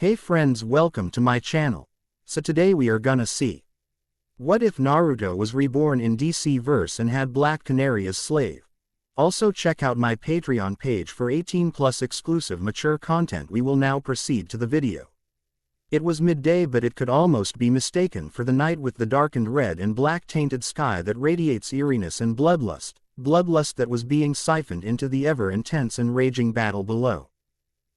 Hey friends, welcome to my channel. So today we are gonna see, what if Naruto was reborn in DC verse and had Black Canary as slave? Also check out my Patreon page for 18+ exclusive mature content. We will now proceed to the video. It was midday, but it could almost be mistaken for the night, with the darkened red and black tainted sky that radiates eeriness and bloodlust that was being siphoned into the ever intense and raging battle below.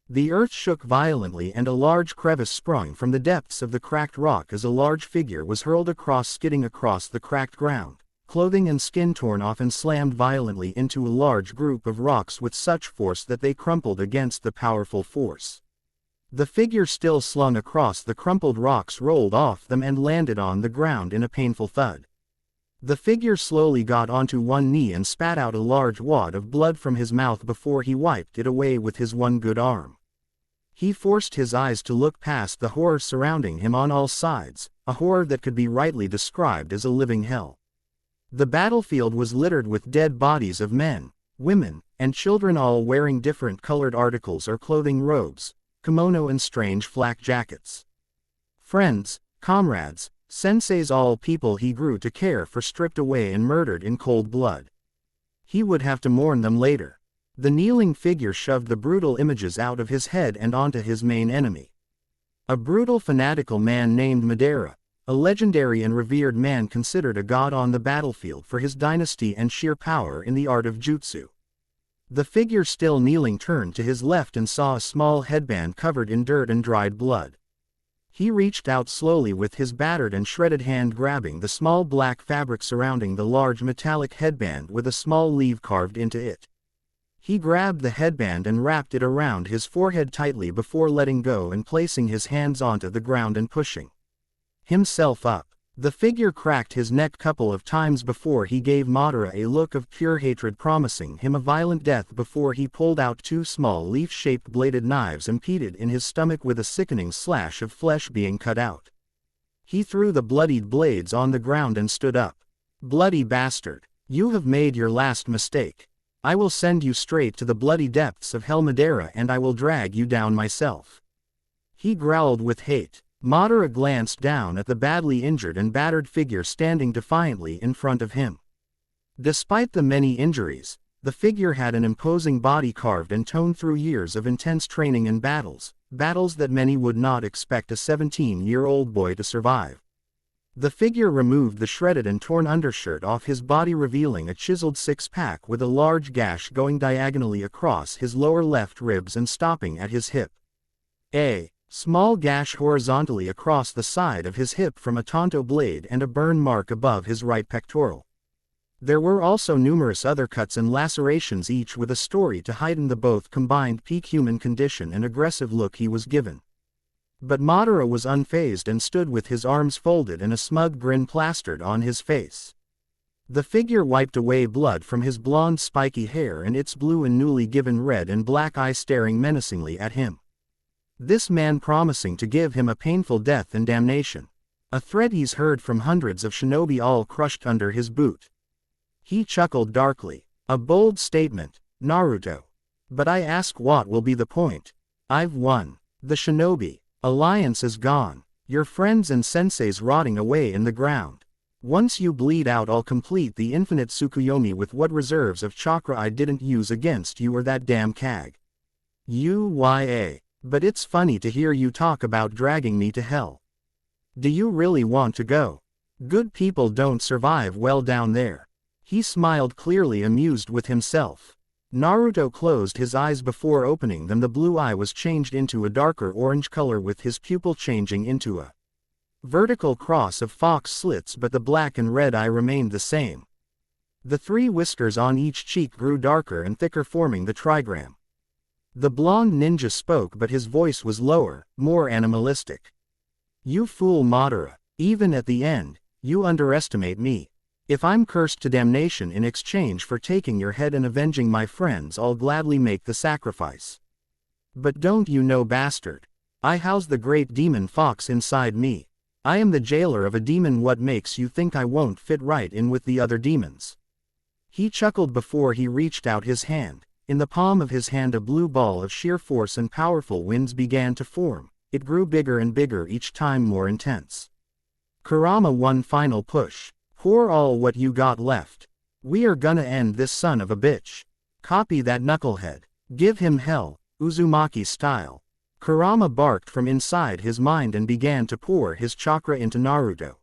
The earth shook violently and a large crevice sprung from the depths of the cracked rock as a large figure was hurled across, skidding across the cracked ground, clothing and skin torn off, and slammed violently into a large group of rocks with such force that they crumpled against the powerful force. The figure, still slung across the crumpled rocks, rolled off them and landed on the ground in a painful thud. The figure slowly got onto one knee and spat out a large wad of blood from his mouth before he wiped it away with his one good arm. He forced his eyes to look past the horror surrounding him on all sides, a horror that could be rightly described as a living hell. The battlefield was littered with dead bodies of men, women, and children, all wearing different colored articles or clothing: robes, kimono, and strange flak jackets. Friends, comrades, senseis, all people he grew to care for, stripped away and murdered in cold blood. He would have to mourn them later. The kneeling figure shoved the brutal images out of his head and onto his main enemy. A brutal, fanatical man named Madara, a legendary and revered man considered a god on the battlefield for his dynasty and sheer power in the art of jutsu. The figure, still kneeling, turned to his left and saw a small headband covered in dirt and dried blood. He reached out slowly with his battered and shredded hand, grabbing the small black fabric surrounding the large metallic headband with a small leaf carved into it. He grabbed the headband and wrapped it around his forehead tightly before letting go and placing his hands onto the ground and pushing himself up. The figure cracked his neck couple of times before he gave Madara a look of pure hatred, promising him a violent death before he pulled out two small leaf-shaped bladed knives, impeded in his stomach with a sickening slash of flesh being cut out. He threw the bloodied blades on the ground and stood up. "Bloody bastard! You have made your last mistake. I will send you straight to the bloody depths of hell, Madara, and I will drag you down myself," he growled with hate. Madara glanced down at the badly injured and battered figure standing defiantly in front of him. Despite the many injuries, the figure had an imposing body, carved and toned through years of intense training and battles that many would not expect a 17-year-old boy to survive. The figure removed the shredded and torn undershirt off his body, revealing a chiseled six-pack with a large gash going diagonally across his lower left ribs and stopping at his hip. A small gash horizontally across the side of his hip from a tanto blade, and a burn mark above his right pectoral. There were also numerous other cuts and lacerations, each with a story to heighten the both combined peak human condition and aggressive look he was given. But Madara was unfazed and stood with his arms folded and a smug grin plastered on his face. The figure wiped away blood from his blonde spiky hair and its blue and newly given red and black eyes, staring menacingly at him. This man promising to give him a painful death and damnation. A threat he's heard from hundreds of shinobi, all crushed under his boot. He chuckled darkly. "A bold statement, Naruto. But I ask, what will be the point? I've won. The shinobi alliance is gone. Your friends and senseis rotting away in the ground. Once you bleed out, I'll complete the infinite Tsukuyomi with what reserves of chakra I didn't use against you or that damn Kag. But it's funny to hear you talk about dragging me to hell. Do you really want to go? Good people don't survive well down there." He smiled, clearly amused with himself. Naruto closed his eyes before opening them. The blue eye was changed into a darker orange color, with his pupil changing into a vertical cross of fox slits, but the black and red eye remained the same. The three whiskers on each cheek grew darker and thicker, forming the trigram. The blonde ninja spoke, but his voice was lower, more animalistic. "You fool, Madara. Even at the end, you underestimate me. If I'm cursed to damnation in exchange for taking your head and avenging my friends, I'll gladly make the sacrifice. But don't you know, bastard, I house the great demon fox inside me. I am the jailer of a demon. What makes you think I won't fit right in with the other demons?" He chuckled before he reached out his hand. In the palm of his hand a blue ball of sheer force and powerful winds began to form, it grew bigger and bigger, each time more intense. Kurama, one final push. Pour all what you got left. We are gonna end this son of a bitch. Copy that knucklehead. Give him hell, Uzumaki style. Kurama barked from inside his mind and began to pour his chakra into Naruto.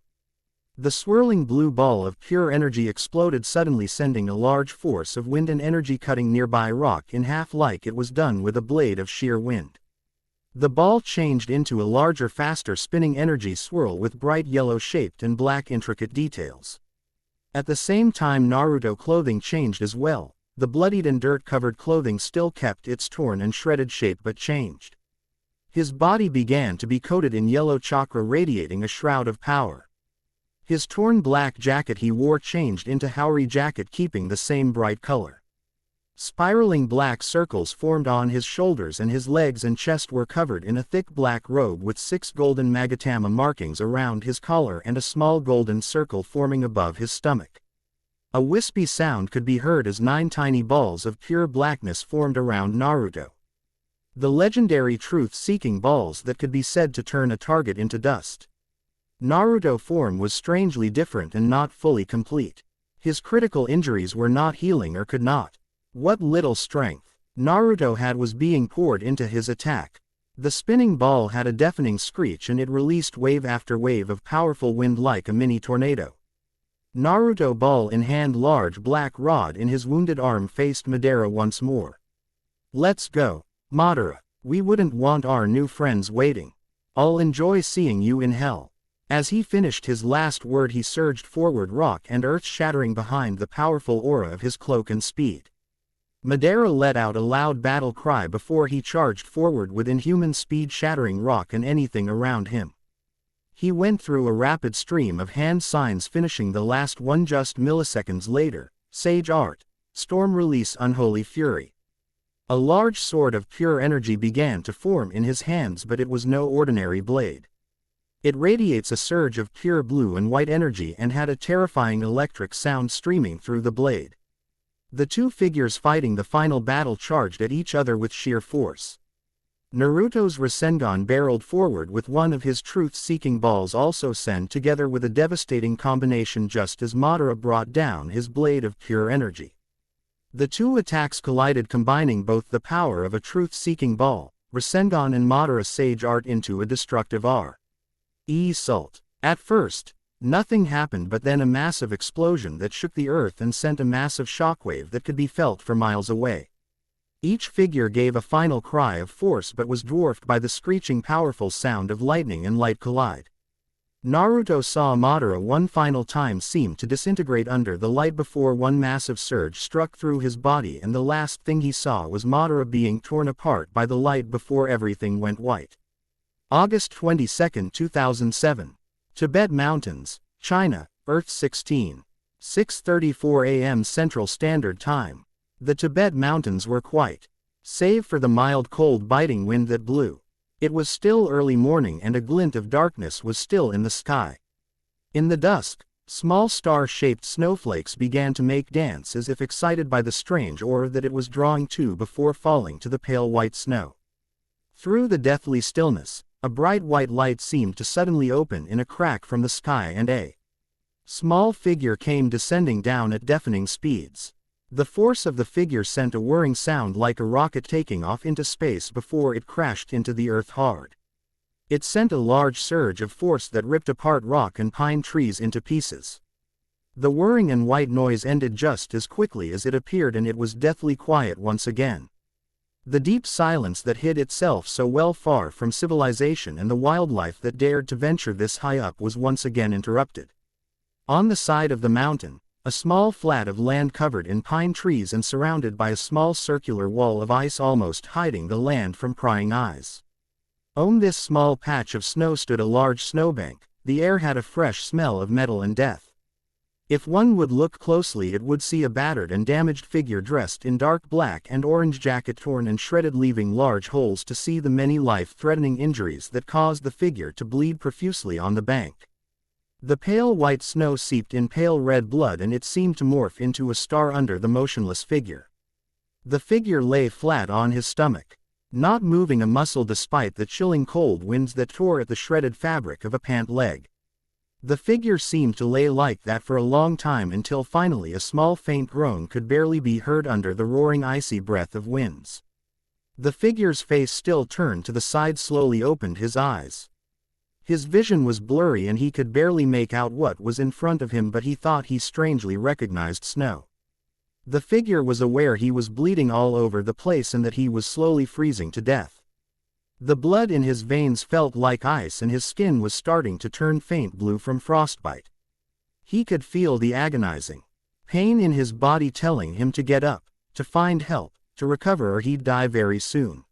The swirling blue ball of pure energy exploded suddenly, sending a large force of wind and energy cutting nearby rock in half like it was done with a blade of sheer wind. The ball changed into a larger, faster spinning energy swirl with bright yellow shaped and black intricate details. At the same time, Naruto's clothing changed as well. The bloodied and dirt-covered clothing still kept its torn and shredded shape but changed. His body began to be coated in yellow chakra, radiating a shroud of power. His torn black jacket he wore changed into Haori jacket, keeping the same bright color. Spiraling black circles formed on his shoulders, and his legs and chest were covered in a thick black robe with 6 golden magatama markings around his collar and a small golden circle forming above his stomach. A wispy sound could be heard as 9 tiny balls of pure blackness formed around Naruto. The legendary truth-seeking balls that could be said to turn a target into dust. Naruto's form was strangely different and not fully complete. His critical injuries were not healing or could not. What little strength Naruto had was being poured into his attack. The spinning ball had a deafening screech, and it released wave after wave of powerful wind like a mini tornado. Naruto, ball in hand, large black rod in his wounded arm, faced Madara once more. Let's go, Madara. We wouldn't want our new friends waiting. I'll enjoy seeing you in hell. As he finished his last word, he surged forward, rock and earth shattering behind the powerful aura of his cloak and speed. Madara let out a loud battle cry before he charged forward with inhuman speed, shattering rock and anything around him. He went through a rapid stream of hand signs, finishing the last one just milliseconds later. Sage Art. Storm Release Unholy Fury. A large sword of pure energy began to form in his hands, but it was no ordinary blade. It radiates a surge of pure blue and white energy and had a terrifying electric sound streaming through the blade. The two figures fighting the final battle charged at each other with sheer force. Naruto's Rasengan barreled forward with one of his truth-seeking balls also sent together with a devastating combination just as Madara brought down his blade of pure energy. The two attacks collided, combining both the power of a truth-seeking ball, Rasengan, and Madara's Sage Art into a destructive Salt. At first, nothing happened, but then a massive explosion that shook the earth and sent a massive shockwave that could be felt for miles away. Each figure gave a final cry of force but was dwarfed by the screeching powerful sound of lightning and light collide. Naruto saw Madara one final time seem to disintegrate under the light before one massive surge struck through his body, and the last thing he saw was Madara being torn apart by the light before everything went white. August 22, 2007. Tibet Mountains, China, Earth 16. 6:34 a.m. Central Standard Time. The Tibet Mountains were quiet, save for the mild cold biting wind that blew. It was still early morning and a glint of darkness was still in the sky. In the dusk, small star-shaped snowflakes began to make dance as if excited by the strange aura that it was drawing to before falling to the pale white snow. Through the deathly stillness, a bright white light seemed to suddenly open in a crack from the sky, and a small figure came descending down at deafening speeds. The force of the figure sent a whirring sound like a rocket taking off into space before it crashed into the earth hard. It sent a large surge of force that ripped apart rock and pine trees into pieces. The whirring and white noise ended just as quickly as it appeared, and it was deathly quiet once again. The deep silence that hid itself so well far from civilization and the wildlife that dared to venture this high up was once again interrupted. On the side of the mountain, a small flat of land covered in pine trees and surrounded by a small circular wall of ice almost hiding the land from prying eyes. On this small patch of snow stood a large snowbank. The air had a fresh smell of metal and death. If one would look closely, it would see a battered and damaged figure dressed in dark black and orange jacket, torn and shredded, leaving large holes to see the many life-threatening injuries that caused the figure to bleed profusely on the bank. The pale white snow seeped in pale red blood, and it seemed to morph into a star under the motionless figure. The figure lay flat on his stomach. not moving a muscle despite the chilling cold winds that tore at the shredded fabric of a pant leg. The figure seemed to lay like that for a long time until finally a small faint groan could barely be heard under the roaring icy breath of winds. The figure's face still turned to the side, slowly opened his eyes. His vision was blurry and he could barely make out what was in front of him, but he thought he strangely recognized Snow. The figure was aware he was bleeding all over the place and that he was slowly freezing to death. The blood in his veins felt like ice and his skin was starting to turn faint blue from frostbite. He could feel the agonizing pain in his body telling him to get up, to find help, to recover or he'd die very soon.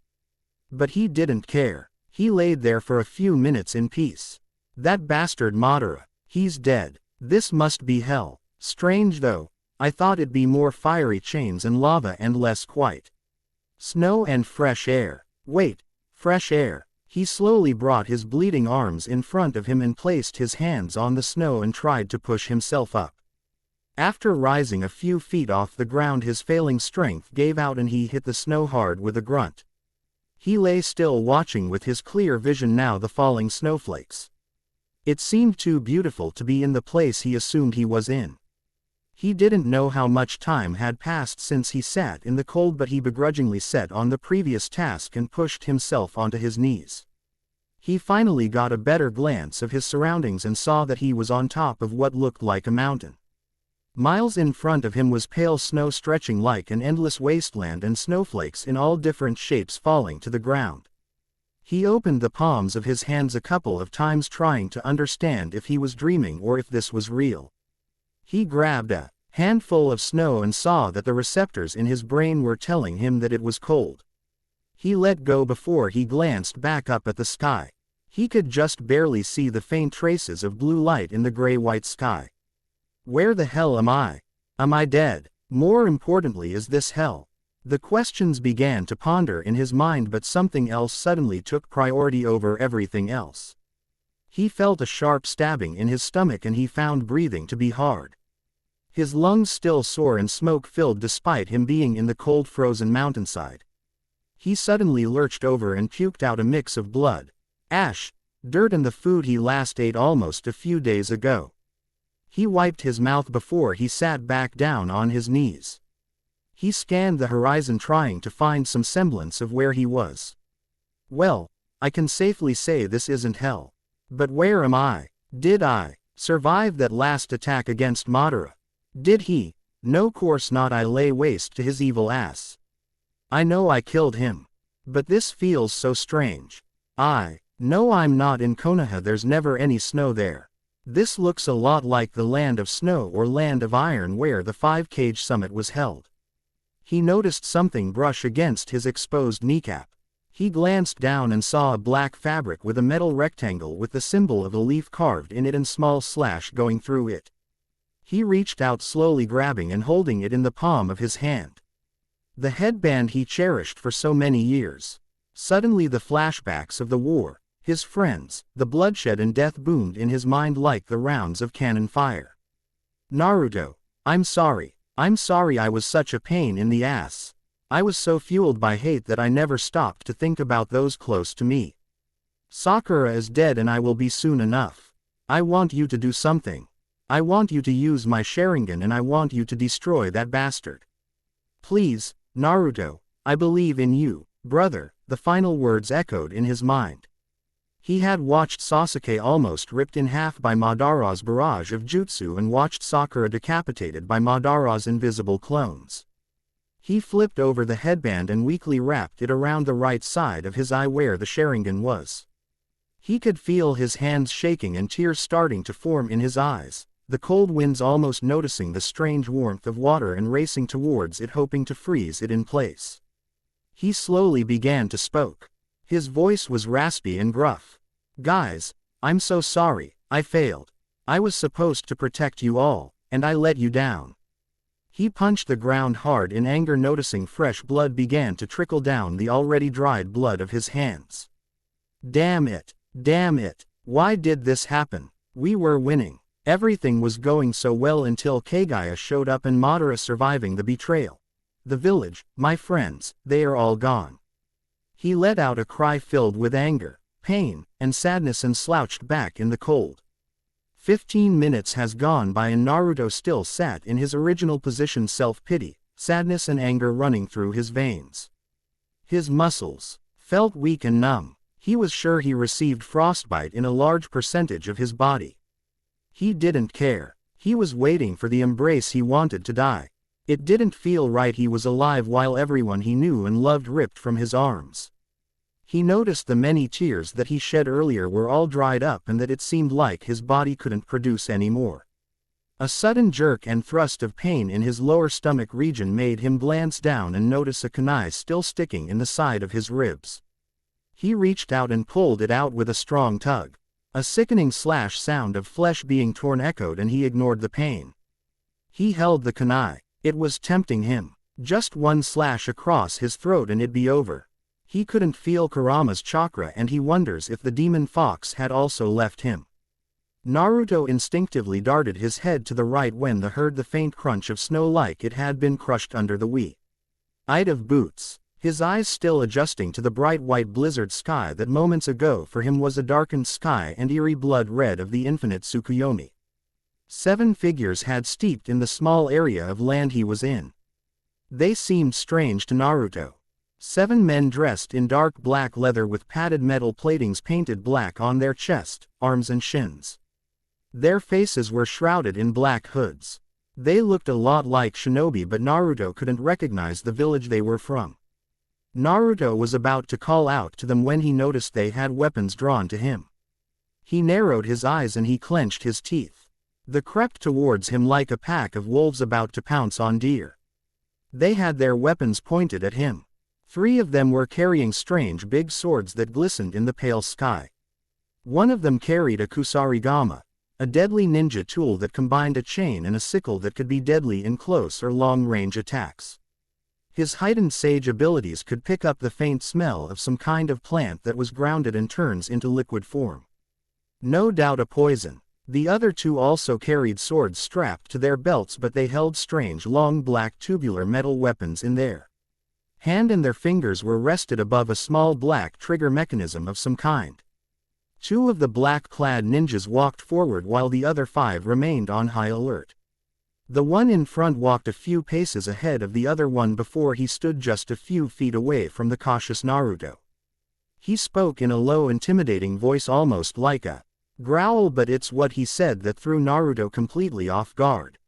But he didn't care. He laid there for a few minutes in peace. That bastard Madara, he's dead. This must be hell. Strange though, I thought it'd be more fiery chains and lava and less quite. Snow and fresh air. Wait, fresh air. He slowly brought his bleeding arms in front of him and placed his hands on the snow and tried to push himself up. After rising a few feet off the ground, his failing strength gave out and he hit the snow hard with a grunt. He lay still, watching with his clear vision now the falling snowflakes. It seemed too beautiful to be in the place he assumed he was in. He didn't know how much time had passed since he sat in the cold, but he begrudgingly set on the previous task and pushed himself onto his knees. He finally got a better glance of his surroundings and saw that he was on top of what looked like a mountain. Miles in front of him was pale snow stretching like an endless wasteland and snowflakes in all different shapes falling to the ground. He opened the palms of his hands a couple of times, trying to understand if he was dreaming or if this was real. He grabbed a handful of snow and saw that the receptors in his brain were telling him that it was cold. He let go before he glanced back up at the sky. He could just barely see the faint traces of blue light in the gray-white sky. Where the hell am I? Am I dead? More importantly, is this hell? The questions began to ponder in his mind, but something else suddenly took priority over everything else. He felt a sharp stabbing in his stomach and he found breathing to be hard. His lungs still sore and smoke-filled despite him being in the cold frozen mountainside. He suddenly lurched over and puked out a mix of blood, ash, dirt and the food he last ate almost a few days ago. He wiped his mouth before he sat back down on his knees. He scanned the horizon, trying to find some semblance of where he was. Well, I can safely say this isn't hell. But where am I? Did I survive that last attack against Madara? Did he? No, course not. I lay waste to his evil ass. I know I killed him. But this feels so strange. I know I'm not in Konoha. There's never any snow there. This looks a lot like the Land of Snow or Land of Iron where the 5-cage summit was held. He noticed something brush against his exposed kneecap. He glanced down and saw a black fabric with a metal rectangle with the symbol of a leaf carved in it and small slash going through it. He reached out, slowly grabbing and holding it in the palm of his hand. The headband he cherished for so many years. Suddenly the flashbacks of the war, his friends, the bloodshed and death boomed in his mind like the rounds of cannon fire. Naruto, I'm sorry. I'm sorry I was such a pain in the ass. I was so fueled by hate that I never stopped to think about those close to me. Sakura is dead and I will be soon enough. I want you to do something. I want you to use my Sharingan and I want you to destroy that bastard. Please, Naruto, I believe in you, brother, the final words echoed in his mind. He had watched Sasuke almost ripped in half by Madara's barrage of jutsu and watched Sakura decapitated by Madara's invisible clones. He flipped over the headband and weakly wrapped it around the right side of his eye where the Sharingan was. He could feel his hands shaking and tears starting to form in his eyes, the cold winds almost noticing the strange warmth of water and racing towards it, hoping to freeze it in place. He slowly began to speak. His voice was raspy and gruff. Guys, I'm so sorry, I failed. I was supposed to protect you all, and I let you down. He punched the ground hard in anger, noticing fresh blood began to trickle down the already dried blood of his hands. Damn it, why did this happen? We were winning. Everything was going so well until Kaguya showed up and Madara surviving the betrayal. The village, my friends, they are all gone. He let out a cry filled with anger, pain, and sadness and slouched back in the cold. 15 minutes has gone by and Naruto still sat in his original position, self-pity, sadness and anger running through his veins. His muscles felt weak and numb. He was sure he received frostbite in a large percentage of his body. He didn't care. He was waiting for the embrace he wanted to die. It didn't feel right he was alive while everyone he knew and loved ripped from his arms. He noticed the many tears that he shed earlier were all dried up and that it seemed like his body couldn't produce any more. A sudden jerk and thrust of pain in his lower stomach region made him glance down and notice a kunai still sticking in the side of his ribs. He reached out and pulled it out with a strong tug. A sickening slash sound of flesh being torn echoed and he ignored the pain. He held the kunai. It was tempting him. Just one slash across his throat and it'd be over. He couldn't feel Kurama's chakra and he wonders if the demon fox had also left him. Naruto instinctively darted his head to the right when he heard the faint crunch of snow like it had been crushed under the weight of boots. His eyes still adjusting to the bright white blizzard sky that moments ago for him was a darkened sky and eerie blood red of the infinite Tsukuyomi. 7 figures had steeped in the small area of land he was in. They seemed strange to Naruto. 7 men dressed in dark black leather with padded metal platings painted black on their chest, arms and shins. Their faces were shrouded in black hoods. They looked a lot like shinobi but Naruto couldn't recognize the village they were from. Naruto was about to call out to them when he noticed they had weapons drawn to him. He narrowed his eyes and he clenched his teeth. They crept towards him like a pack of wolves about to pounce on deer. They had their weapons pointed at him. 3 of them were carrying strange big swords that glistened in the pale sky. One of them carried a kusarigama, a deadly ninja tool that combined a chain and a sickle that could be deadly in close or long-range attacks. His heightened sage abilities could pick up the faint smell of some kind of plant that was grounded and turns into liquid form. No doubt a poison. The other 2 also carried swords strapped to their belts but they held strange long black tubular metal weapons in their hand and their fingers were rested above a small black trigger mechanism of some kind. 2 of the black-clad ninjas walked forward while the other 5 remained on high alert. The one in front walked a few paces ahead of the other one before he stood just a few feet away from the cautious Naruto. He spoke in a low intimidating voice almost like a growl but it's what he said that threw Naruto completely off guard.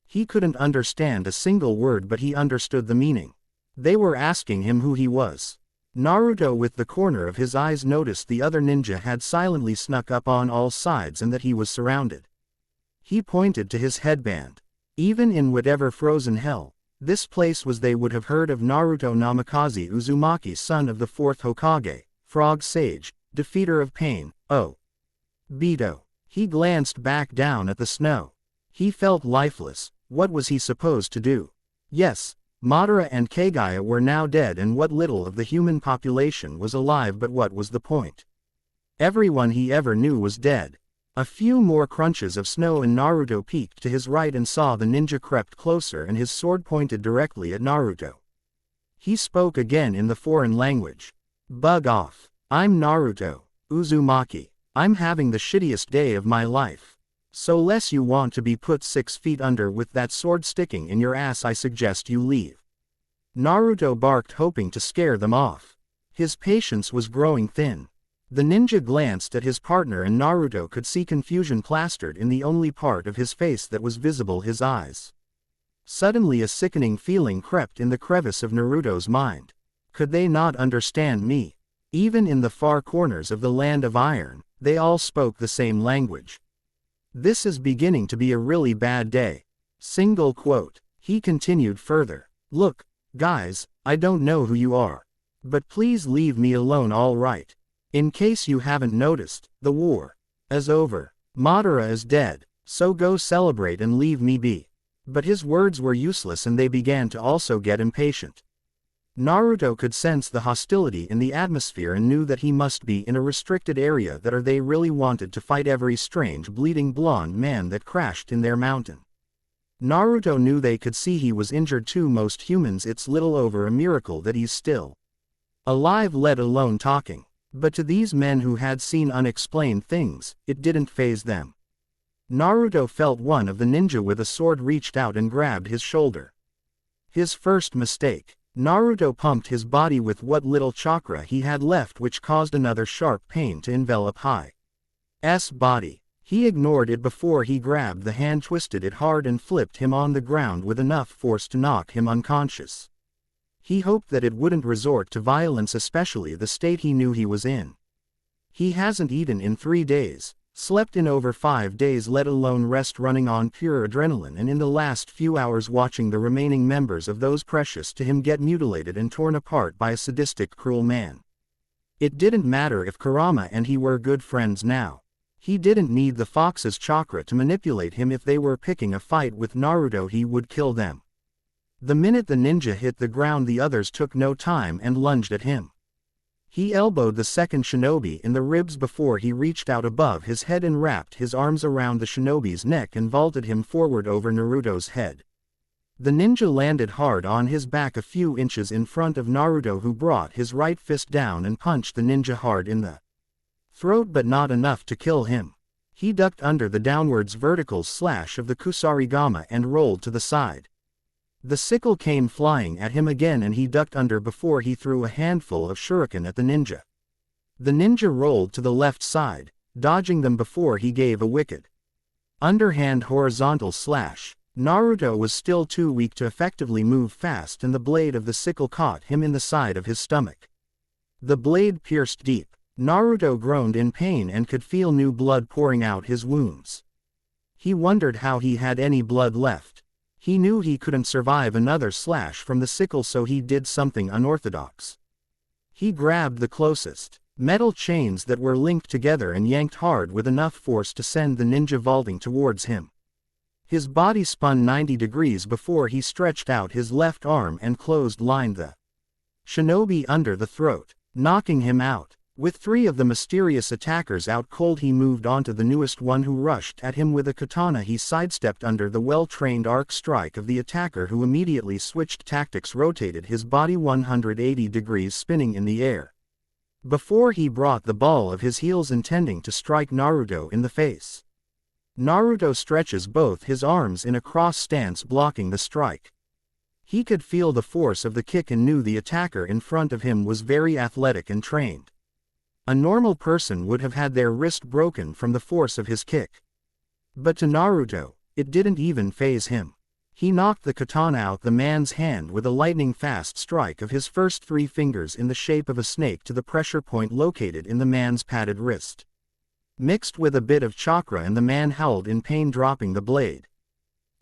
He couldn't understand a single word but he understood the meaning. They were asking him who he was. Naruto with the corner of his eyes noticed the other ninja had silently snuck up on all sides and that he was surrounded. He pointed to his headband. Even in whatever frozen hell this place was they would have heard of Naruto Namikaze Uzumaki, son of the 4th Hokage, Frog Sage, defeater of pain, Obito. He glanced back down at the snow. He felt lifeless. What was he supposed to do? Yes, Madara and Kagaya were now dead and what little of the human population was alive, but what was the point? Everyone he ever knew was dead. A few more crunches of snow and Naruto peeked to his right and saw the ninja crept closer and his sword pointed directly at Naruto. He spoke again in the foreign language. Bug off. I'm Naruto Uzumaki. I'm having the shittiest day of my life. So less you want to be put 6 feet under with that sword sticking in your ass, I suggest you leave. Naruto barked, hoping to scare them off. His patience was growing thin. The ninja glanced at his partner and Naruto could see confusion plastered in the only part of his face that was visible, his eyes. Suddenly a sickening feeling crept in the crevice of Naruto's mind. Could they not understand me? Even in the far corners of the land of iron, they all spoke the same language. This is beginning to be a really bad day. Single quote. He continued further. Look, guys, I don't know who you are. But please leave me alone, all right? In case you haven't noticed, the war is over. Madara is dead, so go celebrate and leave me be. But his words were useless and they began to also get impatient. Naruto could sense the hostility in the atmosphere and knew that he must be in a restricted area, that they really wanted to fight every strange bleeding blonde man that crashed in their mountain. Naruto knew they could see he was injured too. Most humans, it's little over a miracle that he's still Alive let alone talking. But to these men who had seen unexplained things, it didn't faze them. Naruto felt one of the ninja with a sword reached out and grabbed his shoulder. His first mistake. Naruto pumped his body with what little chakra he had left, which caused another sharp pain to envelop Hi's body. He ignored it before he grabbed the hand, twisted it hard and flipped him on the ground with enough force to knock him unconscious. He hoped that it wouldn't resort to violence, especially the state he knew he was in. He hasn't eaten in 3 days, slept in over 5 days, let alone rest, running on pure adrenaline, and in the last few hours watching the remaining members of those precious to him get mutilated and torn apart by a sadistic, cruel man. It didn't matter if Kurama and he were good friends now. He didn't need the fox's chakra to manipulate him. If they were picking a fight with Naruto, he would kill them. The minute the ninja hit the ground, the others took no time and lunged at him. He elbowed the second shinobi in the ribs before he reached out above his head and wrapped his arms around the shinobi's neck and vaulted him forward over Naruto's head. The ninja landed hard on his back a few inches in front of Naruto, who brought his right fist down and punched the ninja hard in the throat, but not enough to kill him. He ducked under the downwards vertical slash of the kusarigama and rolled to the side. The sickle came flying at him again and he ducked under before he threw a handful of shuriken at the ninja. The ninja rolled to the left side, dodging them before he gave a wicked underhand horizontal slash. Naruto was still too weak to effectively move fast, and the blade of the sickle caught him in the side of his stomach. The blade pierced deep. Naruto groaned in pain and could feel new blood pouring out his wounds. He wondered how he had any blood left. He knew he couldn't survive another slash from the sickle, so he did something unorthodox. He grabbed the closest metal chains that were linked together and yanked hard with enough force to send the ninja vaulting towards him. His body spun 90 degrees before he stretched out his left arm and closed-lined the shinobi under the throat, knocking him out. With 3 of the mysterious attackers out cold, he moved on to the newest one, who rushed at him with a katana. He sidestepped under the well-trained arc strike of the attacker, who immediately switched tactics, rotated his body 180 degrees, spinning in the air. Before he brought the ball of his heels, intending to strike Naruto in the face. Naruto stretches both his arms in a cross stance, blocking the strike. He could feel the force of the kick and knew the attacker in front of him was very athletic and trained. A normal person would have had their wrist broken from the force of his kick. But to Naruto, it didn't even faze him. He knocked the katana out the man's hand with a lightning-fast strike of his first 3 fingers in the shape of a snake to the pressure point located in the man's padded wrist. Mixed with a bit of chakra, and the man howled in pain, dropping the blade.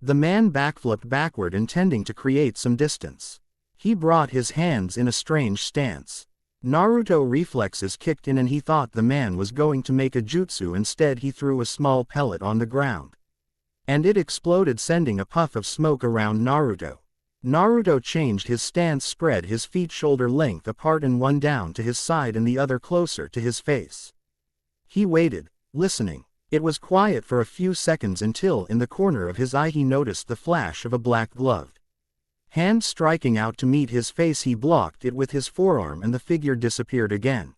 The man backflipped backward, intending to create some distance. He brought his hands in a strange stance. Naruto reflexes kicked in and he thought the man was going to make a jutsu. Instead, he threw a small pellet on the ground. And it exploded, sending a puff of smoke around Naruto. Naruto changed his stance, spread his feet shoulder length apart and one down to his side and the other closer to his face. He waited, listening. It was quiet for a few seconds until in the corner of his eye he noticed the flash of a black gloved hand striking out to meet his face. He blocked it with his forearm and the figure disappeared again.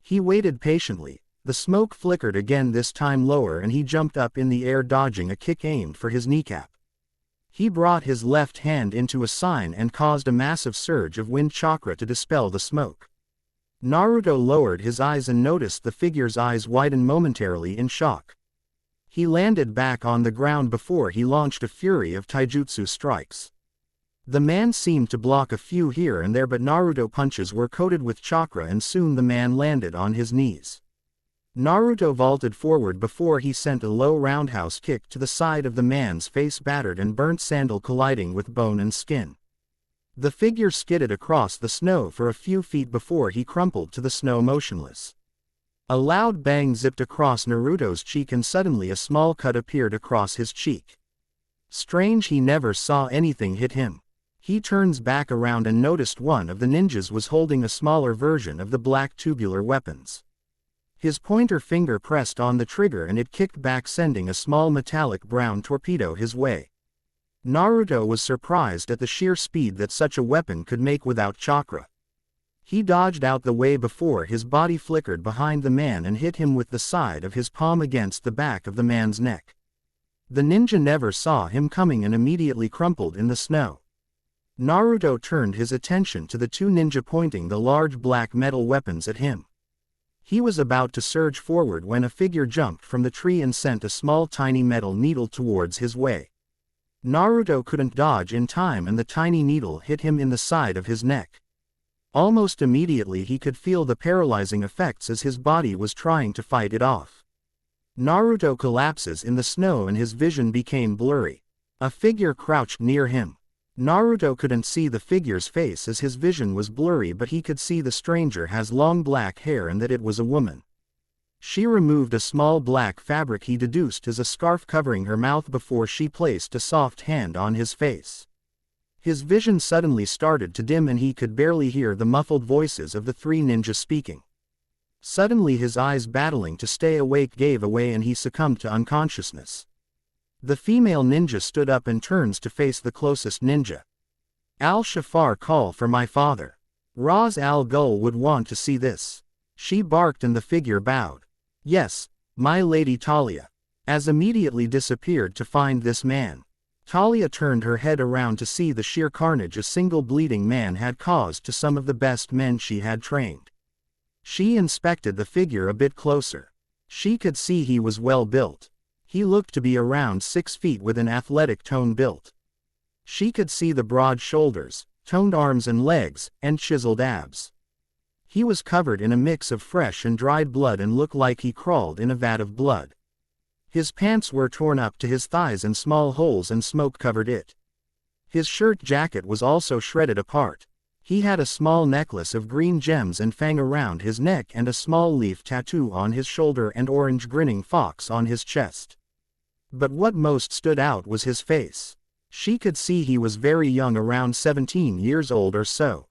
He waited patiently. The smoke flickered again, this time lower, and he jumped up in the air, dodging a kick aimed for his kneecap. He brought his left hand into a sign and caused a massive surge of wind chakra to dispel the smoke. Naruto lowered his eyes and noticed the figure's eyes widen momentarily in shock. He landed back on the ground before he launched a fury of taijutsu strikes. The man seemed to block a few here and there, but Naruto punches were coated with chakra and soon the man landed on his knees. Naruto vaulted forward before he sent a low roundhouse kick to the side of the man's face, battered and burnt sandal colliding with bone and skin. The figure skidded across the snow for a few feet before he crumpled to the snow motionless. A loud bang zipped across Naruto's cheek and suddenly a small cut appeared across his cheek. Strange, he never saw anything hit him. He turns back around and noticed one of the ninjas was holding a smaller version of the black tubular weapons. His pointer finger pressed on the trigger and it kicked back, sending a small metallic brown torpedo his way. Naruto was surprised at the sheer speed that such a weapon could make without chakra. He dodged out the way before his body flickered behind the man and hit him with the side of his palm against the back of the man's neck. The ninja never saw him coming and immediately crumpled in the snow. Naruto turned his attention to the two ninja pointing the large black metal weapons at him. He was about to surge forward when a figure jumped from the tree and sent a small tiny metal needle towards his way. Naruto couldn't dodge in time and the tiny needle hit him in the side of his neck. Almost immediately he could feel the paralyzing effects as his body was trying to fight it off. Naruto collapses in the snow and his vision became blurry. A figure crouched near him. Naruto couldn't see the figure's face as his vision was blurry, but he could see the stranger has long black hair and that it was a woman. She removed a small black fabric he deduced as a scarf covering her mouth before she placed a soft hand on his face. His vision suddenly started to dim and he could barely hear the muffled voices of the three ninjas speaking. Suddenly his eyes battling to stay awake gave away and he succumbed to unconsciousness. The female ninja stood up and turns to face the closest ninja. Al-Shafar, call for my father. Raz al-Ghul would want to see this. She barked and the figure bowed. Yes, my lady Talia. As immediately disappeared to find this man. Talia turned her head around to see the sheer carnage a single bleeding man had caused to some of the best men she had trained. She inspected the figure a bit closer. She could see he was well built. He looked to be around 6 feet with an athletic tone built. She could see the broad shoulders, toned arms and legs, and chiseled abs. He was covered in a mix of fresh and dried blood and looked like he crawled in a vat of blood. His pants were torn up to his thighs and small holes and smoke covered it. His shirt jacket was also shredded apart. He had a small necklace of green gems and fang around his neck and a small leaf tattoo on his shoulder and orange grinning fox on his chest. But what most stood out was his face. She could see he was very young, around 17 years old or so.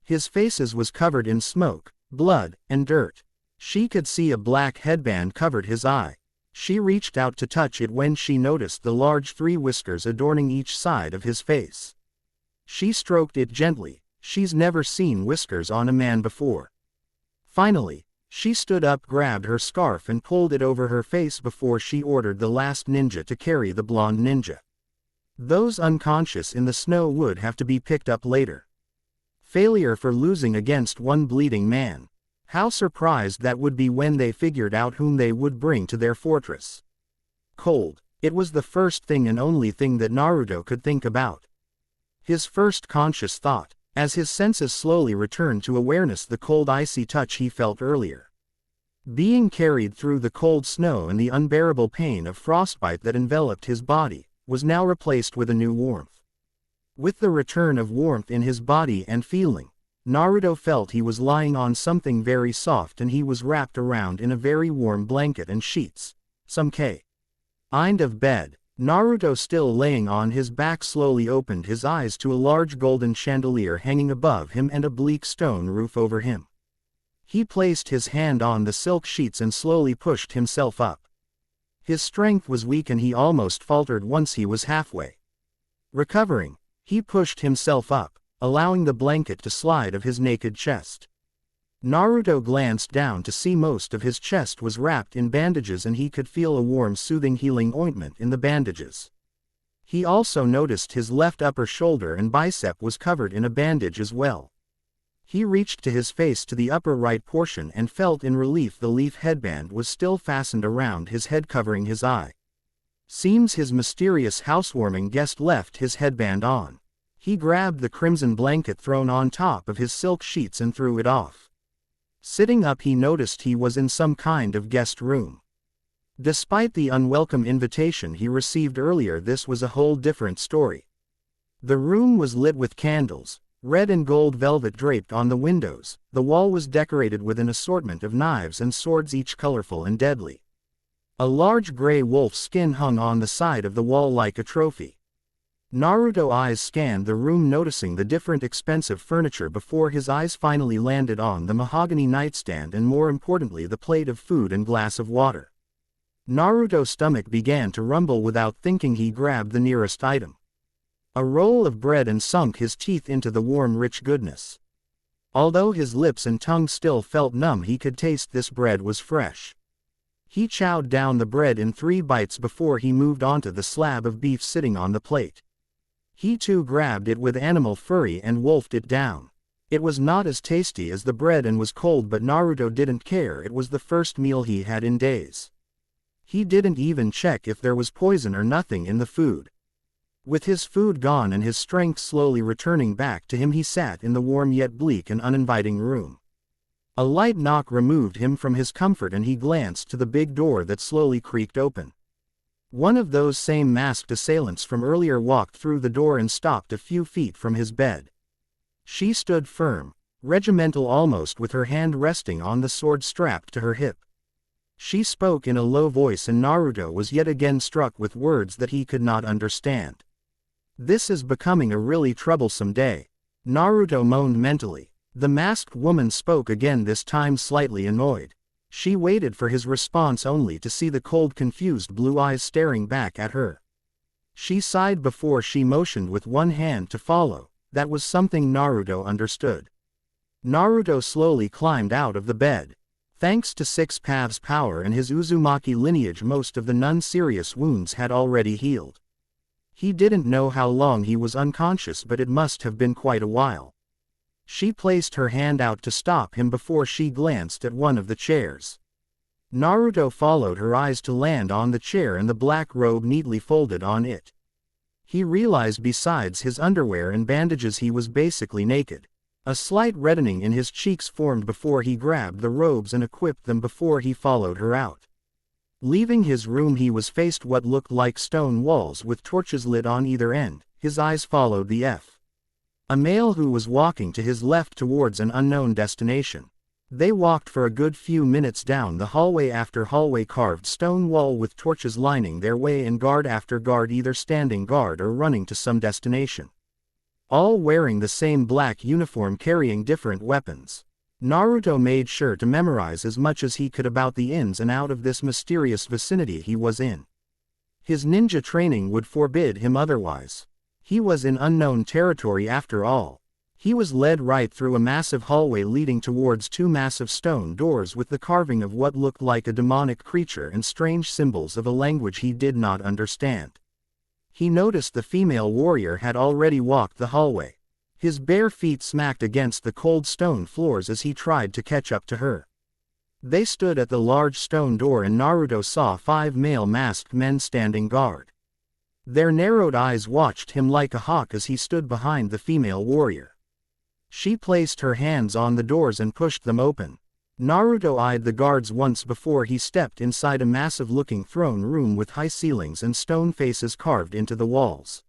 His face was covered in smoke, blood, and dirt. She could see a black headband covered his eye. She reached out to touch it when she noticed the large 3 whiskers adorning each side of his face. She stroked it gently. She's never seen whiskers on a man before. Finally, she stood up, grabbed her scarf and pulled it over her face before she ordered the last ninja to carry the blonde ninja. Those unconscious in the snow would have to be picked up later. Failure for losing against one bleeding man. How surprised that would be when they figured out whom they would bring to their fortress. Cold. It was the first thing and only thing that Naruto could think about. His first conscious thought, as his senses slowly returned to awareness, the cold icy touch he felt earlier. Being carried through the cold snow and the unbearable pain of frostbite that enveloped his body, was now replaced with a new warmth. With the return of warmth in his body and feeling, Naruto felt he was lying on something very soft and he was wrapped around in a very warm blanket and sheets. Some kind of bed. Naruto, still laying on his back, slowly opened his eyes to a large golden chandelier hanging above him and a bleak stone roof over him. He placed his hand on the silk sheets and slowly pushed himself up. His strength was weak and he almost faltered once he was halfway. Recovering, he pushed himself up, allowing the blanket to slide of his naked chest. Naruto glanced down to see most of his chest was wrapped in bandages and he could feel a warm soothing healing ointment in the bandages. He also noticed his left upper shoulder and bicep was covered in a bandage as well. He reached to his face to the upper right portion and felt in relief the leaf headband was still fastened around his head, covering his eye. Seems his mysterious housewarming guest left his headband on. He grabbed the crimson blanket thrown on top of his silk sheets and threw it off. Sitting up, he noticed he was in some kind of guest room. Despite the unwelcome invitation he received earlier, this was a whole different story. The room was lit with candles, red and gold velvet draped on the windows. The wall was decorated with an assortment of knives and swords, each colorful and deadly. A large gray wolf skin hung on the side of the wall like a trophy. Naruto's eyes scanned the room, noticing the different expensive furniture before his eyes finally landed on the mahogany nightstand and, more importantly, the plate of food and glass of water. Naruto's stomach began to rumble. Without thinking, he grabbed the nearest item. A roll of bread and sunk his teeth into the warm, rich goodness. Although his lips and tongue still felt numb, he could taste this bread was fresh. He chowed down the bread in 3 bites before he moved onto the slab of beef sitting on the plate. He too grabbed it with animal fury and wolfed it down. It was not as tasty as the bread and was cold, but Naruto didn't care. It was the first meal he had in days. He didn't even check if there was poison or nothing in the food. With his food gone and his strength slowly returning back to him, he sat in the warm yet bleak and uninviting room. A light knock removed him from his comfort and he glanced to the big door that slowly creaked open. One of those same masked assailants from earlier walked through the door and stopped a few feet from his bed. She stood firm, regimental almost, with her hand resting on the sword strapped to her hip. She spoke in a low voice and Naruto was yet again struck with words that he could not understand. "This is becoming a really troublesome day," Naruto moaned mentally. The masked woman spoke again, this time slightly annoyed. She waited for his response only to see the cold, confused blue eyes staring back at her. She sighed before she motioned with one hand to follow. That was something Naruto understood. Naruto slowly climbed out of the bed. Thanks to Six Paths' power and his Uzumaki lineage, most of the non-serious wounds had already healed. He didn't know how long he was unconscious, but it must have been quite a while. She placed her hand out to stop him before she glanced at one of the chairs. Naruto followed her eyes to land on the chair and the black robe neatly folded on it. He realized besides his underwear and bandages he was basically naked. A slight reddening in his cheeks formed before he grabbed the robes and equipped them before he followed her out. Leaving his room, he was faced what looked like stone walls with torches lit on either end. His eyes followed a male who was walking to his left towards an unknown destination. They walked for a good few minutes down the hallway after hallway, carved stone wall with torches lining their way, and guard after guard either standing guard or running to some destination. All wearing the same black uniform carrying different weapons. Naruto made sure to memorize as much as he could about the ins and out of this mysterious vicinity he was in. His ninja training would forbid him otherwise. He was in unknown territory after all. He was led right through a massive hallway leading towards 2 massive stone doors with the carving of what looked like a demonic creature and strange symbols of a language he did not understand. He noticed the female warrior had already walked the hallway. His bare feet smacked against the cold stone floors as he tried to catch up to her. They stood at the large stone door and Naruto saw 5 male masked men standing guard. Their narrowed eyes watched him like a hawk as he stood behind the female warrior. She placed her hands on the doors and pushed them open. Naruto eyed the guards once before he stepped inside a massive-looking throne room with high ceilings and stone faces carved into the walls.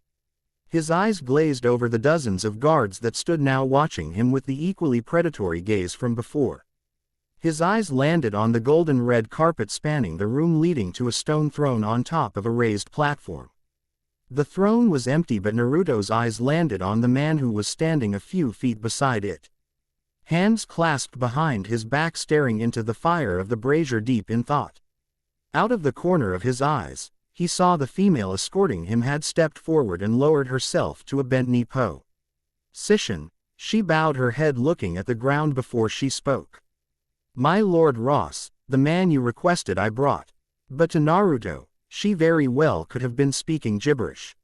His eyes glazed over the dozens of guards that stood now watching him with the equally predatory gaze from before. His eyes landed on the golden red carpet spanning the room leading to a stone throne on top of a raised platform. The throne was empty, but Naruto's eyes landed on the man who was standing a few feet beside it. Hands clasped behind his back, staring into the fire of the brazier deep in thought. Out of the corner of his eyes, he saw the female escorting him had stepped forward and lowered herself to a bent knee position. She bowed her head looking at the ground before she spoke. "My Lord Ross, the man you requested I brought." But to Naruto, she very well could have been speaking gibberish.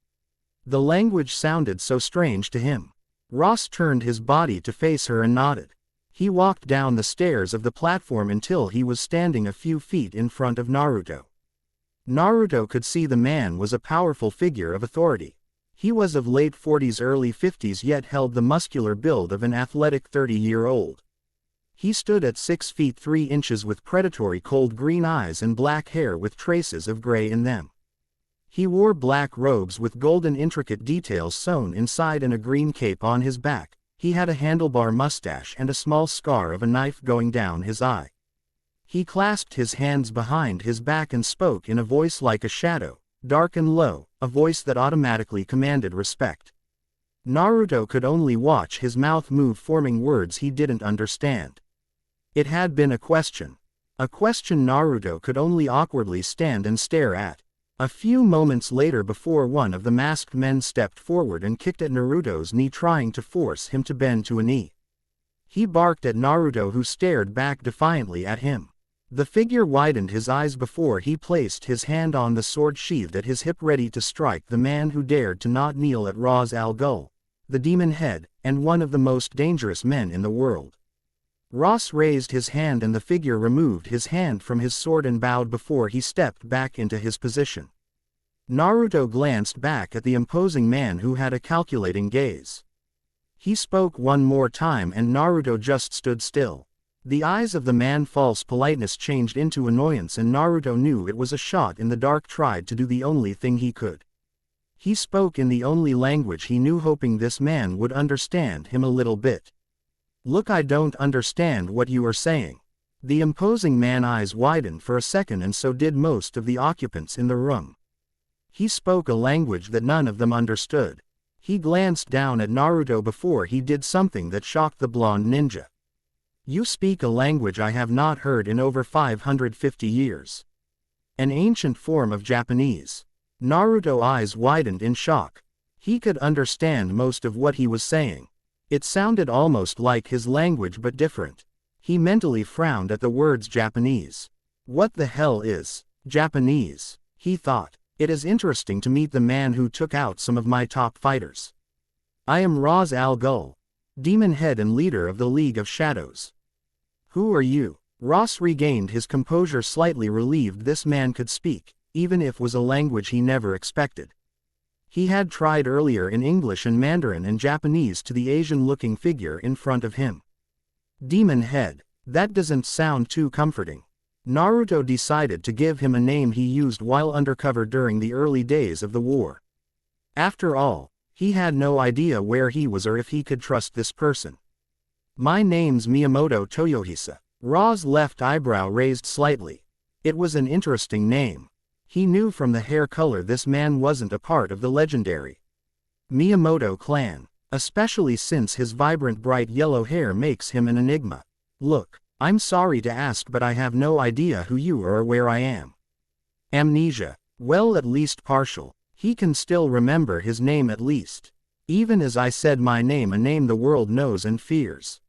The language sounded so strange to him. Ross turned his body to face her and nodded. He walked down the stairs of the platform until he was standing a few feet in front of Naruto. Naruto could see the man was a powerful figure of authority. He was of late 40s, early 50s, yet held the muscular build of an athletic 30-year-old. He stood at 6 feet 3 inches with predatory cold green eyes and black hair with traces of gray in them. He wore black robes with golden intricate details sewn inside and a green cape on his back. He had a handlebar mustache and a small scar of a knife going down his eye. He clasped his hands behind his back and spoke in a voice like a shadow, dark and low, a voice that automatically commanded respect. Naruto could only watch his mouth move, forming words he didn't understand. It had been a question Naruto could only awkwardly stand and stare at. A few moments later, before one of the masked men stepped forward and kicked at Naruto's knee, trying to force him to bend to a knee. He barked at Naruto, who stared back defiantly at him. The figure widened his eyes before he placed his hand on the sword sheathed at his hip, ready to strike the man who dared to not kneel at Ra's al Ghul, the demon head, and one of the most dangerous men in the world. Ross raised his hand and the figure removed his hand from his sword and bowed before he stepped back into his position. Naruto glanced back at the imposing man who had a calculating gaze. He spoke one more time and Naruto just stood still. The eyes of the man, false politeness changed into annoyance, and Naruto knew it was a shot in the dark, tried to do the only thing he could. He spoke in the only language he knew, hoping this man would understand him a little bit. Look, I don't understand what you are saying. The imposing man's eyes widened for a second, and so did most of the occupants in the room. He spoke a language that none of them understood. He glanced down at Naruto before he did something that shocked the blonde ninja. You speak a language I have not heard in over 550 years. An ancient form of Japanese. Naruto's eyes widened in shock. He could understand most of what he was saying. It sounded almost like his language but different. He mentally frowned at the words Japanese. What the hell is Japanese? He thought. It is interesting to meet the man who took out some of my top fighters. I am Ra's al Ghul, demon head and leader of the League of Shadows. Who are you? Ross regained his composure, slightly relieved this man could speak, even if it was a language he never expected. He had tried earlier in English and Mandarin and Japanese to the Asian-looking figure in front of him. Demon head. That doesn't sound too comforting. Naruto decided to give him a name he used while undercover during the early days of the war. After all, he had no idea where he was or if he could trust this person. My name's Miyamoto Toyohisa. Ra's left eyebrow raised slightly. It was an interesting name. He knew from the hair color this man wasn't a part of the legendary Miyamoto clan, especially since his vibrant bright yellow hair makes him an enigma. Look, I'm sorry to ask, but I have no idea who you are or where I am. Amnesia. Well, at least partial. He can still remember his name at least. Even as I said my name, a name the world knows and fears.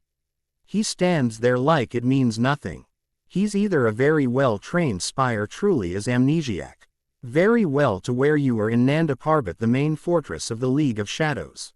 He stands there like it means nothing. He's either a very well-trained spy or truly is amnesiac. Very well, to where you are in Nanda Parbat, the main fortress of the League of Shadows.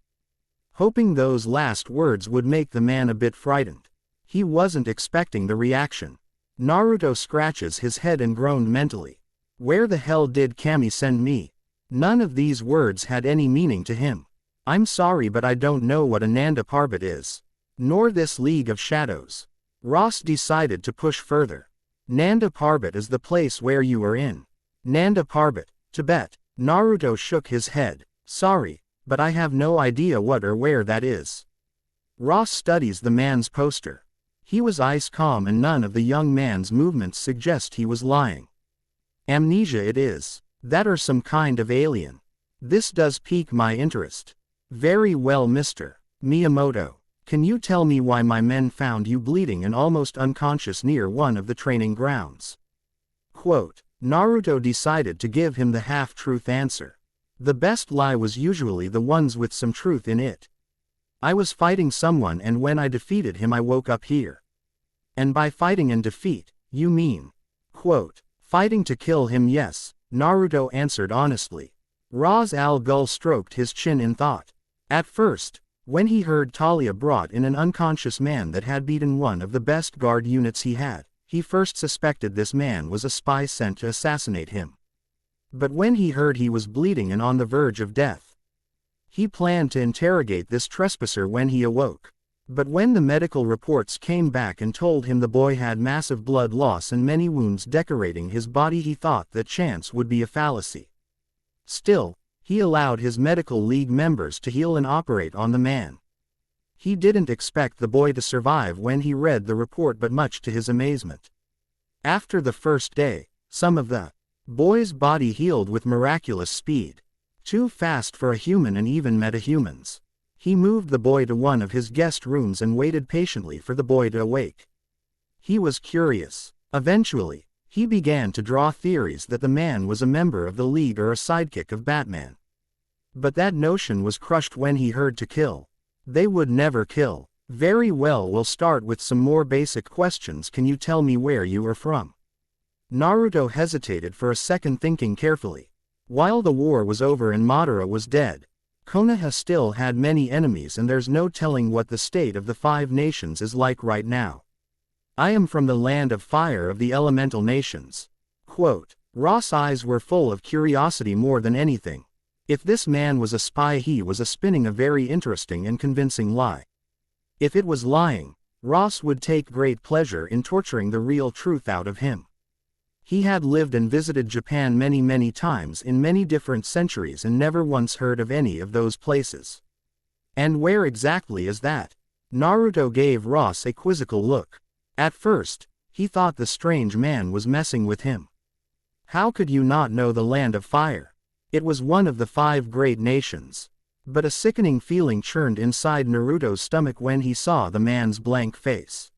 Hoping those last words would make the man a bit frightened. He wasn't expecting the reaction. Naruto scratches his head and groaned mentally. Where the hell did Kami send me? None of these words had any meaning to him. I'm sorry, but I don't know what a Nanda Parbat is. Nor this League of Shadows. Ross decided to push further. Nanda Parbat is the place where you are in. Nanda Parbat, Tibet. Naruto shook his head. Sorry, but I have no idea what or where that is. Ross studies the man's poster. He was ice calm and none of the young man's movements suggest he was lying. Amnesia it is. That or some kind of alien. This does pique my interest. Very well, Mr. Miyamoto. Can you tell me why my men found you bleeding and almost unconscious near one of the training grounds? Quote. Naruto decided to give him the half-truth answer. The best lie was usually the ones with some truth in it. I was fighting someone, and when I defeated him I woke up here. And by fighting and defeat, you mean? Quote. Fighting to kill him, yes, Naruto answered honestly. Ra's al Ghul stroked his chin in thought. At first, when he heard Talia brought in an unconscious man that had beaten one of the best guard units he had, he first suspected this man was a spy sent to assassinate him. But when he heard he was bleeding and on the verge of death, he planned to interrogate this trespasser when he awoke. But when the medical reports came back and told him the boy had massive blood loss and many wounds decorating his body, he thought that chance would be a fallacy. Still, he allowed his medical league members to heal and operate on the man. He didn't expect the boy to survive when he read the report, but much to his amazement, after the first day, some of the boy's body healed with miraculous speed. Too fast for a human and even metahumans. He moved the boy to one of his guest rooms and waited patiently for the boy to awake. He was curious. Eventually, he began to draw theories that the man was a member of the League or a sidekick of Batman. But that notion was crushed when he heard to kill. They would never kill. Very well, we'll start with some more basic questions. Can you tell me where you are from? Naruto hesitated for a second, thinking carefully. While the war was over and Madara was dead, Konoha still had many enemies, and there's no telling what the state of the 5 nations is like right now. I am from the land of fire of the elemental nations. Quote. Ross' eyes were full of curiosity more than anything. If this man was a spy, he was spinning a very interesting and convincing lie. If it was lying, Ross would take great pleasure in torturing the real truth out of him. He had lived and visited Japan many times in many different centuries and never once heard of any of those places. And where exactly is that? Naruto gave Ross a quizzical look. At first, he thought the strange man was messing with him. How could you not know the land of fire? It was one of the 5 great nations. But a sickening feeling churned inside Naruto's stomach when he saw the man's blank face.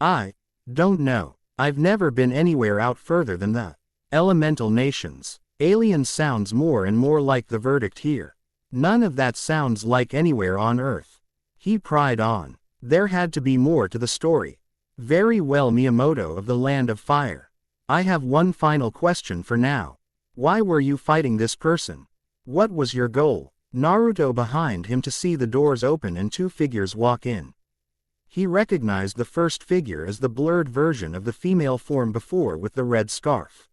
I don't know. I've never been anywhere out further than the elemental nations. Alien sounds more and more like the verdict here. None of that sounds like anywhere on Earth. He pried on. There had to be more to the story. Very well, Miyamoto of the Land of Fire. I have one final question for now. Why were you fighting this person? What was your goal? Naruto behind him to see the doors open and 2 figures walk in. He recognized the first figure as the blurred version of the female form before with the red scarf.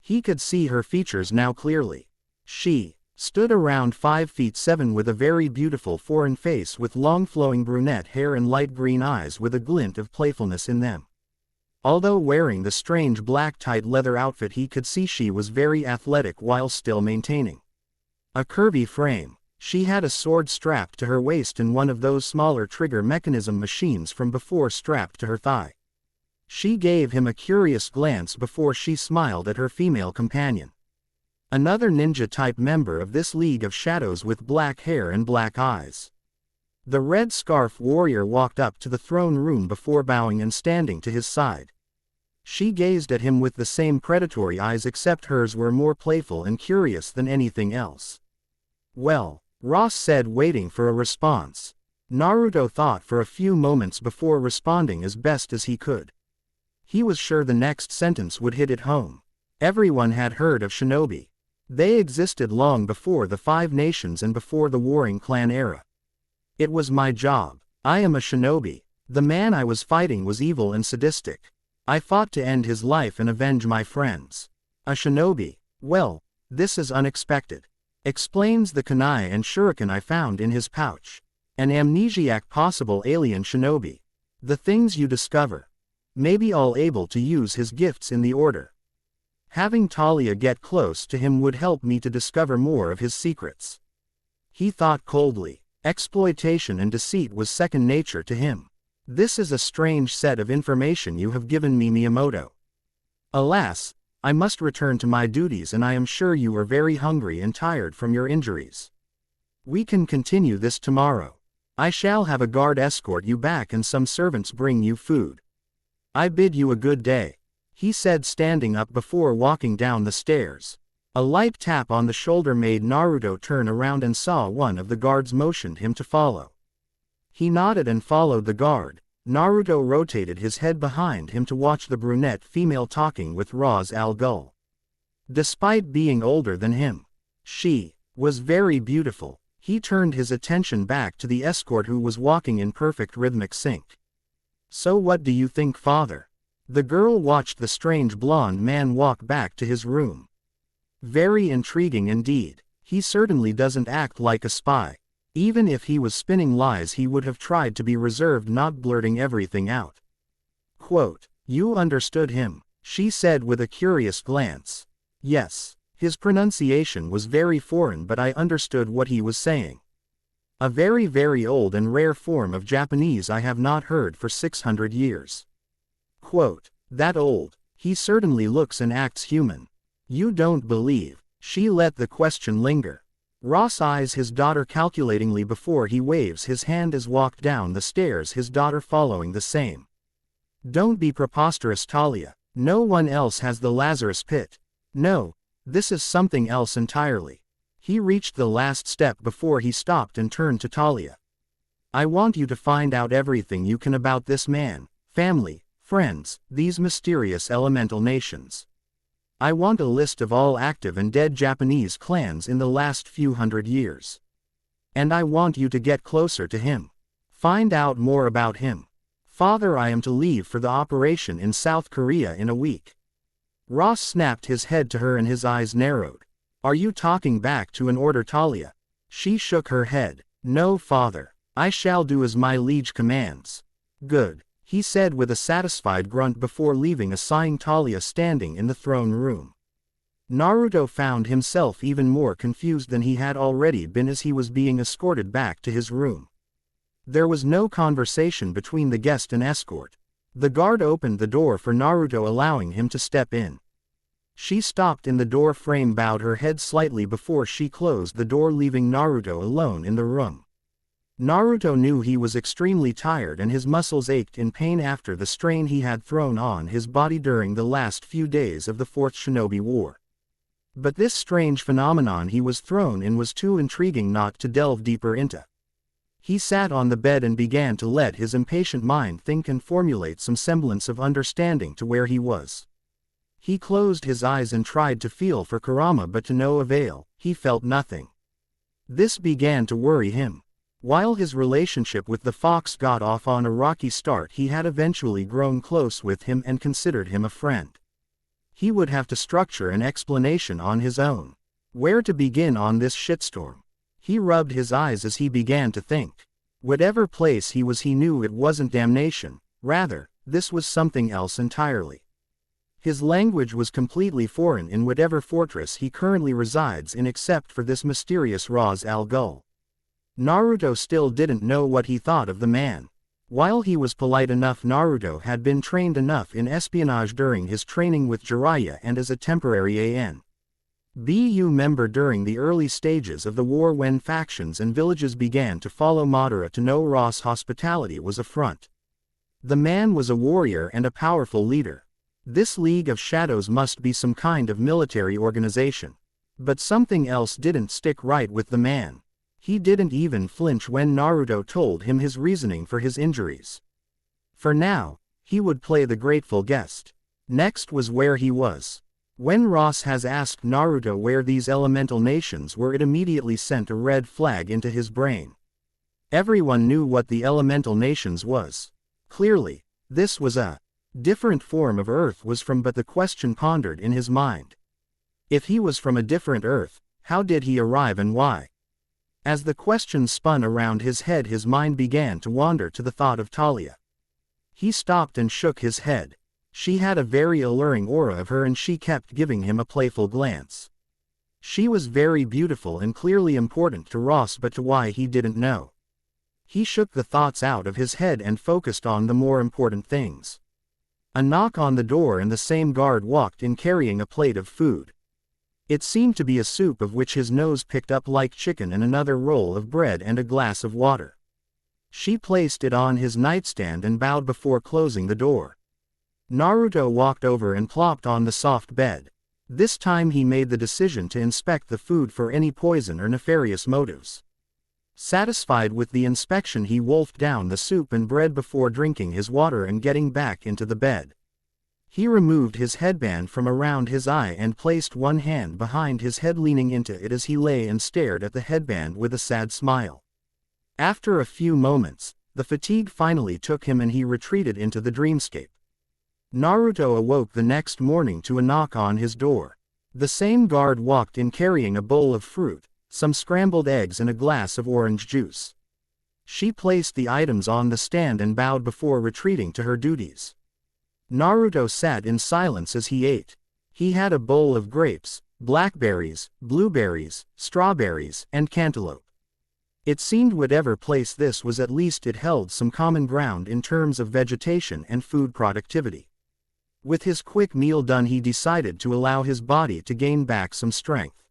He could see her features now clearly. She stood around 5'7" with a very beautiful foreign face with long flowing brunette hair and light green eyes with a glint of playfulness in them. Although wearing the strange black tight leather outfit, he could see she was very athletic while still maintaining a curvy frame. She had a sword strapped to her waist and one of those smaller trigger mechanism machines from before strapped to her thigh. She gave him a curious glance before she smiled at her female companion. Another ninja-type member of this League of Shadows with black hair and black eyes. The red scarf warrior walked up to the throne room before bowing and standing to his side. She gazed at him with the same predatory eyes, except hers were more playful and curious than anything else. Well, Ross said, waiting for a response. Naruto thought for a few moments before responding as best as he could. He was sure the next sentence would hit it home. Everyone had heard of shinobi. They existed long before the 5 nations and before the warring clan era. It was my job. I am a shinobi. The man I was fighting was evil and sadistic. I fought to end his life and avenge my friends. A shinobi. Well, this is unexpected. Explains the kunai and shuriken I found in his pouch. An amnesiac, possible alien shinobi. The things you discover. Maybe all able to use his gifts in the order. Having Talia get close to him would help me to discover more of his secrets. He thought coldly. Exploitation and deceit was second nature to him. This is a strange set of information you have given me, Miyamoto. Alas, I must return to my duties, and I am sure you are very hungry and tired from your injuries. We can continue this tomorrow. I shall have a guard escort you back and some servants bring you food. I bid you a good day, he said, standing up before walking down the stairs. A light tap on the shoulder made Naruto turn around and saw one of the guards motioned him to follow. He nodded and followed the guard. Naruto rotated his head behind him to watch the brunette female talking with Ra's al Ghul. Despite being older than him, she was very beautiful. He turned his attention back to the escort, who was walking in perfect rhythmic sync. So what do you think, father? The girl watched the strange blonde man walk back to his room. Very intriguing indeed. He certainly doesn't act like a spy. Even if he was spinning lies, he would have tried to be reserved, not blurting everything out. Quote, you understood him, she said with a curious glance. Yes. His pronunciation was very foreign, but I understood what he was saying. A very old and rare form of Japanese I have not heard for 600 years. Quote, that old? He certainly looks and acts human. You don't believe? She let the question linger. Ross eyes his daughter calculatingly before he waves his hand as walk down the stairs, his daughter following the same. Don't be preposterous, Talia. No one else has the Lazarus pit. No, this is something else entirely. He reached the last step before he stopped and turned to Talia. I want you to find out everything you can about this man, family, friends, these mysterious elemental nations. I want a list of all active and dead Japanese clans in the last few hundred years. And I want you to get closer to him. Find out more about him. Father, I am to leave for the operation in South Korea in a week. Ross snapped his head to her and his eyes narrowed. Are you talking back to an order, Talia? She shook her head. No, father. I shall do as my liege commands. Good, he said with a satisfied grunt before leaving, a sighing Talia standing in the throne room. Naruto found himself even more confused than he had already been as he was being escorted back to his room. There was no conversation between the guest and escort. The guard opened the door for Naruto, allowing him to step in. She stopped in the door frame, bowed her head slightly before she closed the door, leaving Naruto alone in the room. Naruto knew he was extremely tired and his muscles ached in pain after the strain he had thrown on his body during the last few days of the Fourth Shinobi War. But this strange phenomenon he was thrown in was too intriguing not to delve deeper into. He sat on the bed and began to let his impatient mind think and formulate some semblance of understanding to where he was. He closed his eyes and tried to feel for Kurama, but to no avail. He felt nothing. This began to worry him. While his relationship with the fox got off on a rocky start, he had eventually grown close with him and considered him a friend. He would have to structure an explanation on his own. Where to begin on this shitstorm? He rubbed his eyes as he began to think. Whatever place he was, he knew it wasn't damnation. Rather, this was something else entirely. His language was completely foreign in whatever fortress he currently resides in, except for this mysterious Ras Al Ghul. Naruto still didn't know what he thought of the man. While he was polite enough, Naruto had been trained enough in espionage during his training with Jiraiya and as a temporary ANBU member during the early stages of the war, when factions and villages began to follow Madara, to know Ross' hospitality was a front. The man was a warrior and a powerful leader. This League of Shadows must be some kind of military organization. But something else didn't stick right with the man. He didn't even flinch when Naruto told him his reasoning for his injuries. For now, he would play the grateful guest. Next was where he was. When Ross has asked Naruto where these elemental nations were, it immediately sent a red flag into his brain. Everyone knew what the elemental nations was. Clearly, this was a different form of Earth was from, but the question pondered in his mind. If he was from a different Earth, how did he arrive and why? As the question spun around his head, his mind began to wander to the thought of Talia. He stopped and shook his head. She had a very alluring aura of her, and she kept giving him a playful glance. She was very beautiful and clearly important to Ross, but to why he didn't know. He shook the thoughts out of his head and focused on the more important things. A knock on the door, and the same guard walked in carrying a plate of food. It seemed to be a soup of which his nose picked up like chicken, and another roll of bread and a glass of water. She placed it on his nightstand and bowed before closing the door. Naruto walked over and plopped on the soft bed. This time he made the decision to inspect the food for any poison or nefarious motives. Satisfied with the inspection, he wolfed down the soup and bread before drinking his water and getting back into the bed. He removed his headband from around his eye and placed one hand behind his head, leaning into it as he lay and stared at the headband with a sad smile. After a few moments, the fatigue finally took him and he retreated into the dreamscape. Naruto awoke the next morning to a knock on his door. The same guard walked in carrying a bowl of fruit, some scrambled eggs and a glass of orange juice. She placed the items on the stand and bowed before retreating to her duties. Naruto sat in silence as he ate. He had a bowl of grapes, blackberries, blueberries, strawberries, and cantaloupe. It seemed whatever place this was, at least it held some common ground in terms of vegetation and food productivity. With his quick meal done, he decided to allow his body to gain back some strength.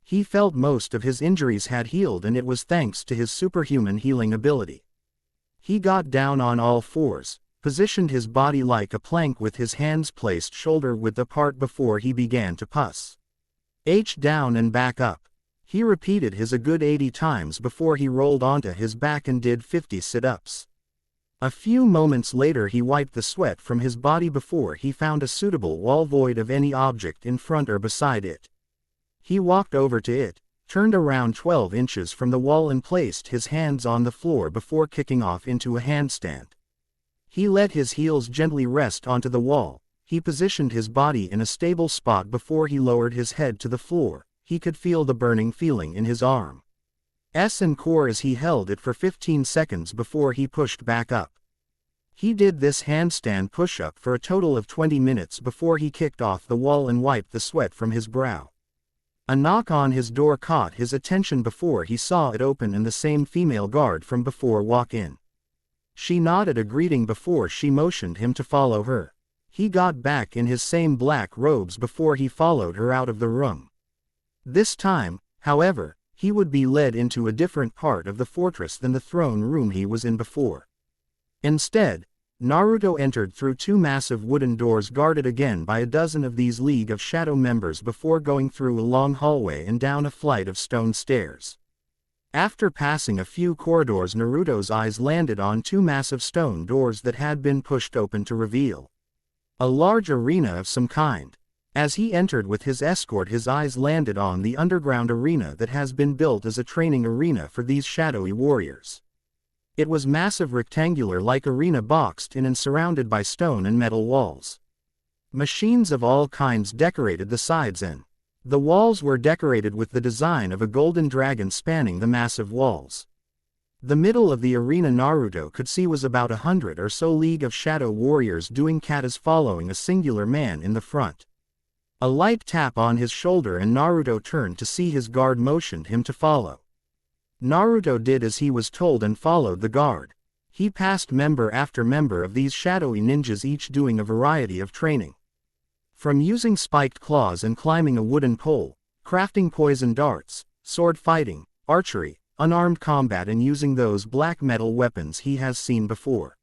He felt most of his injuries had healed, and it was thanks to his superhuman healing ability. He got down on all fours, positioned his body like a plank with his hands placed shoulder width apart before he began to push down and back up. He repeated his a good 80 times before he rolled onto his back and did 50 sit-ups. A few moments later he wiped the sweat from his body before he found a suitable wall void of any object in front or beside it. He walked over to it, turned around 12 inches from the wall and placed his hands on the floor before kicking off into a handstand. He let his heels gently rest onto the wall. He positioned his body in a stable spot before he lowered his head to the floor. He could feel the burning feeling in his arm and core as he held it for 15 seconds before he pushed back up. He did this handstand push-up for a total of 20 minutes before he kicked off the wall and wiped the sweat from his brow. A knock on his door caught his attention before he saw it open and the same female guard from before walk in. She nodded a greeting before she motioned him to follow her. He got back in his same black robes before he followed her out of the room. This time, however, he would be led into a different part of the fortress than the throne room he was in before. Instead, Naruto entered through 2 massive wooden doors guarded again by a dozen of these League of Shadow members before going through a long hallway and down a flight of stone stairs. After passing a few corridors, Naruto's eyes landed on 2 massive stone doors that had been pushed open to reveal a large arena of some kind. As he entered with his escort, his eyes landed on the underground arena that has been built as a training arena for these shadowy warriors. It was massive, rectangular-like arena boxed in and surrounded by stone and metal walls. Machines of all kinds decorated the sides and the walls were decorated with the design of a golden dragon spanning the massive walls. The middle of the arena Naruto could see was about 100 or so League of Shadow warriors doing katas following a singular man in the front. A light tap on his shoulder and Naruto turned to see his guard motioned him to follow. Naruto did as he was told and followed the guard. He passed member after member of these shadowy ninjas, each doing a variety of training. From using spiked claws and climbing a wooden pole, crafting poison darts, sword fighting, archery, unarmed combat and using those black metal weapons he has seen before.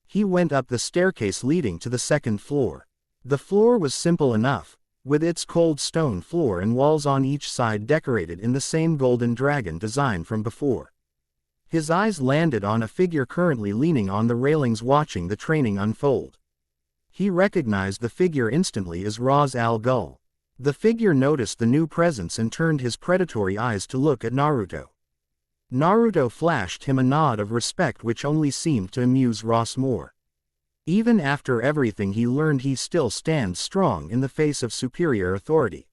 He went up the staircase leading to the 2nd floor. The floor was simple enough, with its cold stone floor and walls on each side decorated in the same golden dragon design from before. His eyes landed on a figure currently leaning on the railings watching the training unfold. He recognized the figure instantly as Ra's al Ghul. The figure noticed the new presence and turned his predatory eyes to look at Naruto. Naruto flashed him a nod of respect which only seemed to amuse Ross more. Even after everything he learned, he still stands strong in the face of superior authority.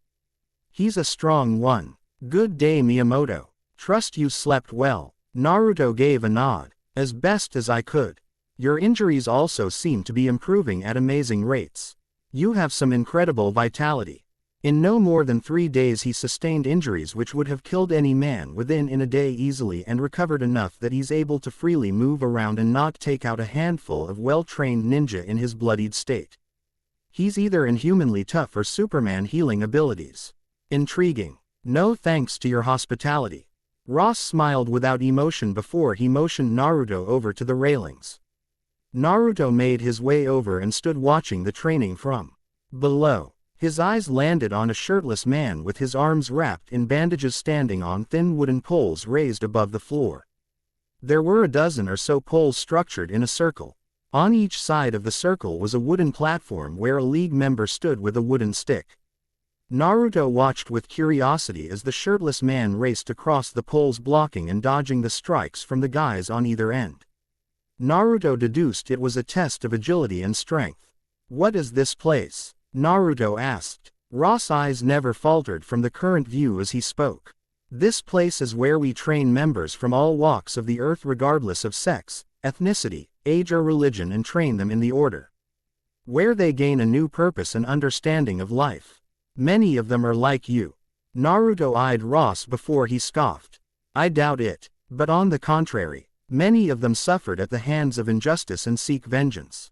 He's a strong one. Good day, Miyamoto. Trust you slept well. Naruto gave a nod. As best as I could. Your injuries also seem to be improving at amazing rates. You have some incredible vitality. In no more than 3 days he sustained injuries which would have killed any man within a day easily and recovered enough that he's able to freely move around and not take out a handful of well-trained ninja in his bloodied state. He's either inhumanly tough or Superman healing abilities. Intriguing. No thanks to your hospitality. Ross smiled without emotion before he motioned Naruto over to the railings. Naruto made his way over and stood watching the training from below. His eyes landed on a shirtless man with his arms wrapped in bandages standing on thin wooden poles raised above the floor. There were a dozen or so poles structured in a circle. On each side of the circle was a wooden platform where a League member stood with a wooden stick. Naruto watched with curiosity as the shirtless man raced across the poles, blocking and dodging the strikes from the guys on either end. Naruto deduced it was a test of agility and strength. What is this place? Naruto asked. Ross' eyes never faltered from the current view as he spoke. This place is where we train members from all walks of the earth regardless of sex, ethnicity, age or religion and train them in the order where they gain a new purpose and understanding of life. Many of them are like you. Naruto eyed Ross before he scoffed. I doubt it, but on the contrary, many of them suffered at the hands of injustice and seek vengeance.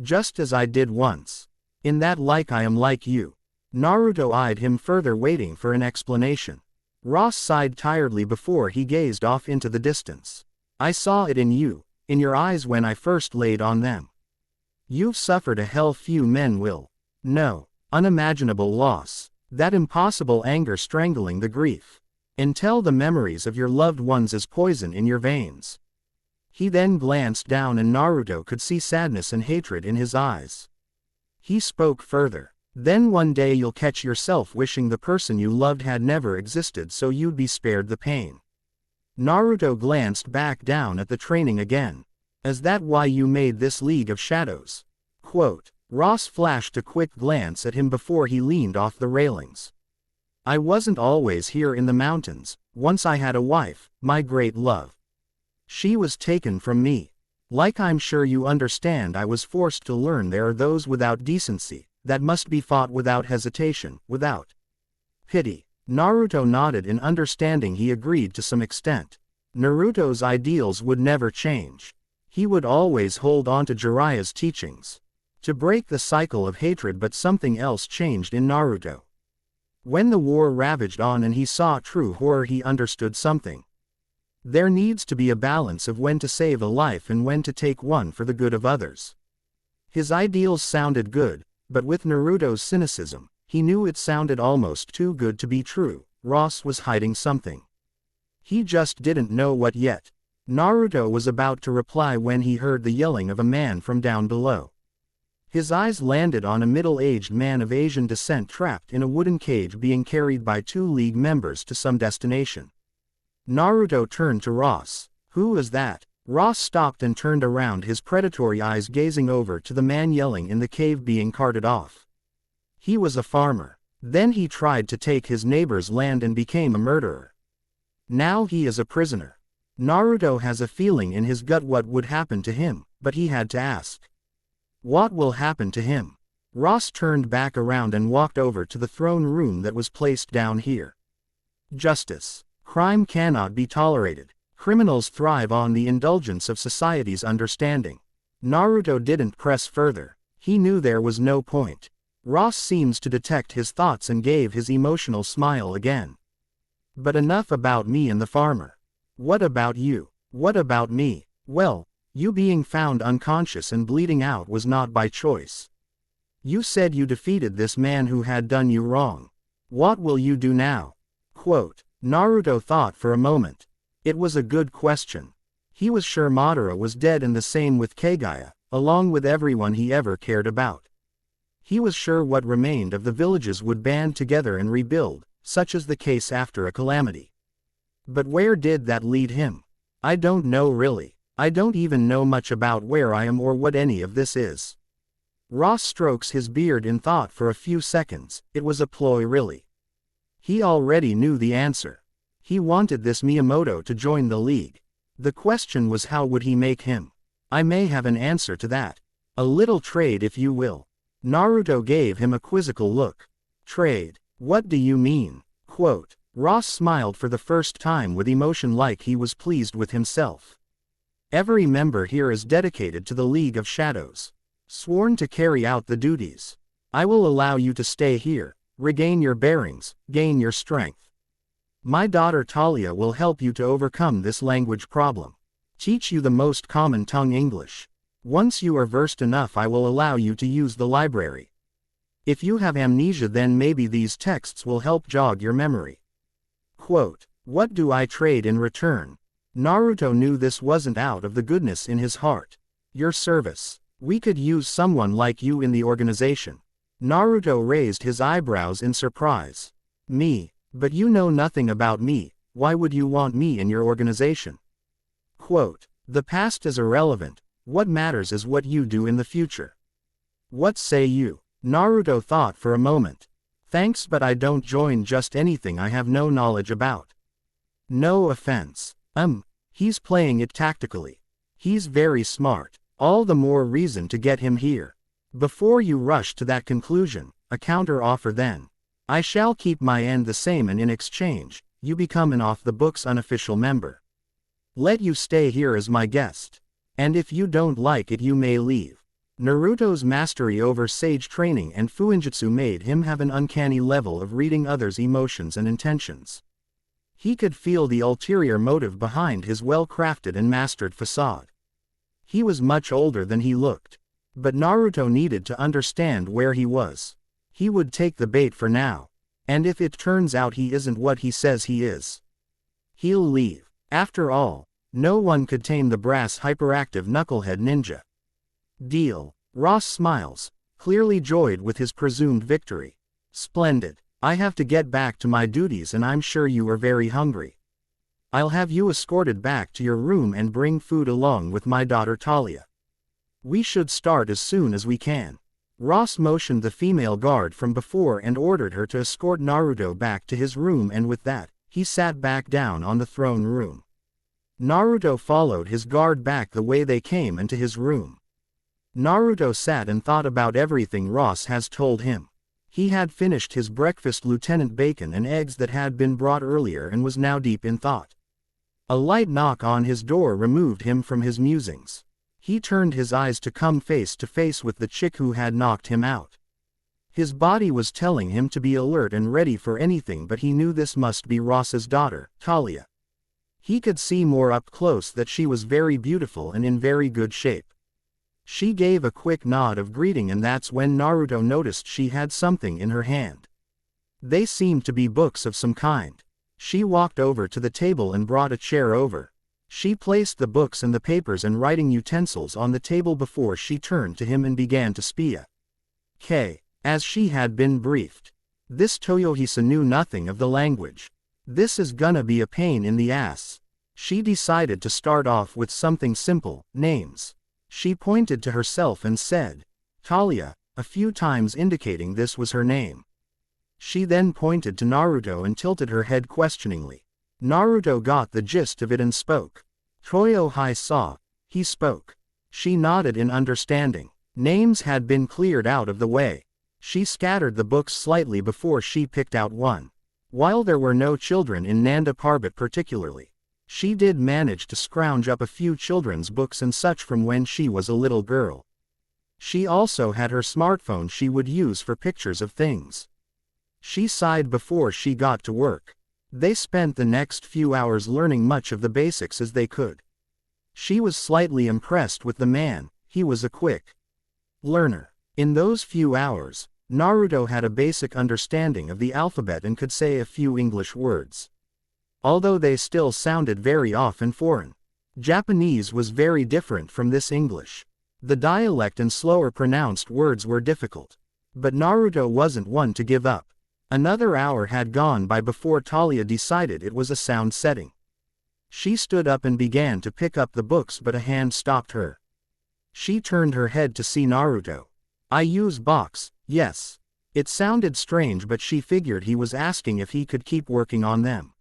Just as I did once. In that like I am like you. Naruto eyed him further, waiting for an explanation. Ross sighed tiredly before he gazed off into the distance. I saw it in you, in your eyes when I first laid on them. You've suffered a hell few men will know. Unimaginable loss. That impossible anger strangling the grief. Until the memories of your loved ones as poison in your veins. He then glanced down and Naruto could see sadness and hatred in his eyes. He spoke further. Then one day you'll catch yourself wishing the person you loved had never existed so you'd be spared the pain. Naruto glanced back down at the training again. Is that why you made this League of Shadows? Quote. Ross flashed a quick glance at him before he leaned off the railings. I wasn't always here in the mountains. Once I had a wife, my great love. She was taken from me. Like I'm sure you understand, I was forced to learn there are those without decency, that must be fought without hesitation, without pity. Naruto nodded in understanding. He agreed to some extent. Naruto's ideals would never change. He would always hold on to Jiraiya's teachings. To break the cycle of hatred, but something else changed in Naruto. When the war ravaged on and he saw true horror, he understood something. There needs to be a balance of when to save a life and when to take one for the good of others. His ideals sounded good, but with Naruto's cynicism, he knew it sounded almost too good to be true. Ross was hiding something. He just didn't know what yet. Naruto was about to reply when he heard the yelling of a man from down below. His eyes landed on a middle-aged man of Asian descent trapped in a wooden cage being carried by 2 League members to some destination. Naruto turned to Ross. Who is that? Ross stopped and turned around, his predatory eyes gazing over to the man yelling in the cave being carted off. He was a farmer. Then he tried to take his neighbor's land and became a murderer. Now he is a prisoner. Naruto has a feeling in his gut what would happen to him, but he had to ask. What will happen to him? Ross turned back around and walked over to the throne room that was placed down here. Justice. Crime cannot be tolerated. Criminals thrive on the indulgence of society's understanding. Naruto didn't press further. He knew there was no point. Ross seems to detect his thoughts and gave his emotional smile again. But enough about me and the farmer. What about you? What about me? Well, you being found unconscious and bleeding out was not by choice. You said you defeated this man who had done you wrong. What will you do now? Quote. Naruto thought for a moment. It was a good question. He was sure Madara was dead, and the same with Kagaya, along with everyone he ever cared about. He was sure what remained of the villages would band together and rebuild, such as the case after a calamity. But where did that lead him? I don't know really. I don't even know much about where I am or what any of this is. Ross strokes his beard in thought for a few seconds. It was a ploy really. He already knew the answer. He wanted this Miyamoto to join the League. The question was, how would he make him? I may have an answer to that. A little trade, if you will. Naruto gave him a quizzical look. Trade? What do you mean? Quote. Ross smiled for the first time with emotion, like he was pleased with himself. Every member here is dedicated to the League of Shadows. Sworn to carry out the duties. I will allow you to stay here, regain your bearings, gain your strength. My daughter Talia will help you to overcome this language problem. Teach you the most common tongue, English. Once you are versed enough, I will allow you to use the library. If you have amnesia, then maybe these texts will help jog your memory. Quote. What do I trade in return? Naruto knew this wasn't out of the goodness in his heart. Your service. We could use someone like you in the organization. Naruto raised his eyebrows in surprise. Me? But you know nothing about me. Why would you want me in your organization? Quote. The past is irrelevant. What matters is what you do in the future. What say you? Naruto thought for a moment. Thanks, but I don't join just anything I have no knowledge about. No offense. He's playing it tactically. He's very smart. All the more reason to get him here. Before you rush to that conclusion, a counter offer then. I shall keep my end the same, and in exchange, you become an off-the-books unofficial member. Let you stay here as my guest. And if you don't like it, you may leave. Naruto's mastery over sage training and fuinjutsu made him have an uncanny level of reading others' emotions and intentions. He could feel the ulterior motive behind his well-crafted and mastered facade. He was much older than he looked. But Naruto needed to understand where he was. He would take the bait for now. And if it turns out he isn't what he says he is, He'll leave. After all, no one could tame the brass hyperactive knucklehead ninja. Deal. Ross smiles, clearly joyed with his presumed victory. Splendid. I have to get back to my duties and I'm sure you are very hungry. I'll have you escorted back to your room and bring food along with my daughter Talia. We should start as soon as we can. Ross motioned the female guard from before and ordered her to escort Naruto back to his room, and with that, he sat back down on the throne room. Naruto followed his guard back the way they came into his room. Naruto sat and thought about everything Ross has told him. He had finished his breakfast, Lieutenant Bacon and eggs that had been brought earlier, and was now deep in thought. A light knock on his door removed him from his musings. He turned his eyes to come face to face with the chick who had knocked him out. His body was telling him to be alert and ready for anything, but he knew this must be Ross's daughter, Talia. He could see more up close that she was very beautiful and in very good shape. She gave a quick nod of greeting, and that's when Naruto noticed she had something in her hand. They seemed to be books of some kind. She walked over to the table and brought a chair over. She placed the books and the papers and writing utensils on the table before she turned to him and began to speak. As she had been briefed. This Toyohisa knew nothing of the language. This is gonna be a pain in the ass. She decided to start off with something simple, names. She pointed to herself and said, Talia, a few times indicating this was her name. She then pointed to Naruto and tilted her head questioningly. Naruto got the gist of it and spoke. Toyohisa, he spoke. She nodded in understanding. Names had been cleared out of the way. She scattered the books slightly before she picked out one. While there were no children in Nanda Parbat particularly, she did manage to scrounge up a few children's books and such from when she was a little girl. She also had her smartphone she would use for pictures of things. She sighed before she got to work. They spent the next few hours learning much of the basics as they could. She was slightly impressed with the man. He was a quick learner. In those few hours, Naruto had a basic understanding of the alphabet and could say a few English words. Although they still sounded very off and foreign. Japanese was very different from this English. The dialect and slower pronounced words were difficult. But Naruto wasn't one to give up. Another hour had gone by before Talia decided it was a sound setting. She stood up and began to pick up the books, but a hand stopped her. She turned her head to see Naruto. I use box, yes. It sounded strange, but she figured he was asking if he could keep working on them.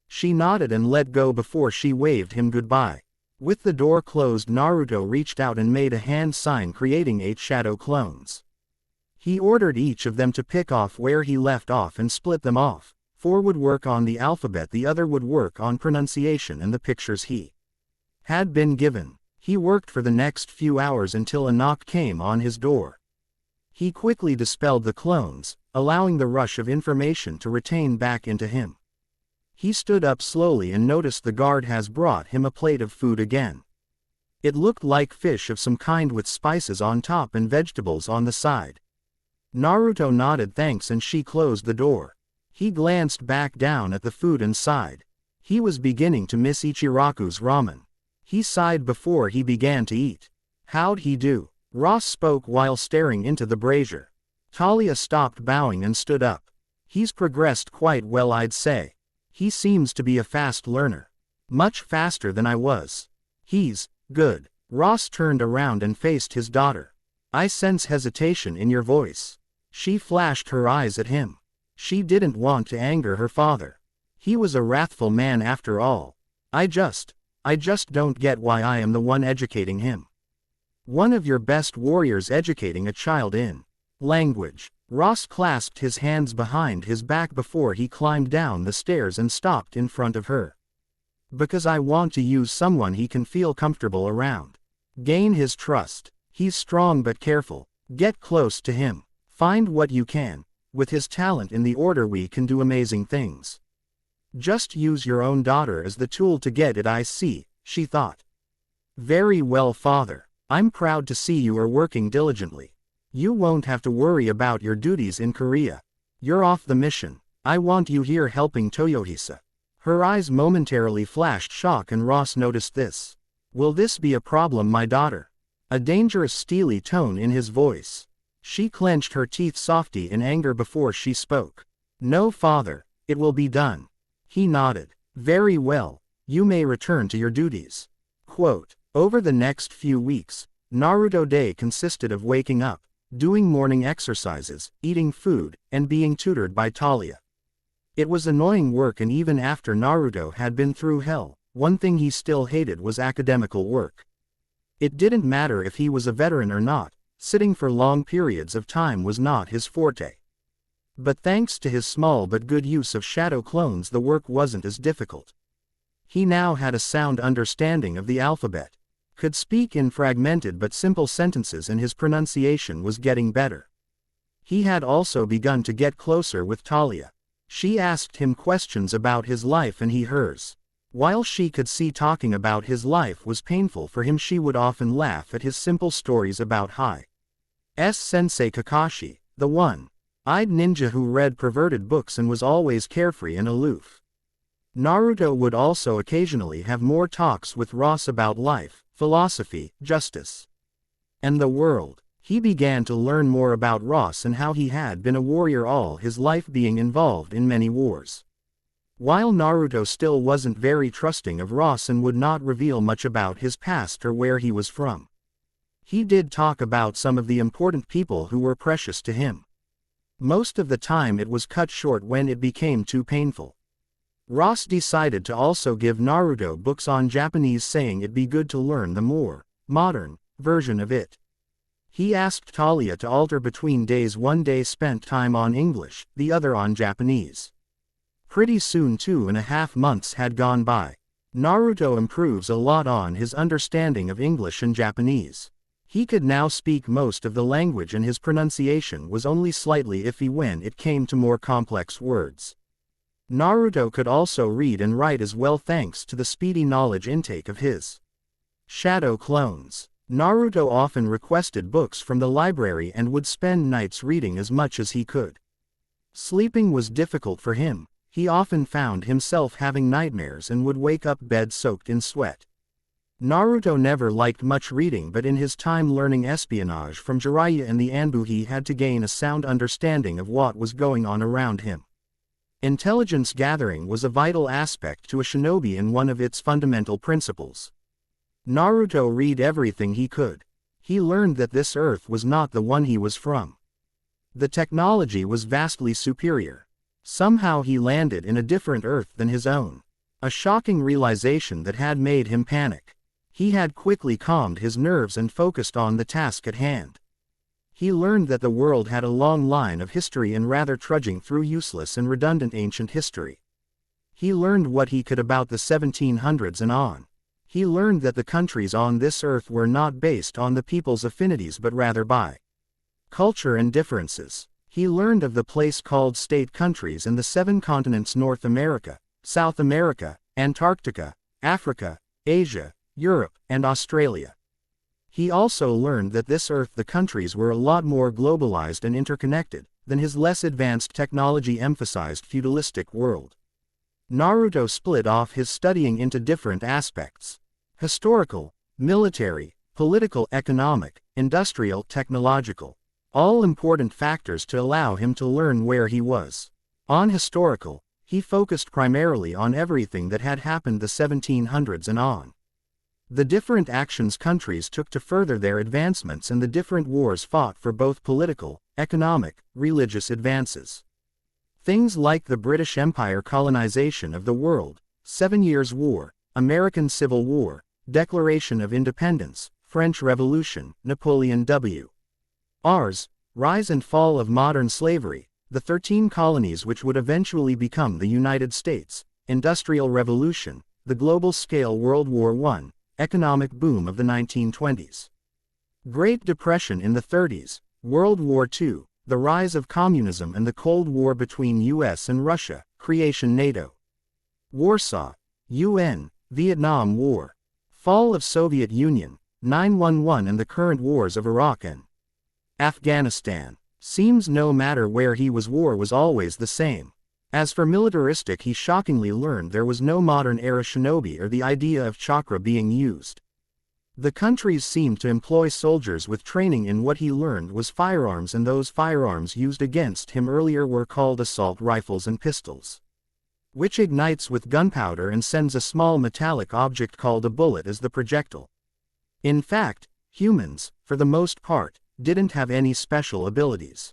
She nodded and let go before she waved him goodbye. With the door closed, Naruto reached out and made a hand sign creating 8 shadow clones. He ordered each of them to pick off where he left off and split them off. 4 would work on the alphabet, the other would work on pronunciation and the pictures he had been given. He worked for the next few hours until a knock came on his door. He quickly dispelled the clones, allowing the rush of information to retain back into him. He stood up slowly and noticed the guard has brought him a plate of food again. It looked like fish of some kind with spices on top and vegetables on the side. Naruto nodded thanks and she closed the door. He glanced back down at the food and sighed. He was beginning to miss Ichiraku's ramen. He sighed before he began to eat. How'd he do? Ross spoke while staring into the brazier. Talia stopped bowing and stood up. He's progressed quite well, I'd say. He seems to be a fast learner. Much faster than I was. He's good. Ross turned around and faced his daughter. I sense hesitation in your voice. She flashed her eyes at him. She didn't want to anger her father. He was a wrathful man after all. I just don't get why I am the one educating him. One of your best warriors educating a child in language. Ross clasped his hands behind his back before he climbed down the stairs and stopped in front of her. Because I want to use someone he can feel comfortable around. Gain his trust. He's strong but careful. Get close to him. Find what you can. With his talent in the order, we can do amazing things. Just use your own daughter as the tool to get it. I see, she thought. Very well, father. I'm proud to see you are working diligently. You won't have to worry about your duties in Korea. You're off the mission. I want you here helping Toyohisa. Her eyes momentarily flashed shock and Ross noticed this. "Will this be a problem, my daughter?" A dangerous steely tone in his voice. She clenched her teeth softly in anger before she spoke. "No, father, it will be done." He nodded. "Very well, you may return to your duties." Quote, over the next few weeks, Naruto Day consisted of waking up, doing morning exercises, eating food, and being tutored by Talia. It was annoying work, and even after Naruto had been through hell, one thing he still hated was academical work. It didn't matter if he was a veteran or not, sitting for long periods of time was not his forte. But thanks to his small but good use of shadow clones, the work wasn't as difficult. He now had a sound understanding of the alphabet, could speak in fragmented but simple sentences, and his pronunciation was getting better. He had also begun to get closer with Talia. She asked him questions about his life and he hers. While she could see talking about his life was painful for him, she would often laugh at his simple stories about Sensei Kakashi, the one-eyed ninja who read perverted books and was always carefree and aloof. Naruto would also occasionally have more talks with Ross about life, philosophy, justice, and the world. He began to learn more about Ross and how he had been a warrior all his life, being involved in many wars. While Naruto still wasn't very trusting of Ross and would not reveal much about his past or where he was from, he did talk about some of the important people who were precious to him. Most of the time it was cut short when it became too painful. Ross decided to also give Naruto books on Japanese, saying it'd be good to learn the more modern version of it. He asked Talia to alter between days, one day spent time on English, the other on Japanese. Pretty soon 2.5 months had gone by. Naruto improves a lot on his understanding of English and Japanese. He could now speak most of the language, and his pronunciation was only slightly iffy when it came to more complex words. Naruto could also read and write as well, thanks to the speedy knowledge intake of his shadow clones. Naruto often requested books from the library and would spend nights reading as much as he could. Sleeping was difficult for him. He often found himself having nightmares and would wake up bed-soaked in sweat. Naruto never liked much reading, but in his time learning espionage from Jiraiya and the Anbu, he had to gain a sound understanding of what was going on around him. Intelligence gathering was a vital aspect to a shinobi and one of its fundamental principles. Naruto read everything he could. He learned that this Earth was not the one he was from. The technology was vastly superior. Somehow he landed in a different Earth than his own. A shocking realization that had made him panic. He had quickly calmed his nerves and focused on the task at hand. He learned that the world had a long line of history and rather trudging through useless and redundant ancient history. He learned what he could about the 1700s and on. He learned that the countries on this earth were not based on the people's affinities but rather by culture and differences. He learned of the place called state countries and the 7 continents: North America, South America, Antarctica, Africa, Asia, Europe, and Australia. He also learned that this earth the countries were a lot more globalized and interconnected than his less advanced technology-emphasized feudalistic world. Naruto split off his studying into different aspects: historical, military, political, economic, industrial, technological. All important factors to allow him to learn where he was. On historical, he focused primarily on everything that had happened the 1700s and on. The different actions countries took to further their advancements and the different wars fought for both political, economic, religious advances. Things like the British Empire colonization of the world, 7 Years' War, American Civil War, Declaration of Independence, French Revolution, Napoleon W's rise and fall of modern slavery, the 13 colonies which would eventually become the United States, Industrial Revolution, the global-scale World War I, economic boom of the 1920s, Great Depression in the 30s, World War II, the rise of communism and the Cold War between US and Russia, creation NATO, Warsaw, UN, Vietnam War, fall of Soviet Union, 9/11 and the current wars of Iraq and Afghanistan. Seems no matter where he was, war was always the same. As for militaristic, he shockingly learned there was no modern-era shinobi or the idea of chakra being used. The countries seemed to employ soldiers with training in what he learned was firearms, and those firearms used against him earlier were called assault rifles and pistols, which ignites with gunpowder and sends a small metallic object called a bullet as the projectile. In fact, humans, for the most part, didn't have any special abilities.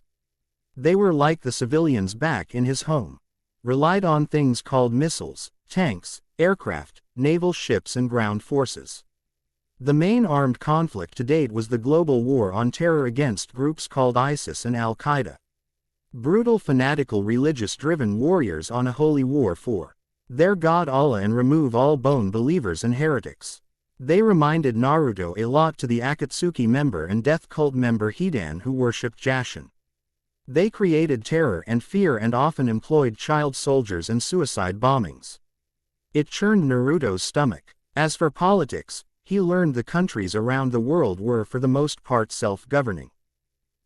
They were like the civilians back in his home, relied on things called missiles, tanks, aircraft, naval ships and ground forces. The main armed conflict to date was the global war on terror against groups called ISIS and Al-Qaeda. Brutal, fanatical, religious-driven warriors on a holy war for their god Allah and remove all bone believers and heretics. They reminded Naruto a lot to the Akatsuki member and death cult member Hidan who worshipped Jashin. They created terror and fear and often employed child soldiers and suicide bombings. It churned Naruto's stomach. As for politics, he learned the countries around the world were for the most part self-governing.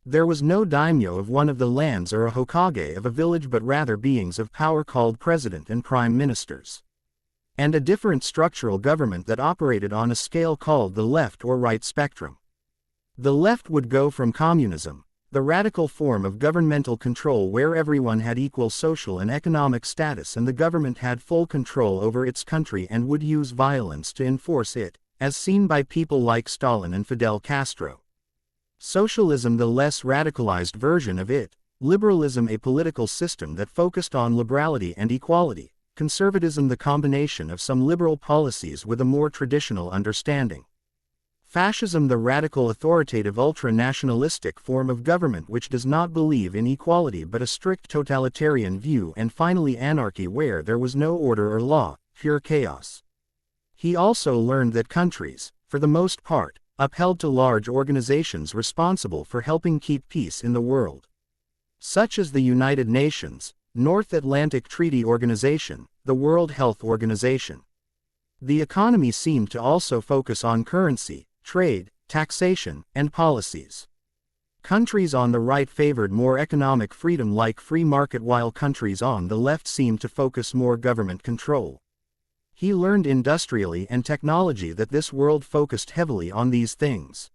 There was no daimyo of one of the lands or a Hokage of a village, but rather beings of power called president and prime ministers, and a different structural government that operated on a scale called the left or right spectrum. The left would go from communism, the radical form of governmental control where everyone had equal social and economic status and the government had full control over its country and would use violence to enforce it, as seen by people like Stalin and Fidel Castro. Socialism, the less radicalized version of it. Liberalism, a political system that focused on liberality and equality. Conservatism, the combination of some liberal policies with a more traditional understanding. Fascism, the radical, authoritative, ultra-nationalistic form of government which does not believe in equality but a strict totalitarian view. And finally anarchy, where there was no order or law, pure chaos. He also learned that countries, for the most part, upheld to large organizations responsible for helping keep peace in the world, such as the United Nations, North Atlantic Treaty Organization, the World Health Organization. The economy seemed to also focus on currency, trade, taxation, and policies. Countries on the right favored more economic freedom like free market, while countries on the left seemed to focus more government control. He learned industrially and technology that this world focused heavily on these things,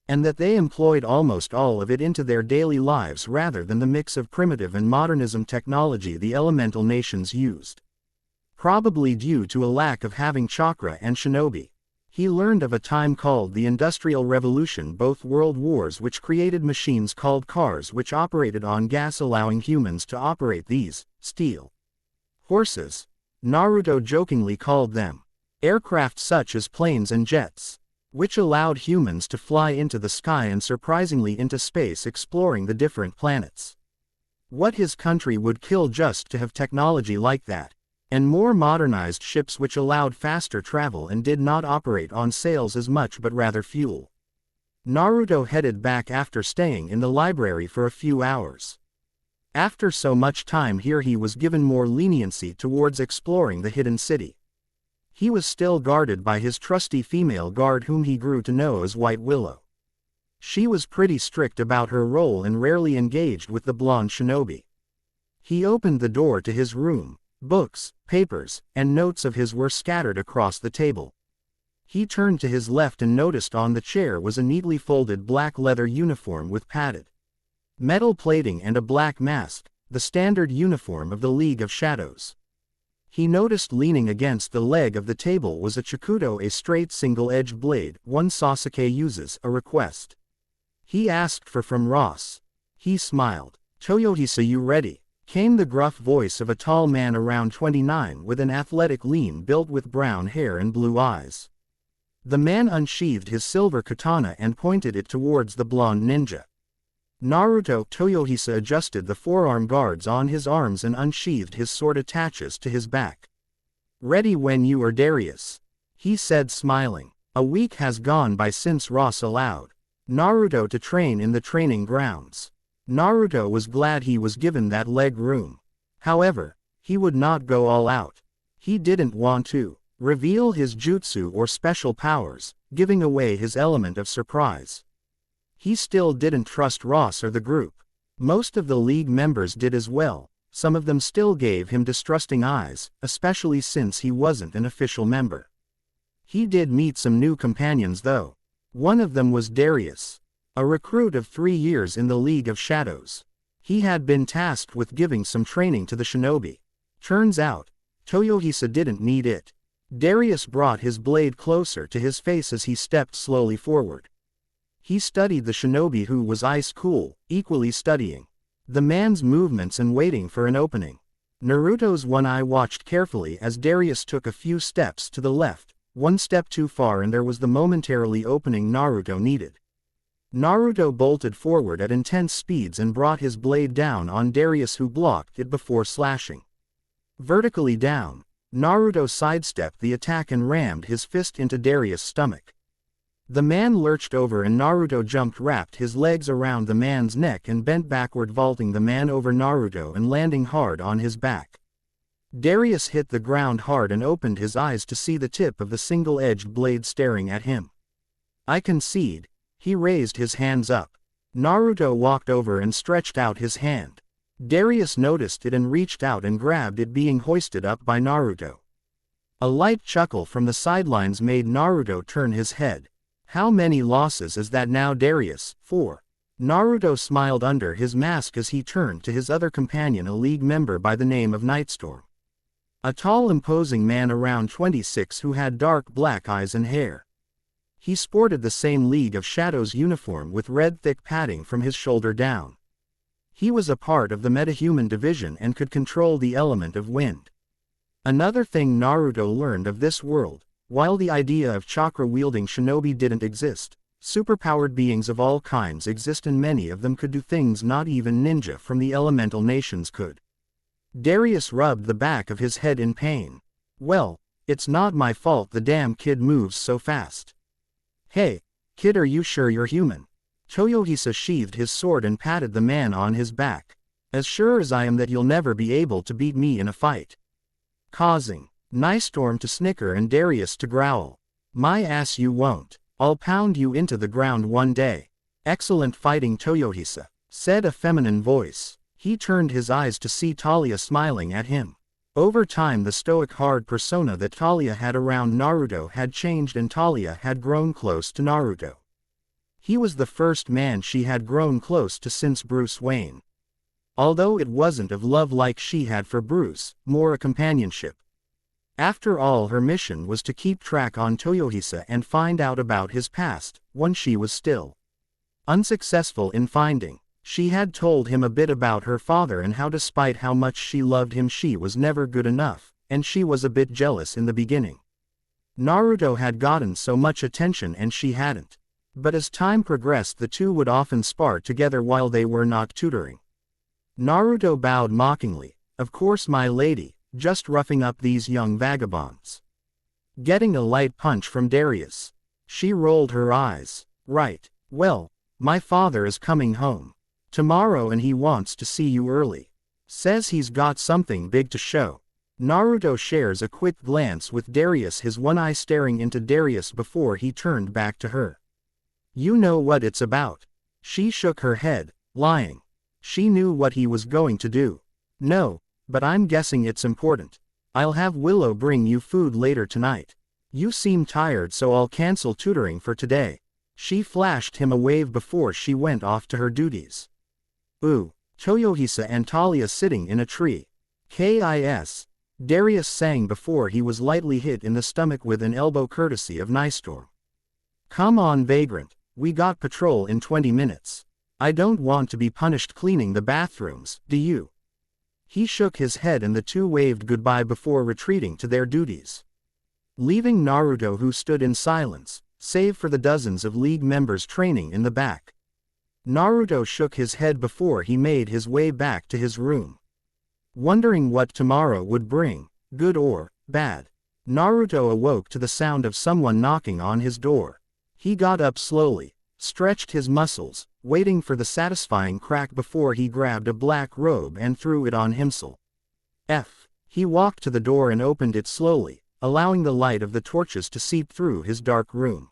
and that they employed almost all of it into their daily lives rather than the mix of primitive and modernism technology the elemental nations used, probably due to a lack of having chakra and shinobi. He learned of a time called the Industrial Revolution, both world wars, which created machines called cars which operated on gas, allowing humans to operate these steel horses. Naruto jokingly called them aircraft, such as planes and jets, which allowed humans to fly into the sky and surprisingly into space, exploring the different planets. What his country would kill just to have technology like that, and more modernized ships which allowed faster travel and did not operate on sails as much but rather fuel. Naruto headed back after staying in the library for a few hours. After so much time here, he was given more leniency towards exploring the hidden city. He was still guarded by his trusty female guard whom he grew to know as White Willow. She was pretty strict about her role and rarely engaged with the blonde shinobi. He opened the door to his room. Books, papers, and notes of his were scattered across the table. He turned to his left and noticed on the chair was a neatly folded black leather uniform with padded metal plating and a black mask, the standard uniform of the League of Shadows. He noticed leaning against the leg of the table was a chikudo, a straight single-edged blade, one Sasuke uses, a request he asked for from Ross. He smiled. "Toyohisa, you ready?" came the gruff voice of a tall man around 29 with an athletic lean built with brown hair and blue eyes. The man unsheathed his silver katana and pointed it towards the blonde ninja. Naruto. Toyohisa adjusted the forearm guards on his arms and unsheathed his sword attaches to his back. "Ready when you are, Darius," he said, smiling. A week has gone by since Ross allowed Naruto to train in the training grounds. Naruto was glad he was given that leg room. However, he would not go all out. He didn't want to reveal his jutsu or special powers, giving away his element of surprise. He still didn't trust Ross or the group. Most of the league members did as well, some of them still gave him distrusting eyes, especially since he wasn't an official member. He did meet some new companions though. One of them was Darius, a recruit of 3 years in the League of Shadows. He had been tasked with giving some training to the shinobi. Turns out, Toyohisa didn't need it. Darius brought his blade closer to his face as he stepped slowly forward. He studied the shinobi who was ice cool, equally studying the man's movements and waiting for an opening. Naruto's one eye watched carefully as Darius took a few steps to the left, one step too far, and there was the momentarily opening Naruto needed. Naruto bolted forward at intense speeds and brought his blade down on Darius, who blocked it before slashing vertically down. Naruto sidestepped the attack and rammed his fist into Darius' stomach. The man lurched over and Naruto jumped, wrapped his legs around the man's neck and bent backward, vaulting the man over Naruto and landing hard on his back. Darius hit the ground hard and opened his eyes to see the tip of the single-edged blade staring at him. "I concede." He raised his hands up. Naruto walked over and stretched out his hand. Darius noticed it and reached out and grabbed it, being hoisted up by Naruto. A light chuckle from the sidelines made Naruto turn his head. "How many losses is that now, Darius?" "4. Naruto smiled under his mask as he turned to his other companion, a league member by the name of Nightstorm. A tall, imposing man around 26 who had dark black eyes and hair. He sported the same League of Shadows uniform with red thick padding from his shoulder down. He was a part of the metahuman division and could control the element of wind. Another thing Naruto learned of this world, while the idea of chakra-wielding shinobi didn't exist, superpowered beings of all kinds exist, and many of them could do things not even ninja from the elemental nations could. Darius rubbed the back of his head in pain. "Well, it's not my fault the damn kid moves so fast." "Hey, kid, are you sure you're human?" Toyohisa sheathed his sword and patted the man on his back. "As sure as I am that you'll never be able to beat me in a fight." Causing Nightstorm to snicker and Darius to growl. "My ass, you won't. I'll pound you into the ground one day." "Excellent fighting, Toyohisa," said a feminine voice. He turned his eyes to see Talia smiling at him. Over time, the stoic, hard persona that Talia had around Naruto had changed, and Talia had grown close to Naruto. He was the first man she had grown close to since Bruce Wayne. Although it wasn't of love like she had for Bruce, more a companionship. After all, her mission was to keep track on Toyohisa and find out about his past, one she was still unsuccessful in finding. She had told him a bit about her father and how despite how much she loved him she was never good enough, and she was a bit jealous in the beginning. Naruto had gotten so much attention and she hadn't. But as time progressed, the two would often spar together while they were not tutoring. Naruto bowed mockingly. "Of course, my lady, just roughing up these young vagabonds." Getting a light punch from Darius. She rolled her eyes. "Right. Well, my father is coming home tomorrow and he wants to see you early. Says he's got something big to show." Naruto shares a quick glance with Darius, his one eye staring into Darius before he turned back to her. "You know what it's about?" She shook her head, lying. She knew what he was going to do. "No, but I'm guessing it's important. I'll have Willow bring you food later tonight. You seem tired, so I'll cancel tutoring for today." She flashed him a wave before she went off to her duties. "Ooh." Toyohisa and Talia sitting in a tree. "Kiss." Darius sang before he was lightly hit in the stomach with an elbow courtesy of Nightstorm. "Come on, vagrant. We got patrol in 20 minutes. I don't want to be punished cleaning the bathrooms, do you?" He shook his head and the two waved goodbye before retreating to their duties. Leaving Naruto, who stood in silence, save for the dozens of league members training in the back. Naruto shook his head before he made his way back to his room. Wondering what tomorrow would bring, good or bad. Naruto awoke to the sound of someone knocking on his door. He got up slowly, stretched his muscles, waiting for the satisfying crack before he grabbed a black robe and threw it on himself. He walked to the door and opened it slowly, allowing the light of the torches to seep through his dark room.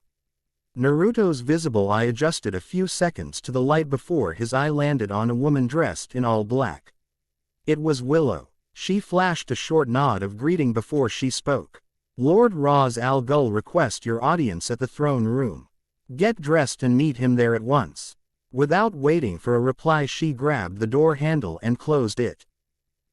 Naruto's visible eye adjusted a few seconds to the light before his eye landed on a woman dressed in all black. It was Willow. She flashed a short nod of greeting before she spoke. Lord Ra's al Ghul requests your audience at the throne room. Get dressed and meet him there at once. Without waiting for a reply, she grabbed the door handle and closed it,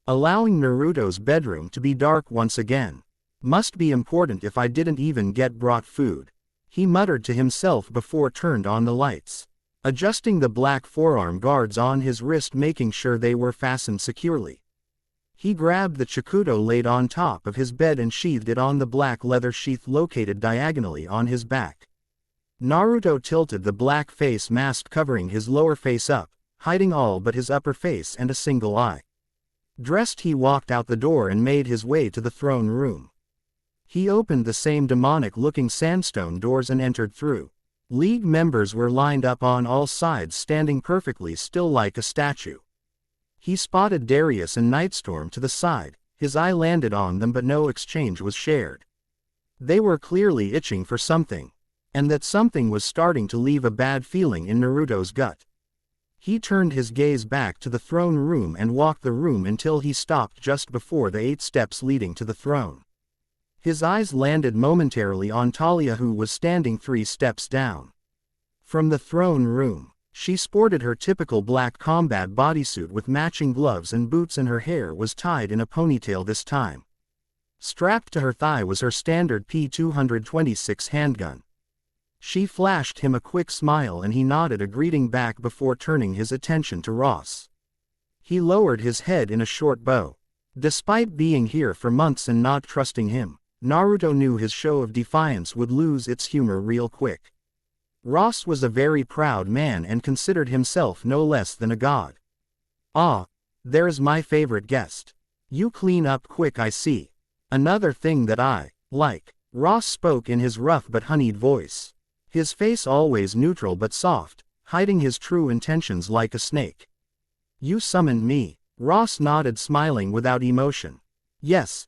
allowing Naruto's bedroom to be dark once again. Must be important if I didn't even get brought food, he muttered to himself before turned on the lights, adjusting the black forearm guards on his wrist, making sure they were fastened securely. He grabbed the Chikuto laid on top of his bed and sheathed it on the black leather sheath located diagonally on his back. Naruto tilted the black face mask covering his lower face up, hiding all but his upper face and a single eye. Dressed, he walked out the door and made his way to the throne room. He opened the same demonic-looking sandstone doors and entered through. League members were lined up on all sides, standing perfectly still like a statue. He spotted Darius and Nightstorm to the side. His eye landed on them, but no exchange was shared. They were clearly itching for something, and that something was starting to leave a bad feeling in Naruto's gut. He turned his gaze back to the throne room and walked the room until he stopped just before the 8 steps leading to the throne. His eyes landed momentarily on Talia, who was standing 3 steps down from the throne room. She sported her typical black combat bodysuit with matching gloves and boots, and her hair was tied in a ponytail this time. Strapped to her thigh was her standard P226 handgun. She flashed him a quick smile and he nodded a greeting back before turning his attention to Ross. He lowered his head in a short bow. Despite being here for months and not trusting him, Naruto knew his show of defiance would lose its humor real quick. Ross was a very proud man and considered himself no less than a god. Ah, there's my favorite guest. You clean up quick, I see. Another thing that I like. Ross spoke in his rough but honeyed voice. His face always neutral but soft, hiding his true intentions like a snake. You summoned me. Ross nodded, smiling without emotion. Yes,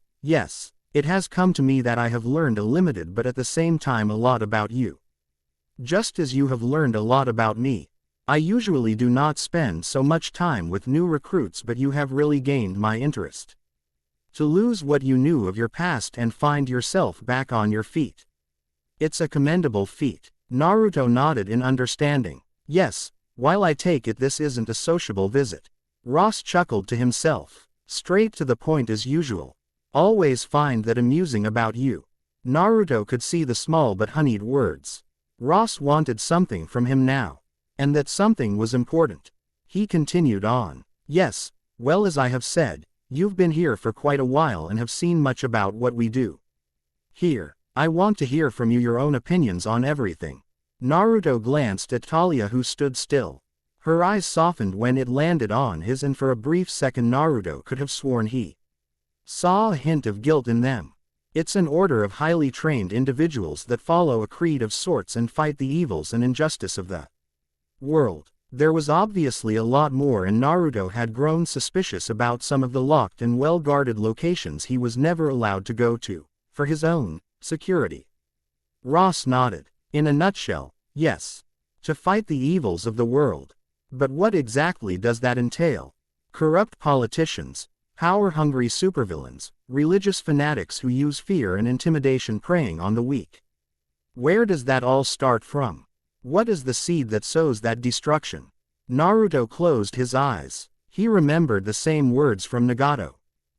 it has come to me that I have learned a limited but at the same time a lot about you. Just as you have learned a lot about me. I usually do not spend so much time with new recruits, but you have really gained my interest. To lose what you knew of your past and find yourself back on your feet. It's a commendable feat. Naruto nodded in understanding. Yes, while I take it this isn't a sociable visit. Ross chuckled to himself. Straight to the point as usual. Always find that amusing about you. Naruto could see the small but honeyed words. Ross wanted something from him now. And that something was important. He continued on. Yes, well, as I have said, you've been here for quite a while and have seen much about what we do. Here, I want to hear from you your own opinions on everything. Naruto glanced at Talia, who stood still. Her eyes softened when it landed on his, and for a brief second Naruto could have sworn he saw a hint of guilt in them. It's an order of highly trained individuals that follow a creed of sorts and fight the evils and injustice of the world. There was obviously a lot more, and Naruto had grown suspicious about some of the locked and well-guarded locations he was never allowed to go to, for his own security. Ross nodded. In a nutshell, yes. To fight the evils of the world. But what exactly does that entail? Corrupt politicians, power-hungry supervillains, religious fanatics who use fear and intimidation preying on the weak. Where does that all start from? What is the seed that sows that destruction? Naruto closed his eyes. He remembered the same words from Nagato.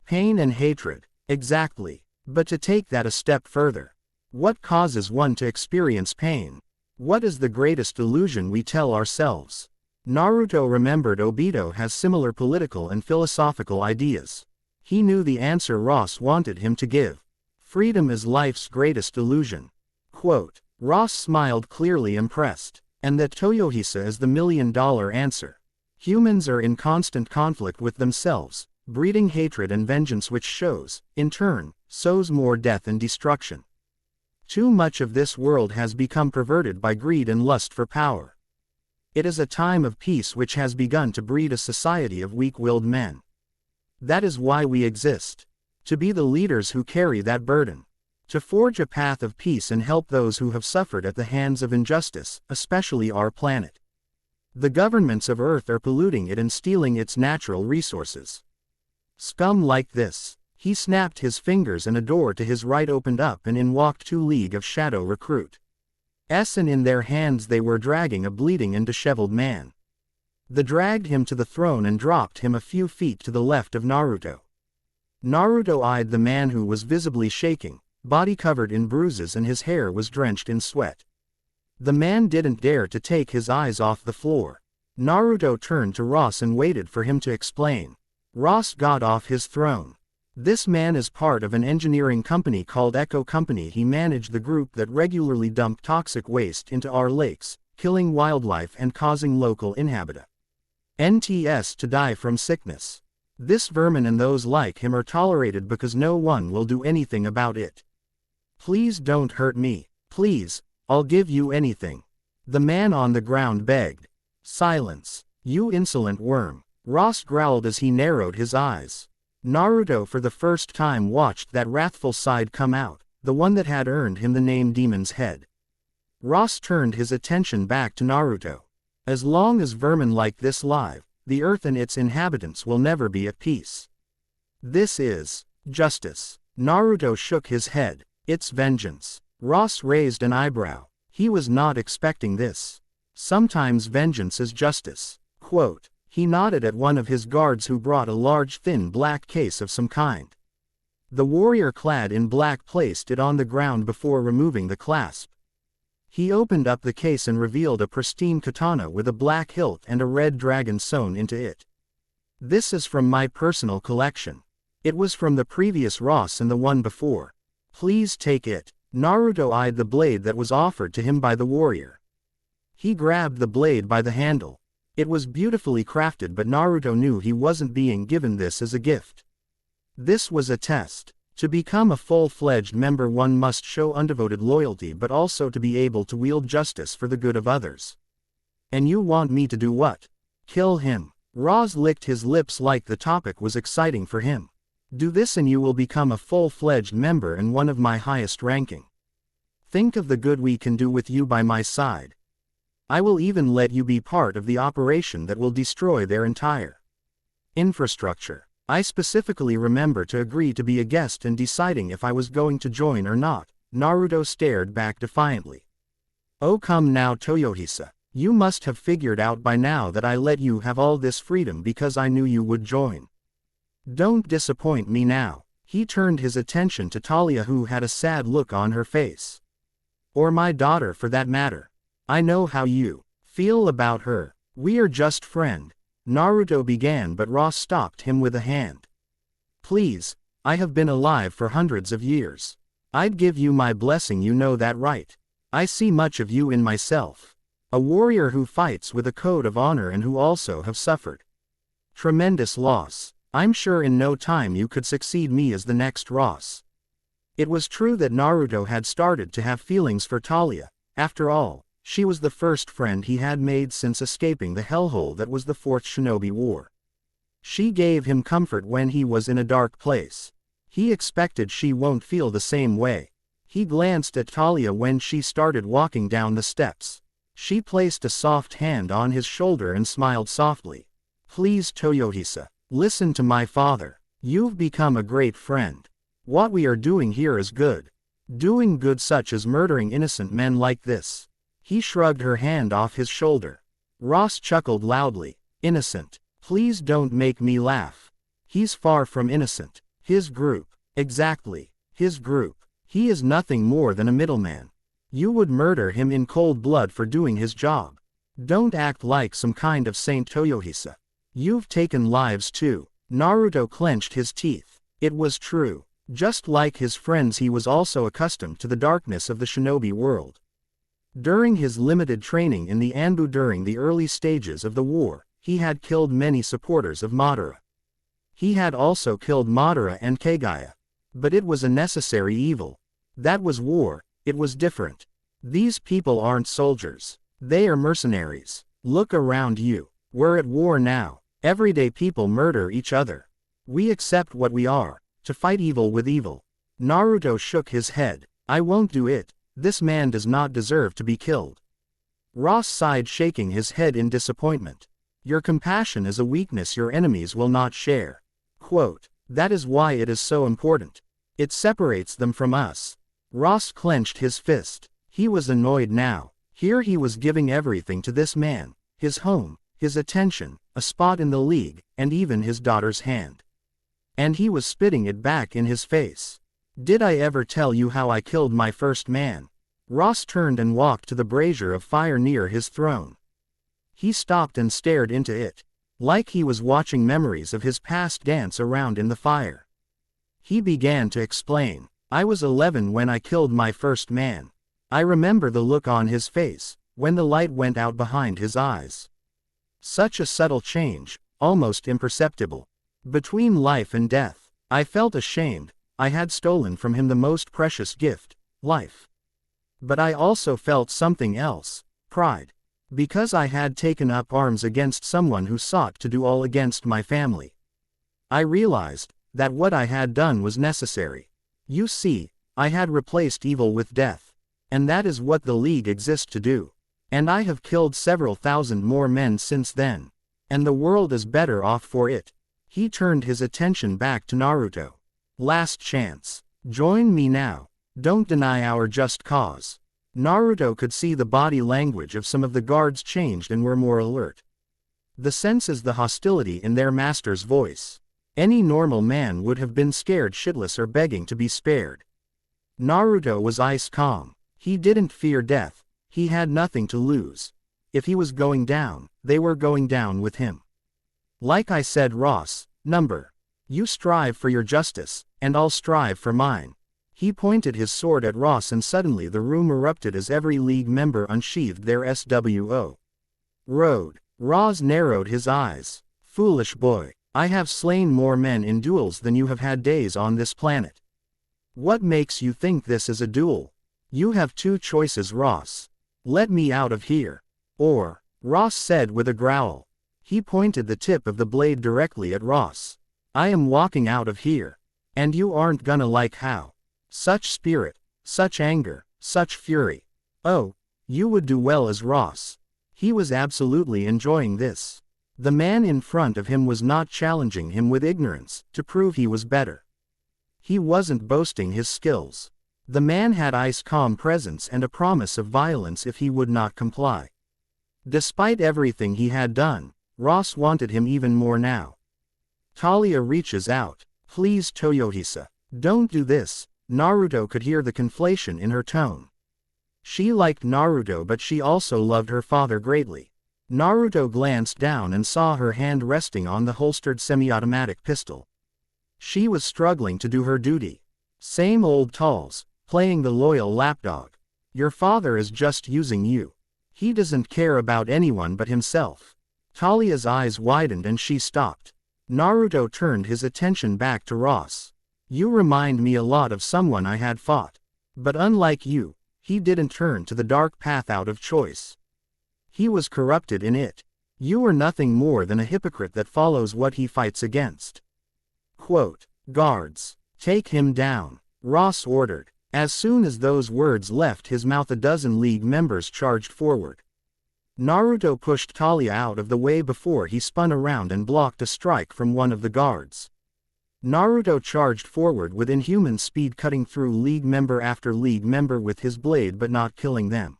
Pain and hatred. Exactly. But to take that a step further. What causes one to experience pain? What is the greatest illusion we tell ourselves? Naruto remembered Obito has similar political and philosophical ideas. He knew the answer Ross wanted him to give. Freedom is life's greatest illusion. Quote. Ross smiled, clearly impressed. And that Toyohisa is the million-dollar answer. Humans are in constant conflict with themselves, breeding hatred and vengeance, which shows, in turn, sows more death and destruction. Too much of this world has become perverted by greed and lust for power. It is a time of peace which has begun to breed a society of weak-willed men. That is why we exist. To be the leaders who carry that burden. To forge a path of peace and help those who have suffered at the hands of injustice, especially our planet. The governments of Earth are polluting it and stealing its natural resources. Scum like this. He snapped his fingers and a door to his right opened up and in walked two League of Shadow recruits. And in their hands they were dragging a bleeding and disheveled man. They dragged him to the throne and dropped him a few feet to the left of Naruto. Naruto eyed the man who was visibly shaking, body covered in bruises and his hair was drenched in sweat. The man didn't dare to take his eyes off the floor. Naruto turned to Ross and waited for him to explain. Ross got off his throne. This man is part of an engineering company called Echo Company. He managed the group that regularly dumped toxic waste into our lakes, killing wildlife and causing local inhabitants to die from sickness. This vermin and those like him are tolerated because no one will do anything about it. Please don't hurt me. Please, I'll give you anything. The man on the ground begged. Silence, you insolent worm. Ross growled as he narrowed his eyes. Naruto for the first time watched that wrathful side come out, the one that had earned him the name Demon's Head. Ross turned his attention back to Naruto. As long as vermin like this live, the earth and its inhabitants will never be at peace. This is justice. Naruto shook his head. It's vengeance. Ross raised an eyebrow. He was not expecting this. Sometimes vengeance is justice. Quote. He nodded at one of his guards who brought a large thin black case of some kind. The warrior clad in black placed it on the ground before removing the clasp. He opened up the case and revealed a pristine katana with a black hilt and a red dragon sewn into it. This is from my personal collection. It was from the previous Ross and the one before. Please take it. Naruto eyed the blade that was offered to him by the warrior. He grabbed the blade by the handle. It was beautifully crafted, but Naruto knew he wasn't being given this as a gift. This was a test. To become a full-fledged member one must show undevoted loyalty but also to be able to wield justice for the good of others. And you want me to do what? Kill him. Roz licked his lips like the topic was exciting for him. Do this and you will become a full-fledged member and one of my highest ranking. Think of the good we can do with you by my side. I will even let you be part of the operation that will destroy their entire infrastructure. I specifically remember to agree to be a guest and deciding if I was going to join or not. Naruto stared back defiantly. Oh come now Toyohisa, you must have figured out by now that I let you have all this freedom because I knew you would join. Don't disappoint me now. He turned his attention to Talia who had a sad look on her face. Or my daughter for that matter. I know how you feel about her. We are just friend. Naruto began but Ross stopped him with a hand. Please, I have been alive for hundreds of years. I'd give you my blessing, you know that right? I see much of you in myself. A warrior who fights with a code of honor and who also have suffered tremendous loss. I'm sure in no time you could succeed me as the next Ross. It was true that Naruto had started to have feelings for Talia. After all, she was the first friend he had made since escaping the hellhole that was the Fourth Shinobi War. She gave him comfort when he was in a dark place. He expected she won't feel the same way. He glanced at Talia when she started walking down the steps. She placed a soft hand on his shoulder and smiled softly. Please Toyohisa, listen to my father. You've become a great friend. What we are doing here is good. Doing good such as murdering innocent men like this. He shrugged her hand off his shoulder. Ross chuckled loudly. Innocent. Please don't make me laugh. He's far from innocent. His group. Exactly. His group. He is nothing more than a middleman. You would murder him in cold blood for doing his job. Don't act like some kind of Saint Toyohisa. You've taken lives too. Naruto clenched his teeth. It was true. Just like his friends, he was also accustomed to the darkness of the shinobi world. During his limited training in the Anbu during the early stages of the war, he had killed many supporters of Madara. He had also killed Madara and Kagaya. But it was a necessary evil. That was war, it was different. These people aren't soldiers. They are mercenaries. Look around you. We're at war now. Everyday people murder each other. We accept what we are, to fight evil with evil. Naruto shook his head. I won't do it. This man does not deserve to be killed. Ross sighed, shaking his head in disappointment. Your compassion is a weakness your enemies will not share. Quote, that is why it is so important. It separates them from us. Ross clenched his fist. He was annoyed now. Here he was giving everything to this man, his home, his attention, a spot in the league, and even his daughter's hand. And he was spitting it back in his face. Did I ever tell you how I killed my first man? Ross turned and walked to the brazier of fire near his throne. He stopped and stared into it, like he was watching memories of his past dance around in the fire. He began to explain. I was 11 when I killed my first man. I remember the look on his face, when the light went out behind his eyes. Such a subtle change, almost imperceptible. Between life and death, I felt ashamed. I had stolen from him the most precious gift, life. But I also felt something else, pride. Because I had taken up arms against someone who sought to do all against my family. I realized that what I had done was necessary. You see, I had replaced evil with death. And that is what the League exists to do. And I have killed several thousand more men since then. And the world is better off for it. He turned his attention back to Naruto. Last chance. Join me now. Don't deny our just cause. Naruto could see the body language of some of the guards changed and were more alert. The senses the hostility in their master's voice. Any normal man would have been scared shitless or begging to be spared. Naruto was ice calm. He didn't fear death. He had nothing to lose. If he was going down, they were going down with him. Like I said, Ross, you strive for your justice, and I'll strive for mine. He pointed his sword at Ross and suddenly the room erupted as every League member unsheathed their SWO. Road. Ross narrowed his eyes. Foolish boy, I have slain more men in duels than you have had days on this planet. What makes you think this is a duel? You have two choices, Ross. Let me out of here. Or, Ross said with a growl. He pointed the tip of the blade directly at Ross. I am walking out of here. And you aren't gonna like how. Such spirit, such anger, such fury. Oh, you would do well as Ross. He was absolutely enjoying this. The man in front of him was not challenging him with ignorance, to prove he was better. He wasn't boasting his skills. The man had ice-calm presence and a promise of violence if he would not comply. Despite everything he had done, Ross wanted him even more now. Talia reaches out. Please, Toyohisa. Don't do this. Naruto could hear the conflation in her tone. She liked Naruto, but she also loved her father greatly. Naruto glanced down and saw her hand resting on the holstered semi-automatic pistol. She was struggling to do her duty. Same old talls, playing the loyal lapdog. Your father is just using you. He doesn't care about anyone but himself. Talia's eyes widened and she stopped. Naruto turned his attention back to Ross. You remind me a lot of someone I had fought. But unlike you, he didn't turn to the dark path out of choice. He was corrupted in it. You are nothing more than a hypocrite that follows what he fights against. Quote, guards, take him down, Ross ordered. As soon as those words left his mouth, a dozen League members charged forward. Naruto pushed Talia out of the way before he spun around and blocked a strike from one of the guards. Naruto charged forward with inhuman speed, cutting through League member after League member with his blade but not killing them.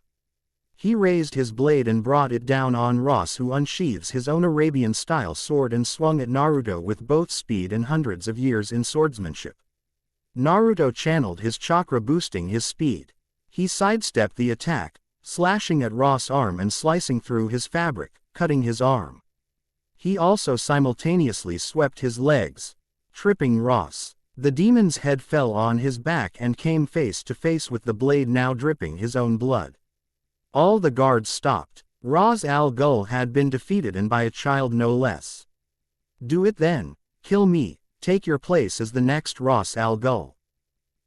He raised his blade and brought it down on Ross, who unsheathes his own Arabian-style sword and swung at Naruto with both speed and hundreds of years in swordsmanship. Naruto channeled his chakra, boosting his speed. He sidestepped the attack, slashing at Ross' arm and slicing through his fabric, cutting his arm. He also simultaneously swept his legs, tripping Ross. The demon's head fell on his back and came face to face with the blade, now dripping his own blood. All the guards stopped. Ra's al Ghul had been defeated, and by a child no less. Do it then. Kill me. Take your place as the next Ra's al Ghul.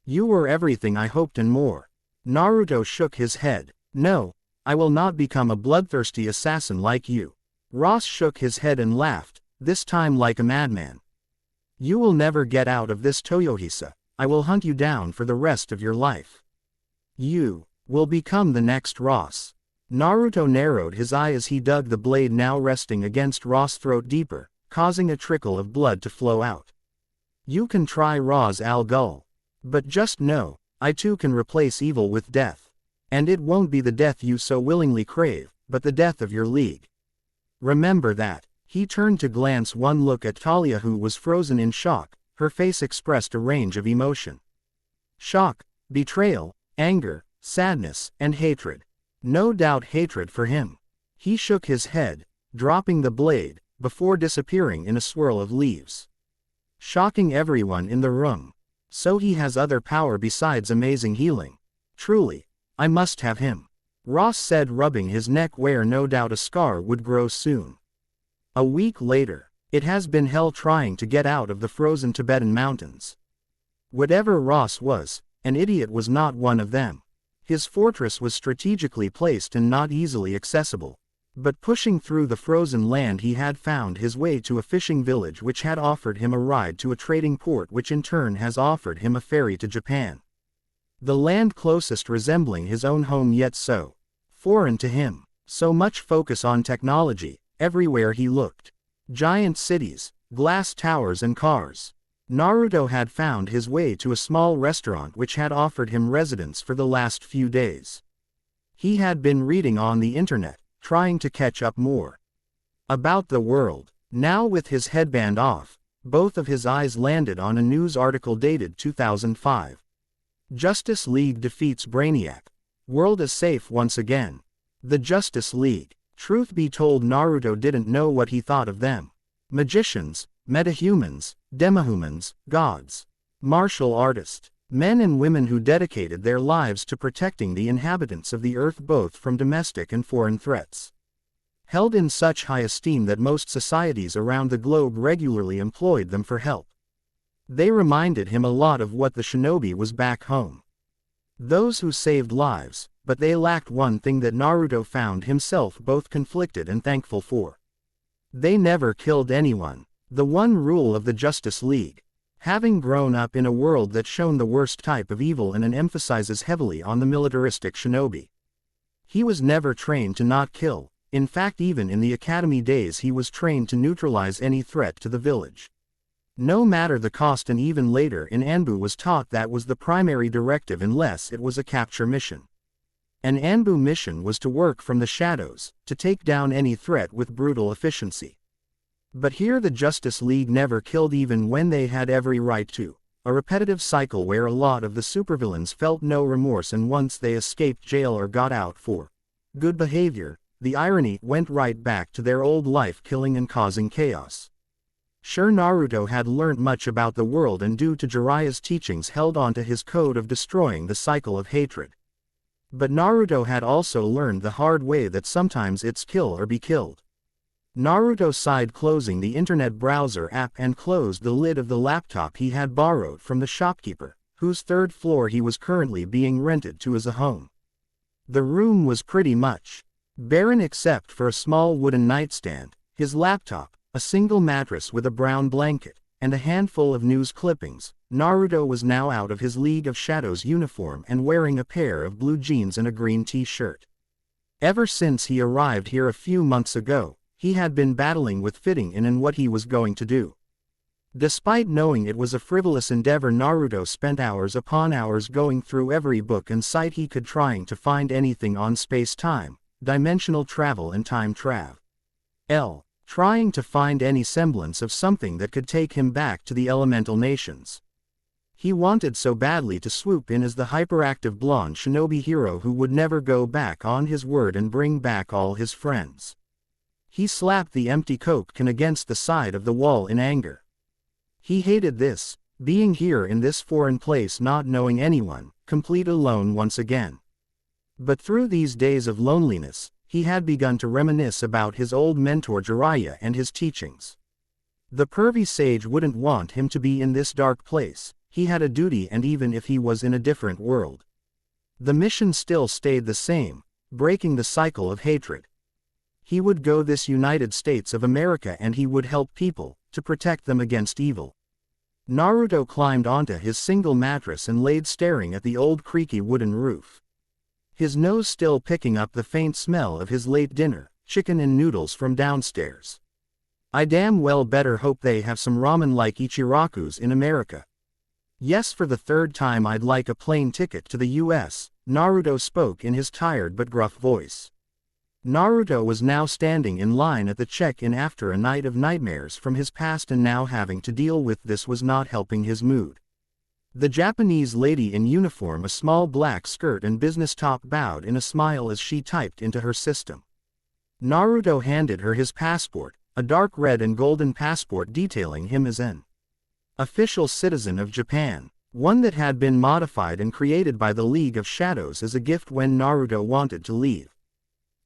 You were everything I hoped and more. Naruto shook his head. No, I will not become a bloodthirsty assassin like you. Ross shook his head and laughed, this time like a madman. You will never get out of this, Toyohisa. I will hunt you down for the rest of your life. You will become the next Ross. Naruto narrowed his eye as he dug the blade, now resting against Ross' throat, deeper, causing a trickle of blood to flow out. You can try Ra's al Ghul. But just know, I too can replace evil with death. And it won't be the death you so willingly crave, but the death of your league. Remember that." He turned to glance one look at Talia, who was frozen in shock. Her face expressed a range of emotion. Shock, betrayal, anger, sadness, and hatred. No doubt hatred for him. He shook his head, dropping the blade, before disappearing in a swirl of leaves. Shocking everyone in the room. So he has other power besides amazing healing. Truly, I must have him. Ross said, rubbing his neck where no doubt a scar would grow soon. A week later, it has been hell trying to get out of the frozen Tibetan mountains. Whatever Ross was, an idiot was not one of them. His fortress was strategically placed and not easily accessible. But pushing through the frozen land, he had found his way to a fishing village which had offered him a ride to a trading port, which in turn has offered him a ferry to Japan. The land closest resembling his own home, yet so foreign to him. So much focus on technology, everywhere he looked. Giant cities, glass towers and cars. Naruto had found his way to a small restaurant which had offered him residence for the last few days. He had been reading on the internet, trying to catch up more about the world. Now, with his headband off, both of his eyes landed on a news article dated 2005. Justice League defeats Brainiac. World is safe once again. The Justice League. Truth be told, Naruto didn't know what he thought of them. Magicians, metahumans, demihumans, gods, martial artists, men and women who dedicated their lives to protecting the inhabitants of the earth both from domestic and foreign threats. Held in such high esteem that most societies around the globe regularly employed them for help. They reminded him a lot of what the shinobi was back home. Those who saved lives, but they lacked one thing that Naruto found himself both conflicted and thankful for. They never killed anyone. The one rule of the Justice League. Having grown up in a world that shone the worst type of evil and emphasizes heavily on the militaristic shinobi. He was never trained to not kill. In fact, even in the academy days he was trained to neutralize any threat to the village. No matter the cost, and even later in Anbu was taught that was the primary directive unless it was a capture mission. An Anbu mission was to work from the shadows, to take down any threat with brutal efficiency. But here the Justice League never killed even when they had every right to. A repetitive cycle where a lot of the supervillains felt no remorse, and once they escaped jail or got out for good behavior, the irony went right back to their old life, killing and causing chaos. Sure, Naruto had learnt much about the world and due to Jiraiya's teachings held on to his code of destroying the cycle of hatred. But Naruto had also learned the hard way that sometimes it's kill or be killed. Naruto sighed, closing the internet browser app and closed the lid of the laptop he had borrowed from the shopkeeper, whose third floor he was currently being rented to as a home. The room was pretty much barren except for a small wooden nightstand, his laptop, a single mattress with a brown blanket, and a handful of news clippings. Naruto was now out of his League of Shadows uniform and wearing a pair of blue jeans and a green t-shirt. Ever since he arrived here a few months ago, he had been battling with fitting in and what he was going to do. Despite knowing it was a frivolous endeavor, Naruto spent hours upon hours going through every book and site he could, trying to find anything on space-time, dimensional travel and time travel. Trying to find any semblance of something that could take him back to the elemental nations. He wanted so badly to swoop in as the hyperactive blonde shinobi hero who would never go back on his word and bring back all his friends. He slapped the empty Coke can against the side of the wall in anger. He hated this, being here in this foreign place, not knowing anyone, complete alone once again. But through these days of loneliness, he had begun to reminisce about his old mentor Jiraiya and his teachings. The pervy sage wouldn't want him to be in this dark place. He had a duty, and even if he was in a different world, the mission still stayed the same, breaking the cycle of hatred. He would go this United States of America and he would help people, to protect them against evil. Naruto climbed onto his single mattress and laid staring at the old creaky wooden roof. His nose still picking up the faint smell of his late dinner, chicken and noodles from downstairs. I damn well better hope they have some ramen like Ichiraku's in America. Yes, for the third time I'd like a plane ticket to the US, Naruto spoke in his tired but gruff voice. Naruto was now standing in line at the check-in after a night of nightmares from his past, and now having to deal with this was not helping his mood. The Japanese lady in uniform, a small black skirt and business top, bowed in a smile as she typed into her system. Naruto handed her his passport, a dark red and golden passport detailing him as an official citizen of Japan, one that had been modified and created by the League of Shadows as a gift when Naruto wanted to leave.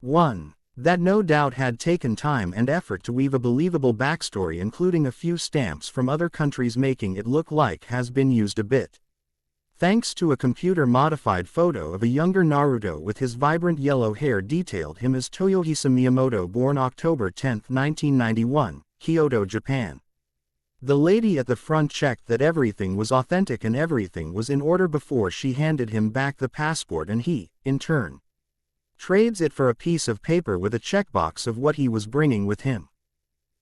One that no doubt had taken time and effort to weave a believable backstory, including a few stamps from other countries, making it look like has been used a bit. Thanks to a computer-modified photo of a younger Naruto with his vibrant yellow hair detailed him as Toyohisa Miyamoto, born October 10, 1991, Kyoto, Japan. The lady at the front checked that everything was authentic and everything was in order before she handed him back the passport, and he, in turn, trades it for a piece of paper with a checkbox of what he was bringing with him.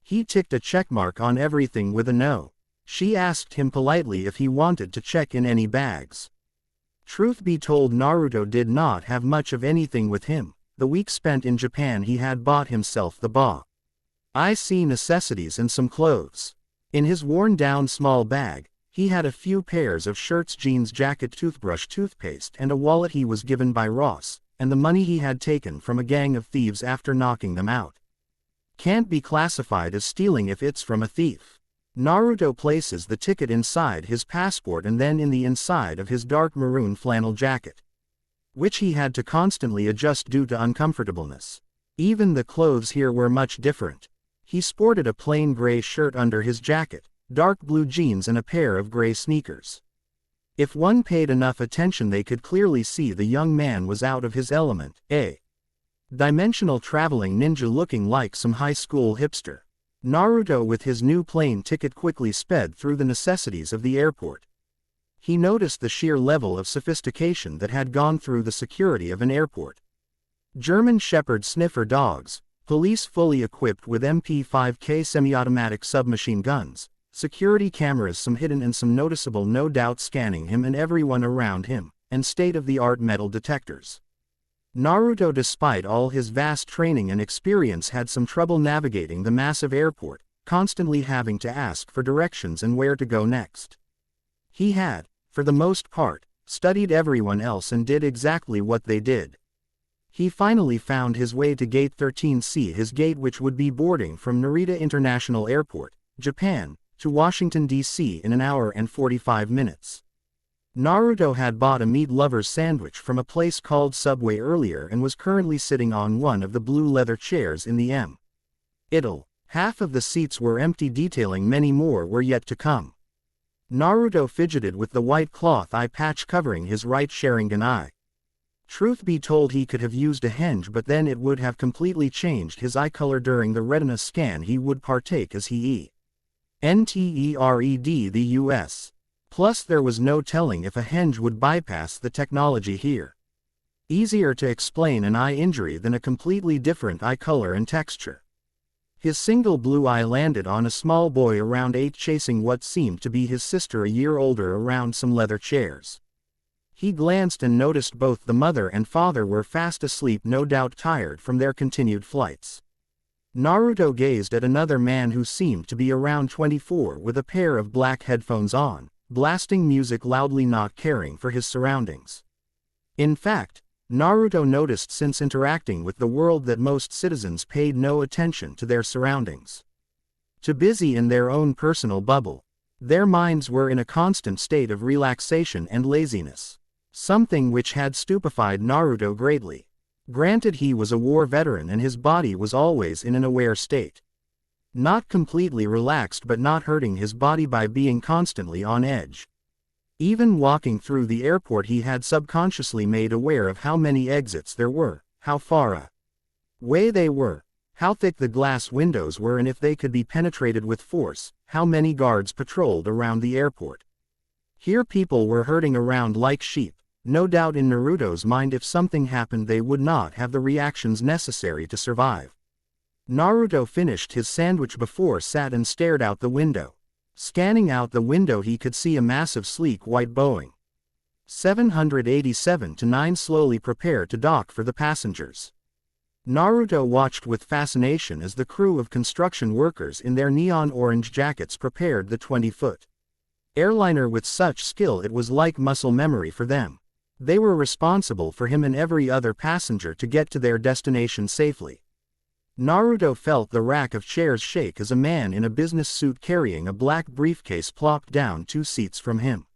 He ticked a checkmark on everything with a no. She asked him politely if he wanted to check in any bags. Truth be told, Naruto did not have much of anything with him. The week spent in Japan, he had bought himself the basic necessities and some clothes. In his worn-down small bag, he had a few pairs of shirts, jeans, jacket, toothbrush, toothpaste, and a wallet he was given by Ross, and the money he had taken from a gang of thieves after knocking them out. Can't be classified as stealing if it's from a thief. Naruto places the ticket inside his passport and then in the inside of his dark maroon flannel jacket, which he had to constantly adjust due to uncomfortableness. Even the clothes here were much different. He sported a plain gray shirt under his jacket, dark blue jeans, and a pair of gray sneakers. If one paid enough attention, they could clearly see the young man was out of his element, a dimensional traveling ninja looking like some high school hipster. Naruto, with his new plane ticket, quickly sped through the necessities of the airport. He noticed the sheer level of sophistication that had gone through the security of an airport. German Shepherd sniffer dogs, police fully equipped with MP5K semi-automatic submachine guns, security cameras, some hidden and some noticeable, no doubt scanning him and everyone around him, and state-of-the-art metal detectors. Naruto, despite all his vast training and experience, had some trouble navigating the massive airport, constantly having to ask for directions and where to go next. He had, for the most part, studied everyone else and did exactly what they did. He finally found his way to Gate 13C, his gate which would be boarding from Narita International Airport, Japan, to Washington, D.C. in an hour and 45 minutes. Naruto had bought a meat lover's sandwich from a place called Subway earlier and was currently sitting on one of the blue leather chairs in the middle. Half of the seats were empty, detailing many more were yet to come. Naruto fidgeted with the white cloth eye patch covering his right Sharingan eye. Truth be told, he could have used a henge, but then it would have completely changed his eye color during the retina scan he would partake as he entered the US. Plus there was no telling if a henge would bypass the technology here. Easier to explain an eye injury than a completely different eye color and texture. His single blue eye landed on a small boy around 8 chasing what seemed to be his sister a year older around some leather chairs. He glanced and noticed both the mother and father were fast asleep, no doubt tired from their continued flights. Naruto gazed at another man who seemed to be around 24 with a pair of black headphones on, blasting music loudly, not caring for his surroundings. In fact, Naruto noticed since interacting with the world that most citizens paid no attention to their surroundings. Too busy in their own personal bubble. Their minds were in a constant state of relaxation and laziness. Something which had stupefied Naruto greatly. Granted, he was a war veteran and his body was always in an aware state. Not completely relaxed, but not hurting his body by being constantly on edge. Even walking through the airport, he had subconsciously made aware of how many exits there were, how far away they were, how thick the glass windows were, and if they could be penetrated with force, how many guards patrolled around the airport. Here people were herding around like sheep. No doubt in Naruto's mind, if something happened they would not have the reactions necessary to survive. Naruto finished his sandwich before sat and stared out the window. Scanning out the window he could see a massive sleek white Boeing 787-9 slowly prepare to dock for the passengers. Naruto watched with fascination as the crew of construction workers in their neon orange jackets prepared the 20-foot airliner with such skill it was like muscle memory for them. They were responsible for him and every other passenger to get to their destination safely. Naruto felt the rack of chairs shake as a man in a business suit carrying a black briefcase plopped down 2 seats from him.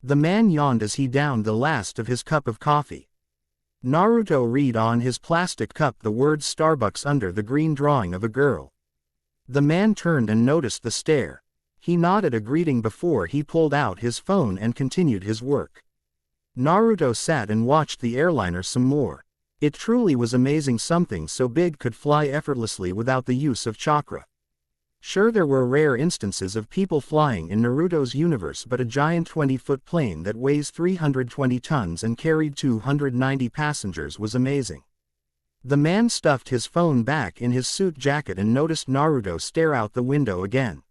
The man yawned as he downed the last of his cup of coffee. Naruto read on his plastic cup the words Starbucks under the green drawing of a girl. The man turned and noticed the stare. He nodded a greeting before he pulled out his phone and continued his work. Naruto sat and watched the airliner some more. It truly was amazing something so big could fly effortlessly without the use of chakra. Sure, there were rare instances of people flying in Naruto's universe, but a giant 20-foot plane that weighs 320 tons and carried 290 passengers was amazing. The man stuffed his phone back in his suit jacket and noticed Naruto stare out the window again.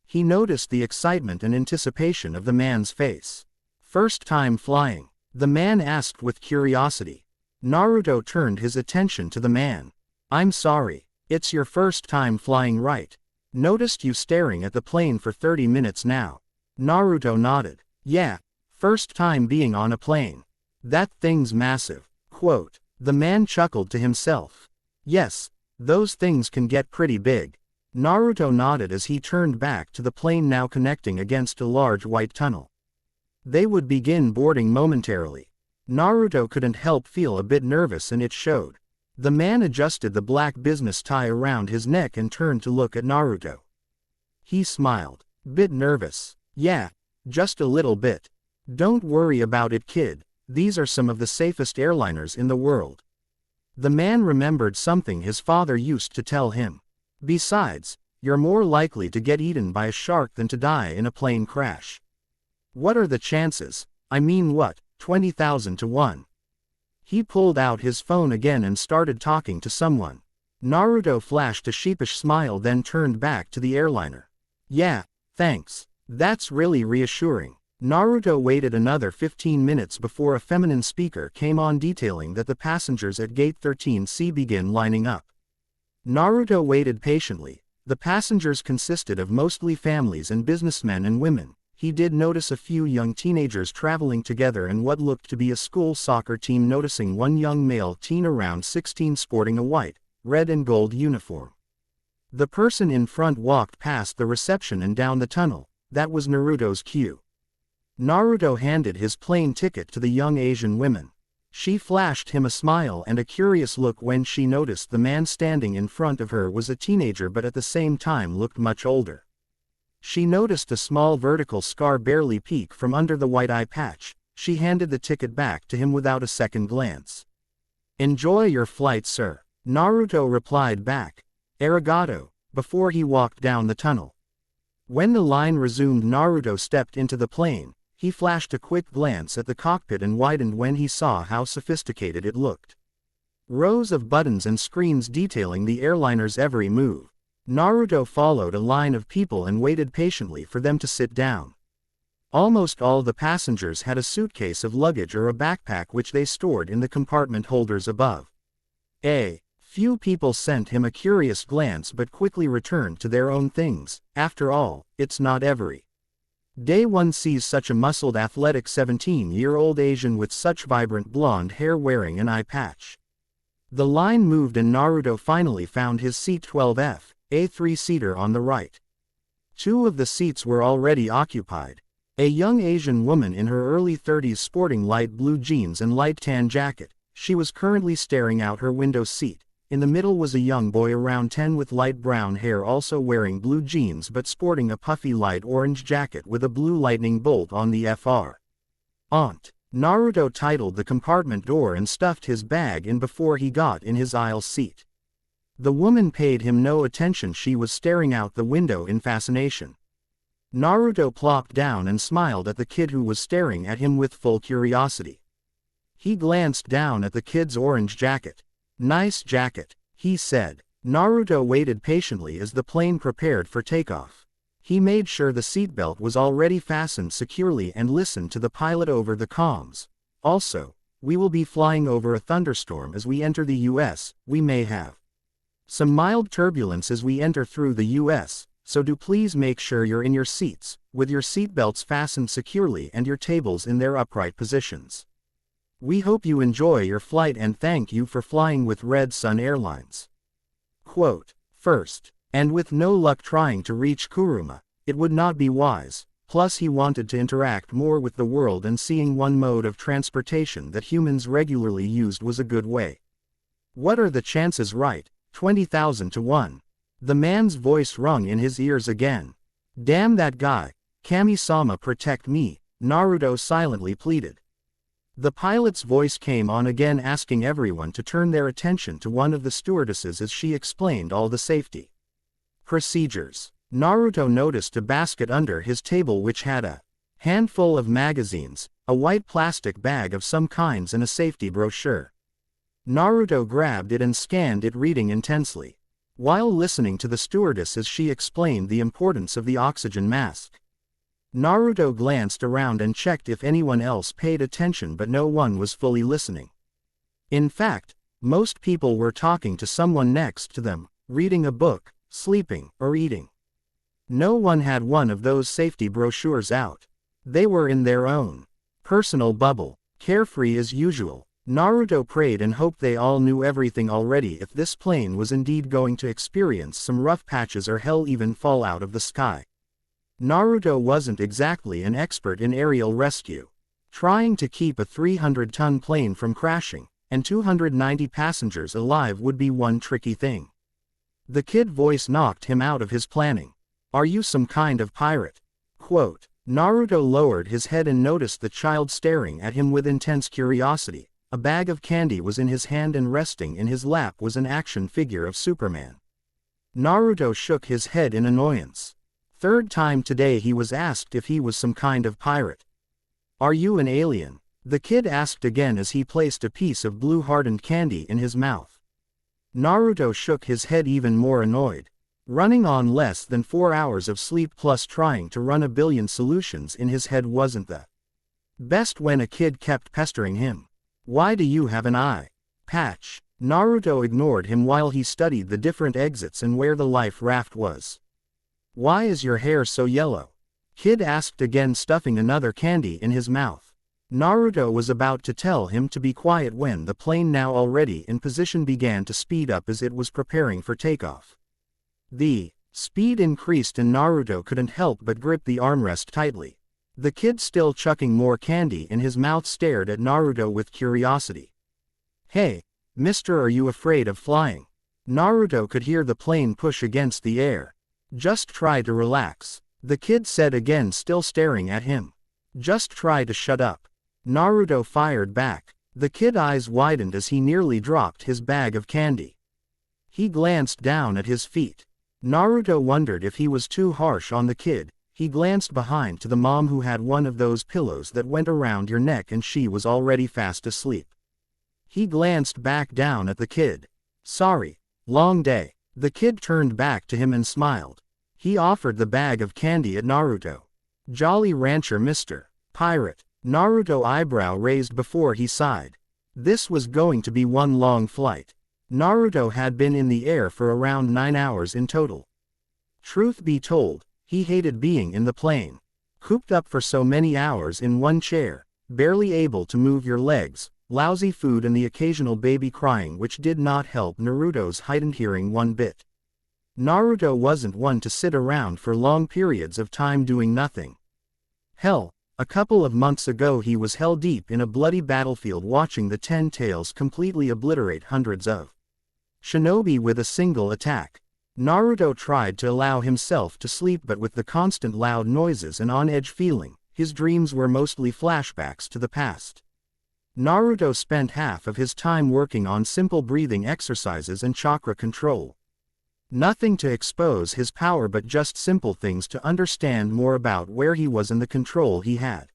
He noticed the excitement and anticipation of the man's face. First time flying? The man asked with curiosity. Naruto turned his attention to the man. I'm sorry, it's your first time flying, right? Noticed you staring at the plane for 30 minutes now. Naruto nodded. Yeah, first time being on a plane. That thing's massive. Quote. The man chuckled to himself. Yes, those things can get pretty big. Naruto nodded as he turned back to the plane now connecting against a large white tunnel. They would begin boarding momentarily. Naruto couldn't help feel a bit nervous, and it showed. The man adjusted the black business tie around his neck and turned to look at Naruto. He smiled. Bit nervous? Yeah, just a little bit. Don't worry about it, kid. These are some of the safest airliners in the world. The man remembered something his father used to tell him. Besides, you're more likely to get eaten by a shark than to die in a plane crash. What are the chances? I mean, what, 20,000 to 1? He pulled out his phone again and started talking to someone. Naruto flashed a sheepish smile, then turned back to the airliner. Yeah, thanks. That's really reassuring. Naruto waited another 15 minutes before a feminine speaker came on detailing that the passengers at gate 13C begin lining up. Naruto waited patiently. The passengers consisted of mostly families and businessmen and women. He did notice a few young teenagers traveling together and what looked to be a school soccer team, noticing one young male teen around 16 sporting a white, red and gold uniform. The person in front walked past the reception and down the tunnel. That was Naruto's cue. Naruto handed his plane ticket to the young Asian woman. She flashed him a smile and a curious look when she noticed the man standing in front of her was a teenager but at the same time looked much older. She noticed a small vertical scar barely peek from under the white eye patch. She handed the ticket back to him without a second glance. Enjoy your flight, sir. Naruto replied back. Arigato, before he walked down the tunnel. When the line resumed, Naruto stepped into the plane. He flashed a quick glance at the cockpit and widened when he saw how sophisticated it looked. Rows of buttons and screens detailing the airliner's every move. Naruto followed a line of people and waited patiently for them to sit down. Almost all the passengers had a suitcase of luggage or a backpack which they stored in the compartment holders above. A few people sent him a curious glance but quickly returned to their own things. After all, it's not every day one sees such a muscled, athletic 17-year-old Asian with such vibrant blonde hair wearing an eye patch. The line moved and Naruto finally found his seat 12F, a 3-seater on the right. 2 of the seats were already occupied. A young Asian woman in her early 30s sporting light blue jeans and light tan jacket. She was currently staring out her window seat. In the middle was a young boy around 10 with light brown hair, also wearing blue jeans but sporting a puffy light orange jacket with a blue lightning bolt on the FR. Aunt. Naruto titled the compartment door and stuffed his bag in before he got in his aisle seat. The woman paid him no attention. She was staring out the window in fascination. Naruto plopped down and smiled at the kid who was staring at him with full curiosity. He glanced down at the kid's orange jacket. Nice jacket, he said. Naruto waited patiently as the plane prepared for takeoff. He made sure the seatbelt was already fastened securely and listened to the pilot over the comms. Also, we will be flying over a thunderstorm as we enter the US, we may have some mild turbulence as we enter through the US, so do please make sure you're in your seats, with your seatbelts fastened securely and your tables in their upright positions. We hope you enjoy your flight and thank you for flying with Red Sun Airlines. Quote, first, and with no luck trying to reach Kuruma, it would not be wise, plus he wanted to interact more with the world and seeing one mode of transportation that humans regularly used was a good way. What are the chances right? 20,000 to 1. The man's voice rung in his ears again. Damn that guy, Kami-sama protect me, Naruto silently pleaded. The pilot's voice came on again asking everyone to turn their attention to one of the stewardesses as she explained all the safety procedures. Naruto noticed a basket under his table which had a handful of magazines, a white plastic bag of some kinds and a safety brochure. Naruto grabbed it and scanned it reading intensely, while listening to the stewardess as she explained the importance of the oxygen mask. Naruto glanced around and checked if anyone else paid attention but no one was fully listening. In fact, most people were talking to someone next to them, reading a book, sleeping, or eating. No one had one of those safety brochures out. They were in their own personal bubble, carefree as usual. Naruto prayed and hoped they all knew everything already if this plane was indeed going to experience some rough patches or hell even fall out of the sky. Naruto wasn't exactly an expert in aerial rescue. Trying to keep a 300-ton plane from crashing, and 290 passengers alive would be one tricky thing. The kid voice knocked him out of his planning. Are you some kind of pirate? Quote. Naruto lowered his head and noticed the child staring at him with intense curiosity. A bag of candy was in his hand and resting in his lap was an action figure of Superman. Naruto shook his head in annoyance. Third time today he was asked if he was some kind of pirate. Are you an alien? The kid asked again as he placed a piece of blue hardened candy in his mouth. Naruto shook his head even more annoyed. Running on less than 4 hours of sleep plus trying to run a billion solutions in his head wasn't the best when a kid kept pestering him. Why do you have an eye patch? Naruto ignored him while he studied the different exits and where the life raft was. Why is your hair so yellow? Kid asked again, stuffing another candy in his mouth. Naruto was about to tell him to be quiet when the plane, now already in position, began to speed up as it was preparing for takeoff. The speed increased and Naruto couldn't help but grip the armrest tightly. The kid, still chucking more candy in his mouth, stared at Naruto with curiosity. Hey, mister, are you afraid of flying? Naruto could hear the plane push against the air. Just try to relax, the kid said again, still staring at him. Just try to shut up. Naruto fired back. The kid's eyes widened as he nearly dropped his bag of candy. He glanced down at his feet. Naruto wondered if he was too harsh on the kid. He glanced behind to the mom who had one of those pillows that went around your neck and she was already fast asleep. He glanced back down at the kid. Sorry, long day. The kid turned back to him and smiled. He offered the bag of candy at Naruto. Jolly Rancher, Mr. Pirate. Naruto eyebrow raised before he sighed. This was going to be one long flight. Naruto had been in the air for around 9 hours in total. Truth be told, he hated being in the plane. Cooped up for so many hours in one chair, barely able to move your legs, lousy food and the occasional baby crying which did not help Naruto's heightened hearing one bit. Naruto wasn't one to sit around for long periods of time doing nothing. Hell, a couple of months ago he was hell deep in a bloody battlefield watching the Ten Tails completely obliterate hundreds of shinobi with a single attack. Naruto tried to allow himself to sleep, but with the constant loud noises and on-edge feeling, his dreams were mostly flashbacks to the past. Naruto spent half of his time working on simple breathing exercises and chakra control. Nothing to expose his power, but just simple things to understand more about where he was and the control he had.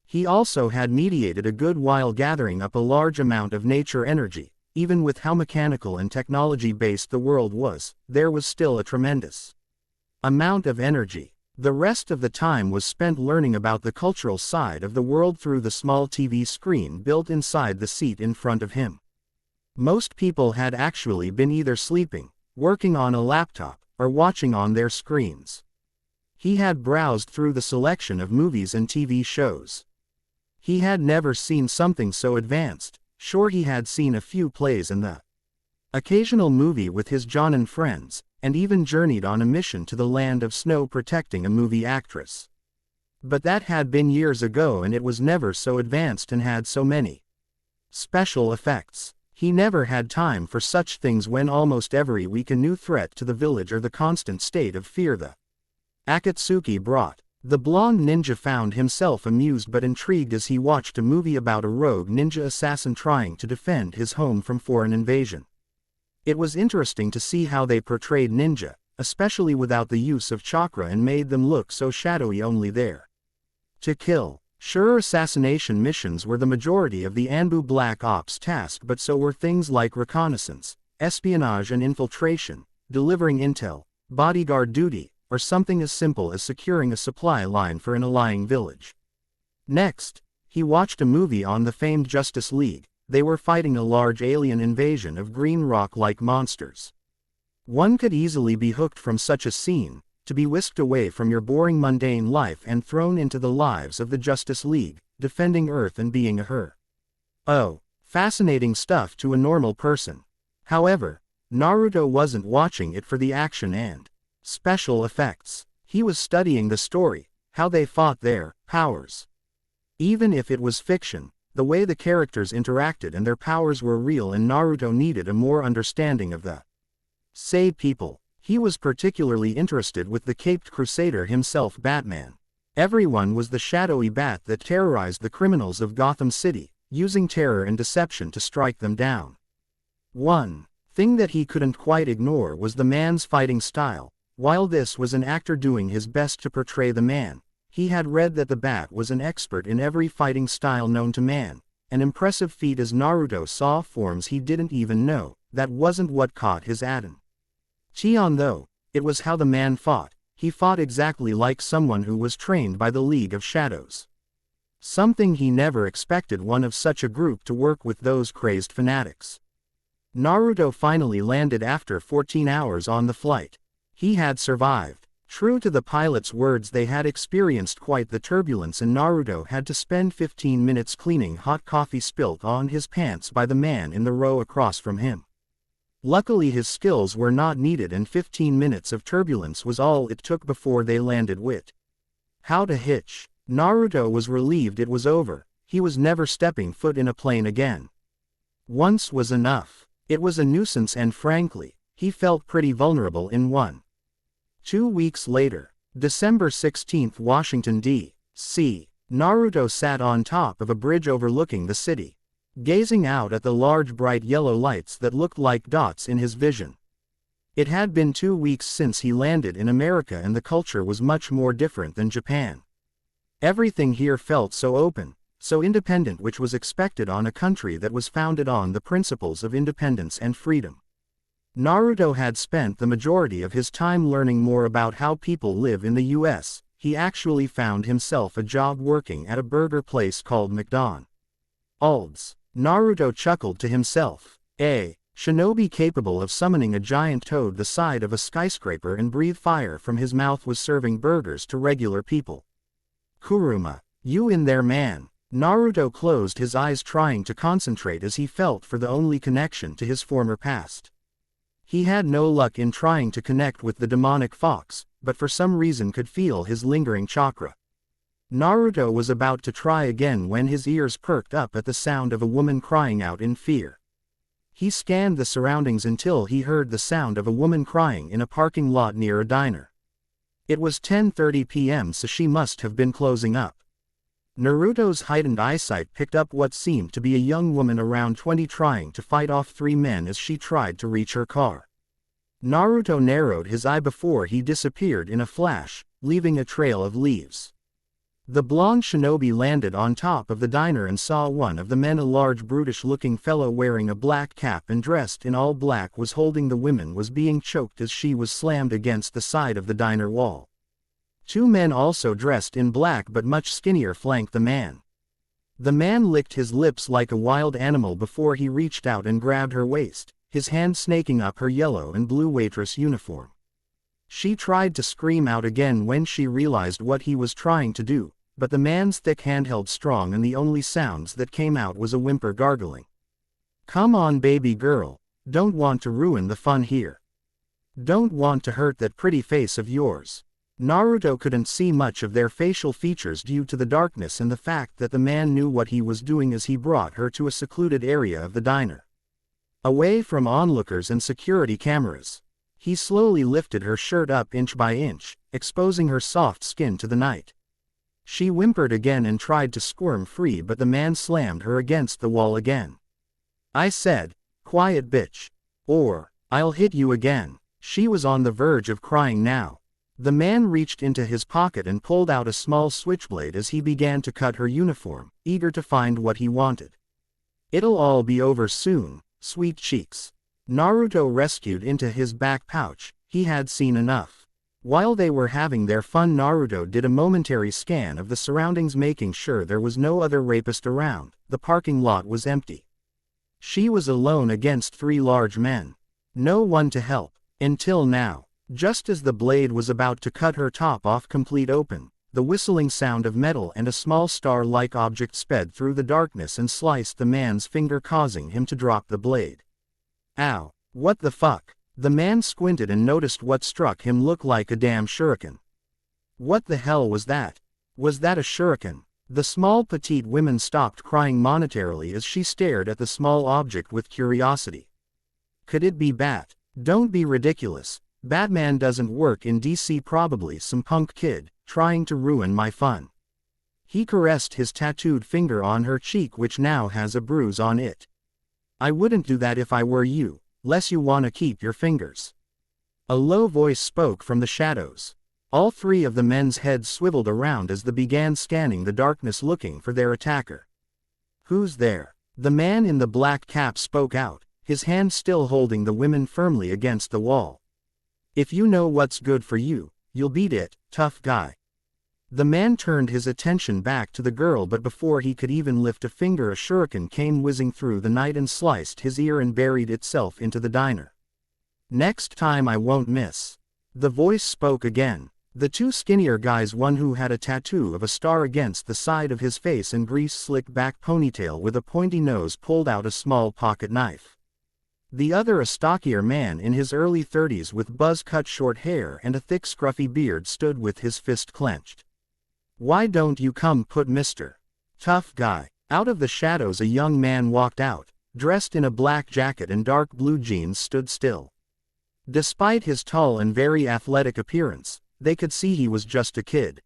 He also had meditated a good while, gathering up a large amount of nature energy, even with how mechanical and technology-based the world was, there was still a tremendous amount of energy. The rest of the time was spent learning about the cultural side of the world through the small TV screen built inside the seat in front of him. Most people had actually been either sleeping, working on a laptop, or watching on their screens. He had browsed through the selection of movies and TV shows. He had never seen something so advanced. Sure, he had seen a few plays and the occasional movie with his John and friends, and even journeyed on a mission to the land of snow protecting a movie actress. But that had been years ago, and it was never so advanced and had so many special effects. He never had time for such things when almost every week a new threat to the village or the constant state of fear the Akatsuki brought. The blonde ninja found himself amused but intrigued as he watched a movie about a rogue ninja assassin trying to defend his home from foreign invasion. It was interesting to see how they portrayed ninja, especially without the use of chakra, and made them look so shadowy, only there to kill. Sure, assassination missions were the majority of the Anbu Black Ops task, but so were things like reconnaissance, espionage and infiltration, delivering intel, bodyguard duty, or something as simple as securing a supply line for an allying village. Next, he watched a movie on the famed Justice League. They were fighting a large alien invasion of green rock-like monsters. One could easily be hooked from such a scene, to be whisked away from your boring mundane life and thrown into the lives of the Justice League, defending Earth and being a hero. Oh, fascinating stuff to a normal person. However, Naruto wasn't watching it for the action and special effects. He was studying the story, how they fought their powers. Even if it was fiction, the way the characters interacted and their powers were real, and Naruto needed a more understanding of the Say people. He was particularly interested with the caped crusader himself, Batman. Everyone was the shadowy bat that terrorized the criminals of Gotham City, using terror and deception to strike them down. One thing that he couldn't quite ignore was the man's fighting style. While this was an actor doing his best to portray the man, he had read that the bat was an expert in every fighting style known to man, an impressive feat as Naruto saw forms he didn't even know. That wasn't what caught his attention though, it was how the man fought. He fought exactly like someone who was trained by the League of Shadows. Something he never expected one of such a group to work with, those crazed fanatics. Naruto finally landed after 14 hours on the flight. He had survived. True to the pilot's words, they had experienced quite the turbulence, and Naruto had to spend 15 minutes cleaning hot coffee spilt on his pants by the man in the row across from him. Luckily his skills were not needed, and 15 minutes of turbulence was all it took before they landed with how to hitch. Naruto was relieved it was over. He was never stepping foot in a plane again. Once was enough. It was a nuisance, and frankly, he felt pretty vulnerable in one. 2 weeks later, December 16, Washington, D.C., Naruto sat on top of a bridge overlooking the city, gazing out at the large bright yellow lights that looked like dots in his vision. It had been 2 weeks since he landed in America, and the culture was much more different than Japan. Everything here felt so open, so independent, which was expected on a country that was founded on the principles of independence and freedom. Naruto had spent the majority of his time learning more about how people live in the US. He actually found himself a job working at a burger place called McDonald's. Naruto chuckled to himself. A shinobi capable of summoning a giant toad the size of a skyscraper and breathe fire from his mouth was serving burgers to regular people. Kuruma, you in there, man? Naruto closed his eyes, trying to concentrate as he felt for the only connection to his former past. He had no luck in trying to connect with the demonic fox, but for some reason could feel his lingering chakra. Naruto was about to try again when his ears perked up at the sound of a woman crying out in fear. He scanned the surroundings until he heard the sound of a woman crying in a parking lot near a diner. It was 10:30 p.m., so she must have been closing up. Naruto's heightened eyesight picked up what seemed to be a young woman around 20 trying to fight off 3 men as she tried to reach her car. Naruto narrowed his eye before he disappeared in a flash, leaving a trail of leaves. The blonde shinobi landed on top of the diner and saw one of the men, a large brutish-looking fellow wearing a black cap and dressed in all black, was holding the woman, was being choked as she was slammed against the side of the diner wall. Two men also dressed in black but much skinnier flanked the man. The man licked his lips like a wild animal before he reached out and grabbed her waist, his hand snaking up her yellow and blue waitress uniform. She tried to scream out again when she realized what he was trying to do, but the man's thick hand held strong and the only sounds that came out was a whimper gargling. "Come on baby girl, don't want to ruin the fun here. Don't want to hurt that pretty face of yours." Naruto couldn't see much of their facial features due to the darkness and the fact that the man knew what he was doing as he brought her to a secluded area of the diner, away from onlookers and security cameras. He slowly lifted her shirt up inch by inch, exposing her soft skin to the night. She whimpered again and tried to squirm free, but the man slammed her against the wall again. "I said, quiet bitch, or I'll hit you again." She was on the verge of crying now. The man reached into his pocket and pulled out a small switchblade as he began to cut her uniform, eager to find what he wanted. "It'll all be over soon, sweet cheeks." Naruto rescued into his back pouch. He had seen enough. While they were having their fun, Naruto did a momentary scan of the surroundings, making sure there was no other rapist around. The parking lot was empty. She was alone against three large men. No one to help, until now. Just as the blade was about to cut her top off complete open, the whistling sound of metal and a small star-like object sped through the darkness and sliced the man's finger, causing him to drop the blade. "Ow, what the fuck?" The man squinted and noticed what struck him looked like a damn shuriken. What the hell was that? Was that a shuriken? The small petite woman stopped crying momentarily as she stared at the small object with curiosity. Could it be Bat? Don't be ridiculous. Batman doesn't work in DC, probably some punk kid, trying to ruin my fun. He caressed his tattooed finger on her cheek, which now has a bruise on it. "I wouldn't do that if I were you, less you wanna keep your fingers." A low voice spoke from the shadows. All three of the men's heads swiveled around as they began scanning the darkness looking for their attacker. "Who's there?" The man in the black cap spoke out, his hand still holding the women firmly against the wall. "If you know what's good for you, you'll beat it, tough guy." The man turned his attention back to the girl, but before he could even lift a finger, a shuriken came whizzing through the night and sliced his ear and buried itself into the diner. "Next time I won't miss." The voice spoke again. The two skinnier guys, one who had a tattoo of a star against the side of his face and grease-slicked back ponytail with a pointy nose, pulled out a small pocket knife. The other, a stockier man in his early 30s with buzz-cut short hair and a thick scruffy beard, stood with his fist clenched. "Why don't you come put Mr. Tough Guy?" Out of the shadows a young man walked out, dressed in a black jacket and dark blue jeans, stood still. Despite his tall and very athletic appearance, they could see he was just a kid.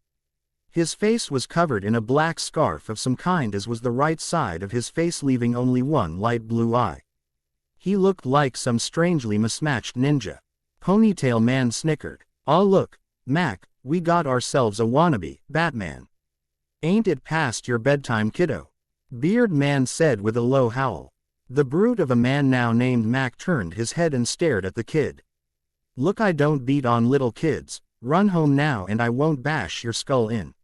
His face was covered in a black scarf of some kind, as was the right side of his face, leaving only one light blue eye. He looked like some strangely mismatched ninja. Ponytail man snickered. "Aw look, Mac, we got ourselves a wannabe Batman. Ain't it past your bedtime, kiddo?" Beard man said with a low howl. The brute of a man now named Mac turned his head and stared at the kid. "Look, I don't beat on little kids. Run home now and I won't bash your skull in."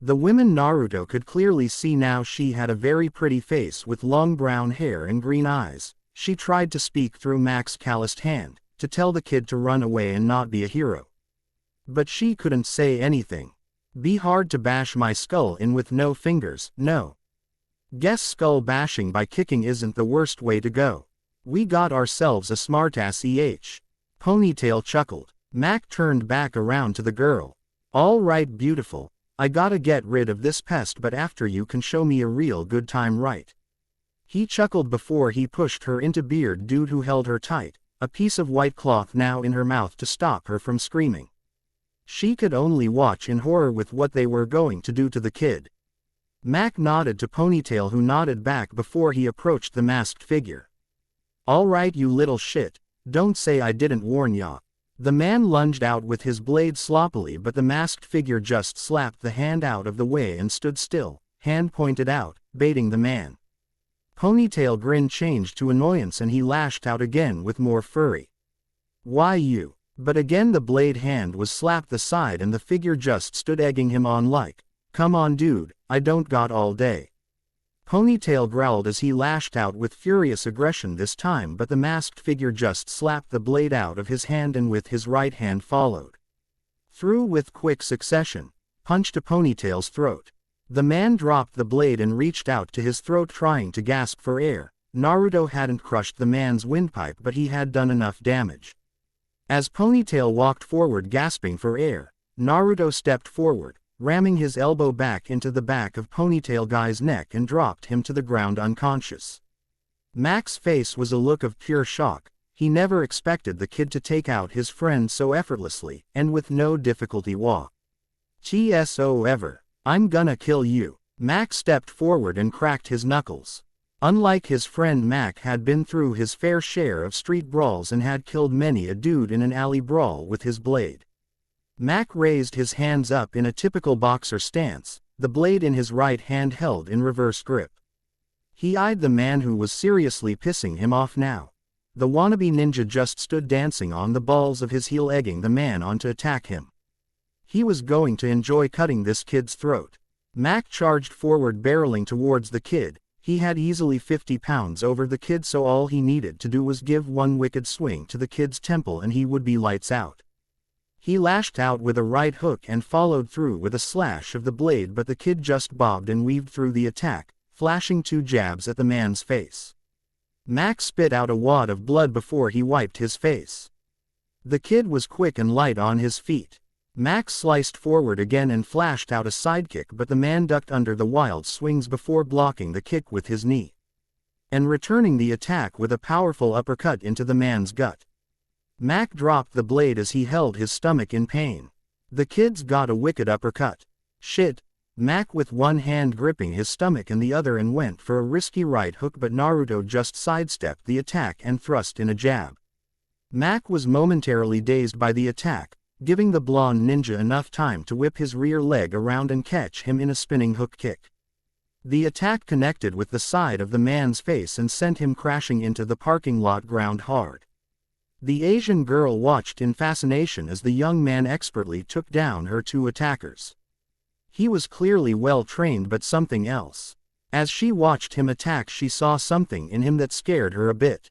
The woman Naruto could clearly see now. She had a very pretty face with long brown hair and green eyes. She tried to speak through Mac's calloused hand, to tell the kid to run away and not be a hero. But she couldn't say anything. "Be hard to bash my skull in with no fingers, no. Guess skull bashing by kicking isn't the worst way to go. We got ourselves a smartass Ponytail chuckled. Mac turned back around to the girl. "All right, beautiful. I gotta get rid of this pest, but after you can show me a real good time, right?" He chuckled before he pushed her into Beard Dude, who held her tight, a piece of white cloth now in her mouth to stop her from screaming. She could only watch in horror with what they were going to do to the kid. Mac nodded to Ponytail, who nodded back before he approached the masked figure. "All right, you little shit, don't say I didn't warn ya." The man lunged out with his blade sloppily, but the masked figure just slapped the hand out of the way and stood still, hand pointed out, baiting the man. Ponytail grin changed to annoyance and he lashed out again with more fury. "Why you?" But again the blade hand was slapped aside and the figure just stood egging him on like, "Come on dude, I don't got all day." Ponytail growled as he lashed out with furious aggression this time, but the masked figure just slapped the blade out of his hand and with his right hand followed through with quick succession, punch to Ponytail's throat. The man dropped the blade and reached out to his throat trying to gasp for air. Naruto hadn't crushed the man's windpipe, but he had done enough damage. As Ponytail walked forward gasping for air, Naruto stepped forward, ramming his elbow back into the back of Ponytail guy's neck and dropped him to the ground unconscious. Mac's face was a look of pure shock. He never expected the kid to take out his friend so effortlessly, and with no difficulty. "TSO ever. I'm gonna kill you." Mac stepped forward and cracked his knuckles. Unlike his friend, Mac had been through his fair share of street brawls and had killed many a dude in an alley brawl with his blade. Mac raised his hands up in a typical boxer stance, the blade in his right hand held in reverse grip. He eyed the man who was seriously pissing him off now. The wannabe ninja just stood dancing on the balls of his heel, egging the man on to attack him. He was going to enjoy cutting this kid's throat. Mac charged forward, barreling towards the kid. He had easily 50 pounds over the kid, so all he needed to do was give one wicked swing to the kid's temple and he would be lights out. He lashed out with a right hook and followed through with a slash of the blade, but the kid just bobbed and weaved through the attack, flashing 2 jabs at the man's face. Mac spit out a wad of blood before he wiped his face. The kid was quick and light on his feet. Mac sliced forward again and flashed out a sidekick, but the man ducked under the wild swings before blocking the kick with his knee and returning the attack with a powerful uppercut into the man's gut. Mac dropped the blade as he held his stomach in pain. The kid's got a wicked uppercut. Shit. Mac with one hand gripping his stomach and the other and went for a risky right hook, but Naruto just sidestepped the attack and thrust in a jab. Mac was momentarily dazed by the attack, giving the blonde ninja enough time to whip his rear leg around and catch him in a spinning hook kick. The attack connected with the side of the man's face and sent him crashing into the parking lot ground hard. The Asian girl watched in fascination as the young man expertly took down her 2 attackers. He was clearly well trained, but something else. As she watched him attack, she saw something in him that scared her a bit.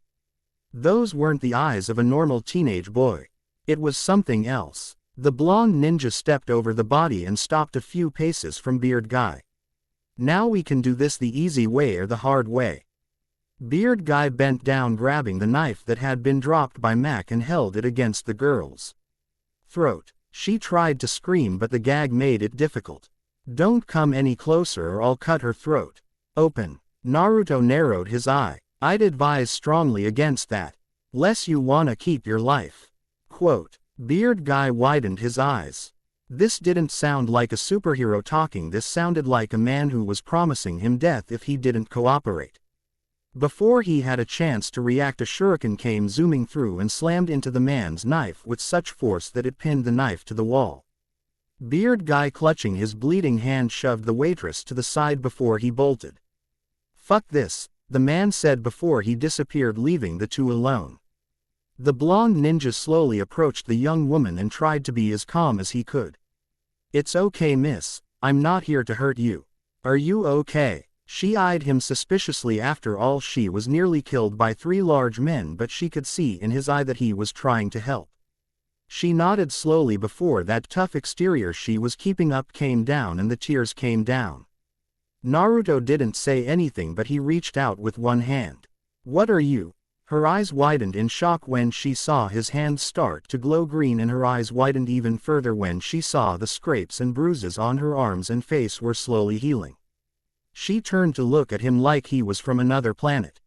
Those weren't the eyes of a normal teenage boy. It was something else. The blonde ninja stepped over the body and stopped a few paces from Beard Guy. "Now we can do this the easy way or the hard way." Beard Guy bent down, grabbing the knife that had been dropped by Mac and held it against the girl's throat. She tried to scream, but the gag made it difficult. "Don't come any closer or I'll cut her throat open." Naruto narrowed his eye. "I'd advise strongly against that. Less you wanna keep your life." Quote. Beard Guy widened his eyes. This didn't sound like a superhero talking, this sounded like a man who was promising him death if he didn't cooperate. Before he had a chance to react, a shuriken came zooming through and slammed into the man's knife with such force that it pinned the knife to the wall. Beard Guy, clutching his bleeding hand, shoved the waitress to the side before he bolted. "Fuck this," the man said before he disappeared, leaving the 2 alone. The blonde ninja slowly approached the young woman and tried to be as calm as he could. "It's okay, miss. I'm not here to hurt you. Are you okay?" She eyed him suspiciously. After all, she was nearly killed by 3 large men, but she could see in his eye that he was trying to help. She nodded slowly before that tough exterior she was keeping up came down and the tears came down. Naruto didn't say anything, but he reached out with one hand. "What are you?" Her eyes widened in shock when she saw his hand start to glow green, and her eyes widened even further when she saw the scrapes and bruises on her arms and face were slowly healing. She turned to look at him like he was from another planet.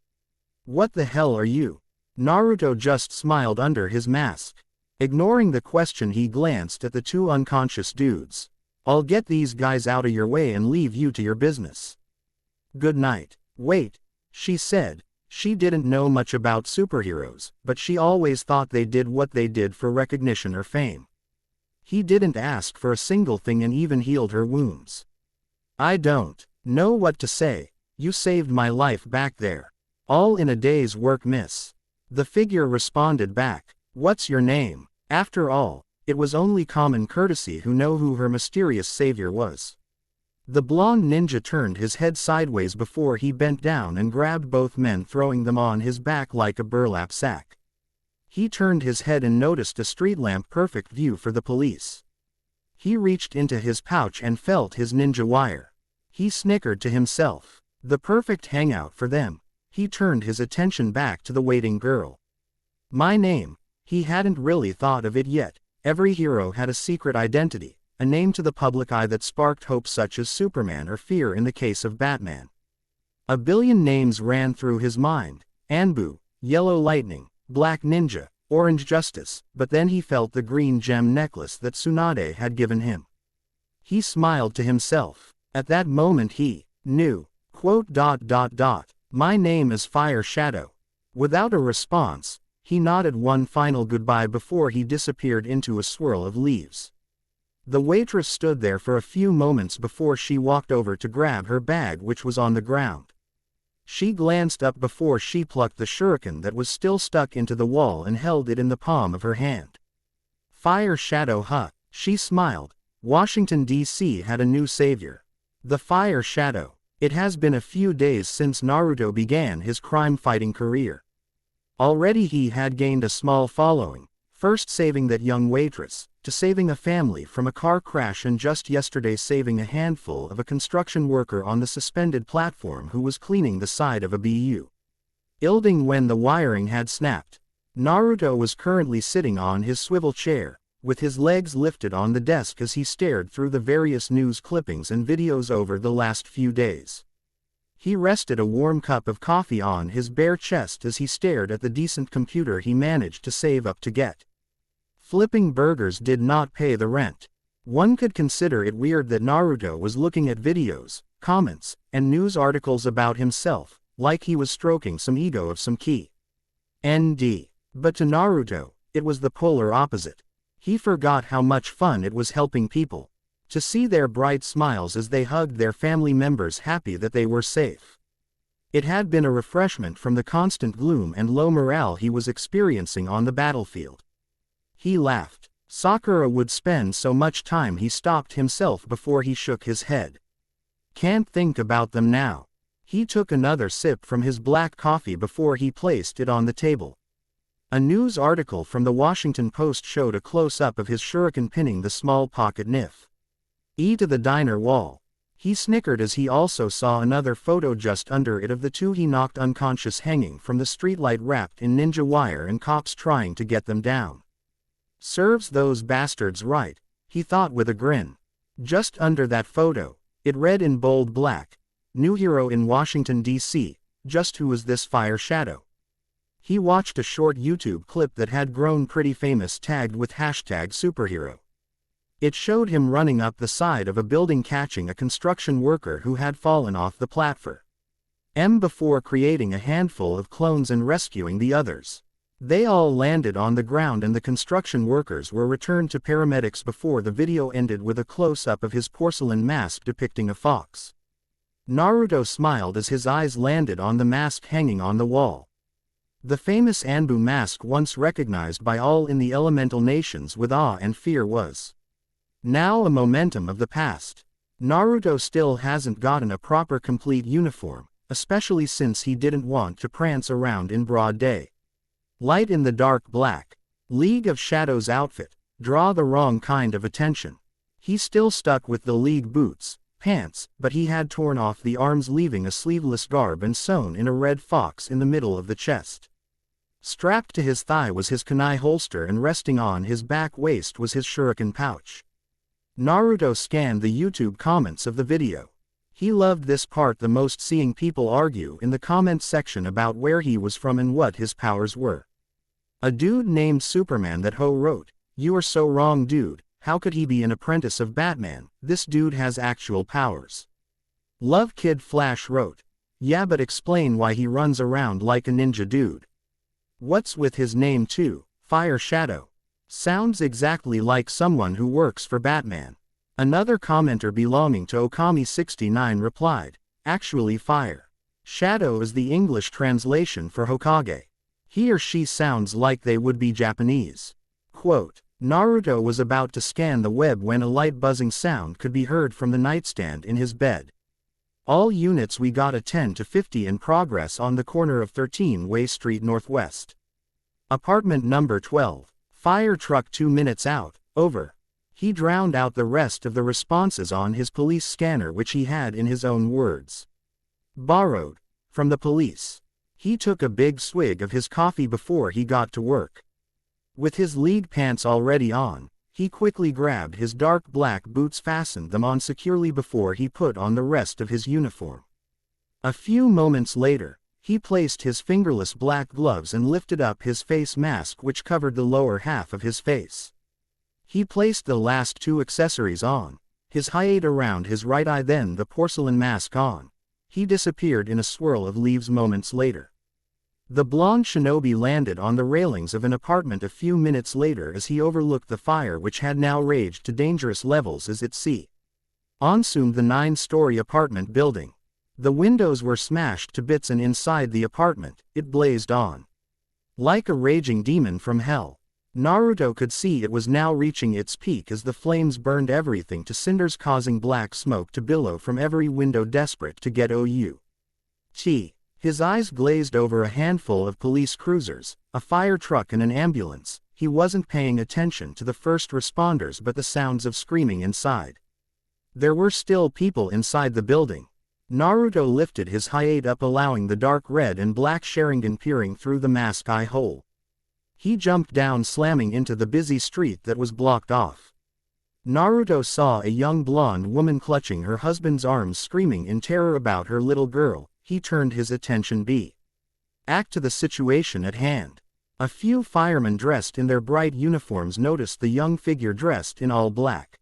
"What the hell are you?" Naruto just smiled under his mask. Ignoring the question, he glanced at the 2 unconscious dudes. "I'll get these guys out of your way and leave you to your business. Good night." "Wait," she said. She didn't know much about superheroes, but she always thought they did what they did for recognition or fame. He didn't ask for a single thing and even healed her wounds. I don't know what to say. You saved my life back there. All in a day's work, miss. The figure responded back. What's your name? After all, it was only common courtesy to know who her mysterious savior was. The blonde ninja turned his head sideways before he bent down and grabbed both men, throwing them on his back like a burlap sack. He turned his head and noticed a street lamp, perfect view for the police. He reached into his pouch and felt his ninja wire. He snickered to himself. The perfect hangout for them. He turned his attention back to the waiting girl. My name. He hadn't really thought of it yet. Every hero had a secret identity, a name to the public eye that sparked hope, such as Superman or fear in the case of Batman. A billion names ran through his mind: Anbu, Yellow Lightning, Black Ninja, Orange Justice, but then he felt the green gem necklace that Tsunade had given him. He smiled to himself. At that moment he knew. My name is Fire Shadow. Without a response, he nodded one final goodbye before he disappeared into a swirl of leaves. The waitress stood there for a few moments before she walked over to grab her bag, which was on the ground. She glanced up before she plucked the shuriken that was still stuck into the wall and held it in the palm of her hand. Fire Shadow, huh? She smiled. Washington, D.C. had a new savior. The Fire Shadow. It has been a few days since Naruto began his crime-fighting career. Already he had gained a small following, first saving that young waitress, to saving a family from a car crash, and just yesterday saving a handful of a construction worker on the suspended platform who was cleaning the side of a building when the wiring had snapped. Naruto was currently sitting on his swivel chair, with his legs lifted on the desk as he stared through the various news clippings and videos over the last few days. He rested a warm cup of coffee on his bare chest as he stared at the decent computer he managed to save up to get. Flipping burgers did not pay the rent. One could consider it weird that Naruto was looking at videos, comments, and news articles about himself, like he was stroking some ego of some key. ND. But to Naruto, it was the polar opposite. He forgot how much fun it was helping people. To see their bright smiles as they hugged their family members, happy that they were safe. It had been a refreshment from the constant gloom and low morale he was experiencing on the battlefield. He laughed. Sakura would spend so much time. He stopped himself before he shook his head. Can't think about them now. He took another sip from his black coffee before he placed it on the table. A news article from the Washington Post showed a close-up of his shuriken pinning the small pocket knife to the diner wall. He snickered as he also saw another photo just under it of the two he knocked unconscious hanging from the streetlight wrapped in ninja wire and cops trying to get them down. Serves those bastards right, he thought with a grin. Just under that photo, it read in bold black, "New hero in Washington, D.C., just who is this Fire Shadow?" He watched a short YouTube clip that had grown pretty famous, tagged with #superhero. It showed him running up the side of a building catching a construction worker who had fallen off the platform before creating a handful of clones and rescuing the others. They all landed on the ground and the construction workers were returned to paramedics before the video ended with a close-up of his porcelain mask depicting a fox. Naruto smiled as his eyes landed on the mask hanging on the wall. The famous Anbu mask, once recognized by all in the elemental nations with awe and fear, was now a momentum of the past. Naruto still hasn't gotten a proper complete uniform, especially since he didn't want to prance around in broad day light in the dark black League of Shadows outfit, draw the wrong kind of attention. He still stuck with the League boots, pants, but he had torn off the arms, leaving a sleeveless garb and sewn in a red fox in the middle of the chest. Strapped to his thigh was his kunai holster and resting on his back waist was his shuriken pouch. Naruto scanned the YouTube comments of the video. He loved this part the most, seeing people argue in the comment section about where he was from and what his powers were. A dude named Superman that ho wrote, "You are so wrong, dude, how could he be an apprentice of Batman, this dude has actual powers." Love Kid Flash wrote, Yeah, but explain why he runs around like a ninja dude. What's with his name too, Fire Shadow? Sounds exactly like someone who works for Batman. Another commenter belonging to Okami69 replied, actually Fire Shadow is the English translation for Hokage. He or she sounds like they would be Japanese. Quote, Naruto was about to scan the web when a light buzzing sound could be heard from the nightstand in his bed. All units, we got a 10 to 50 in progress on the corner of 13 Way Street Northwest. Apartment number 12. Fire truck 2 minutes out, over. He drowned out the rest of the responses on his police scanner, which he had, in his own words, borrowed from the police. He took a big swig of his coffee before he got to work. With his lead pants already on, he quickly grabbed his dark black boots, fastened them on securely before he put on the rest of his uniform. A few moments later, he placed his fingerless black gloves and lifted up his face mask, which covered the lower half of his face. He placed the last 2 accessories on, his hide around his right eye, then the porcelain mask on. He disappeared in a swirl of leaves moments later. The blonde shinobi landed on the railings of an apartment a few minutes later as he overlooked the fire, which had now raged to dangerous levels as it consumed the 9-story apartment building. The windows were smashed to bits, and inside the apartment, it blazed on like a raging demon from hell. Naruto could see it was now reaching its peak as the flames burned everything to cinders, causing black smoke to billow from every window, desperate to get out. His eyes glazed over a handful of police cruisers, a fire truck and an ambulance. He wasn't paying attention to the first responders but the sounds of screaming inside. There were still people inside the building. Naruto lifted his hide up, allowing the dark red and black Sharingan peering through the mask eye hole. He jumped down, slamming into the busy street that was blocked off. Naruto saw a young blonde woman clutching her husband's arms, screaming in terror about her little girl. He turned his attention back to the situation at hand. A few firemen dressed in their bright uniforms noticed the young figure dressed in all black.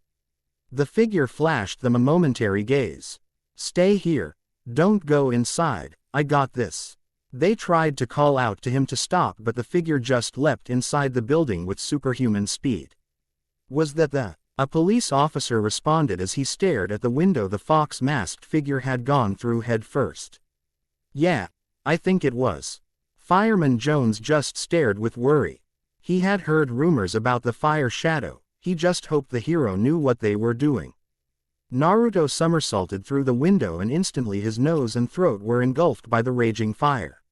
The figure flashed them a momentary gaze. Stay here. Don't go inside, I got this. They tried to call out to him to stop, but the figure just leapt inside the building with superhuman speed. Was that a police officer responded as he stared at the window the fox-masked figure had gone through head first. Yeah, I think it was. Fireman Jones just stared with worry. He had heard rumors about the Fire Shadow. He just hoped the hero knew what they were doing. Naruto somersaulted through the window, and instantly his nose and throat were engulfed by the raging fire.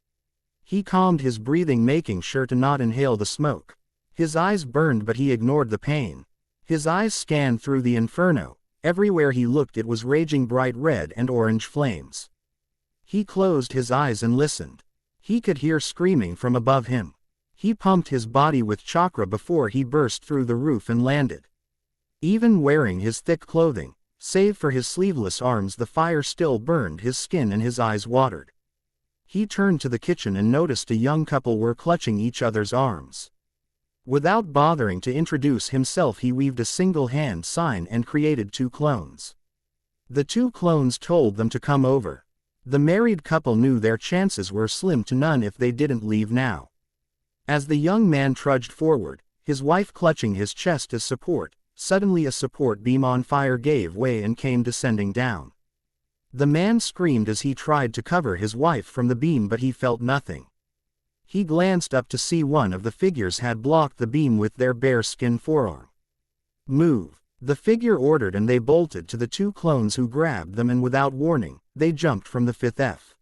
He calmed his breathing, making sure to not inhale the smoke. His eyes burned, but he ignored the pain. His eyes scanned through the inferno. Everywhere he looked it was raging bright red and orange flames. He closed his eyes and listened. He could hear screaming from above him. He pumped his body with chakra before he burst through the roof and landed. Even wearing his thick clothing, save for his sleeveless arms, the fire still burned his skin and his eyes watered. He turned to the kitchen and noticed a young couple were clutching each other's arms. Without bothering to introduce himself, he weaved a single hand sign and created 2 clones. The 2 clones told them to come over. The married couple knew their chances were slim to none if they didn't leave now. As the young man trudged forward, his wife clutching his chest as support, suddenly a support beam on fire gave way and came descending down. The man screamed as he tried to cover his wife from the beam, but he felt nothing. He glanced up to see one of the figures had blocked the beam with their bare skin forearm. Move, the figure ordered, and they bolted to the 2 clones, who grabbed them, and without warning, they jumped from the 5th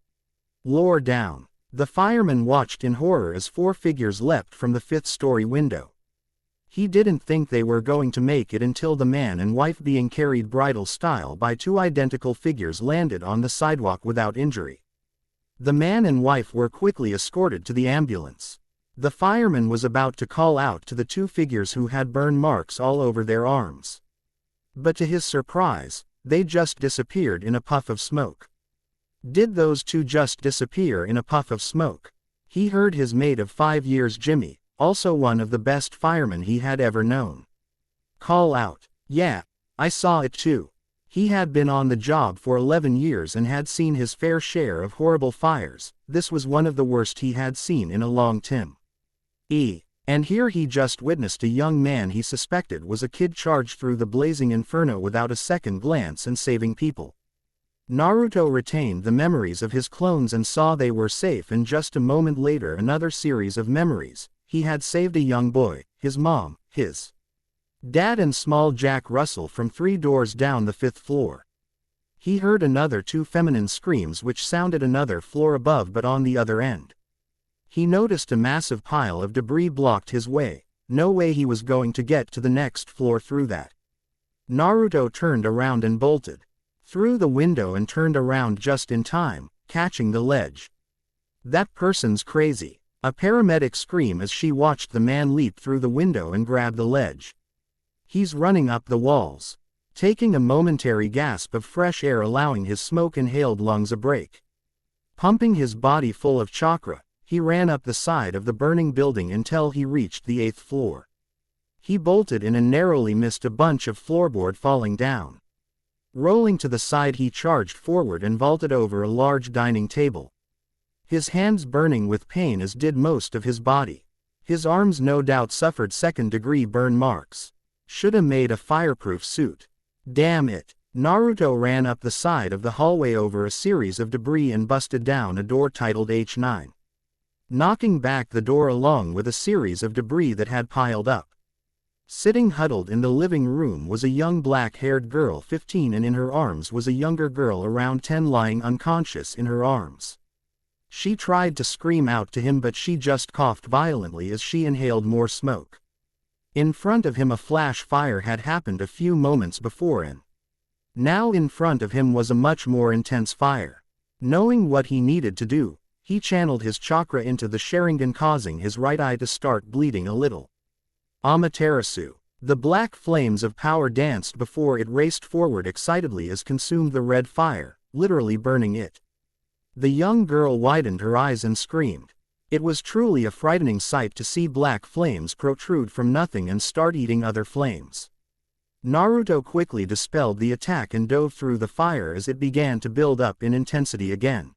floor down. The fireman watched in horror as 4 figures leapt from the 5th-story window. He didn't think they were going to make it until the man and wife, being carried bridal style by 2 identical figures, landed on the sidewalk without injury. The man and wife were quickly escorted to the ambulance. The fireman was about to call out to the 2 figures who had burn marks all over their arms. But to his surprise, they just disappeared in a puff of smoke. Did those 2 just disappear in a puff of smoke? He heard his mate of 5 years, Jimmy, also one of the best firemen he had ever known, call out, "Yeah, I saw it too." He had been on the job for 11 years and had seen his fair share of horrible fires. This was one of the worst he had seen in a long time. And here he just witnessed a young man he suspected was a kid charge through the blazing inferno without a second glance and saving people. Naruto retained the memories of his clones and saw they were safe, and just a moment later another series of memories. He had saved a young boy, his mom, his dad and small Jack Russell from 3 doors down the 5th floor. He heard another 2 feminine screams which sounded another floor above but on the other end. He noticed a massive pile of debris blocked his way. No way he was going to get to the next floor through that. Naruto turned around and bolted through the window and turned around just in time, catching the ledge. That person's crazy. A paramedic screamed as she watched the man leap through the window and grab the ledge. He's running up the walls. Taking a momentary gasp of fresh air, allowing his smoke-inhaled lungs a break. Pumping his body full of chakra, he ran up the side of the burning building until he reached the 8th floor. He bolted in and narrowly missed a bunch of floorboard falling down. Rolling to the side, he charged forward and vaulted over a large dining table. His hands burning with pain, as did most of his body. His arms no doubt suffered second-degree burn marks. Shoulda made a fireproof suit. Damn it. Naruto ran up the side of the hallway over a series of debris and busted down a door titled H9. Knocking back the door along with a series of debris that had piled up. Sitting huddled in the living room was a young black-haired girl 15, and in her arms was a younger girl around 10 lying unconscious in her arms. She tried to scream out to him, but she just coughed violently as she inhaled more smoke. In front of him a flash fire had happened a few moments before, and now in front of him was a much more intense fire. Knowing what he needed to do, he channeled his chakra into the Sharingan, causing his right eye to start bleeding a little. Amaterasu. The black flames of power danced before it raced forward excitedly as consumed the red fire, literally burning it. The young girl widened her eyes and screamed. It was truly a frightening sight to see black flames protrude from nothing and start eating other flames. Naruto quickly dispelled the attack and dove through the fire as it began to build up in intensity again.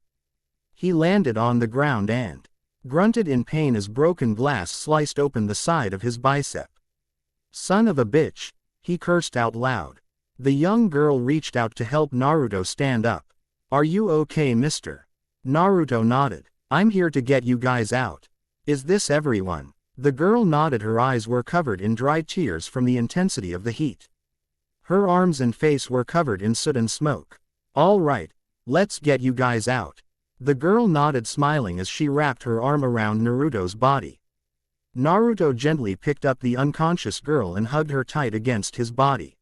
He landed on the ground and grunted in pain as broken glass sliced open the side of his bicep. Son of a bitch, he cursed out loud. The young girl reached out to help Naruto stand up. Are you okay, mister? Naruto nodded. I'm here to get you guys out. Is this everyone? The girl nodded. Her eyes were covered in dry tears from the intensity of the heat. Her arms and face were covered in soot and smoke. All right, let's get you guys out. The girl nodded, smiling as she wrapped her arm around Naruto's body. Naruto gently picked up the unconscious girl and hugged her tight against his body.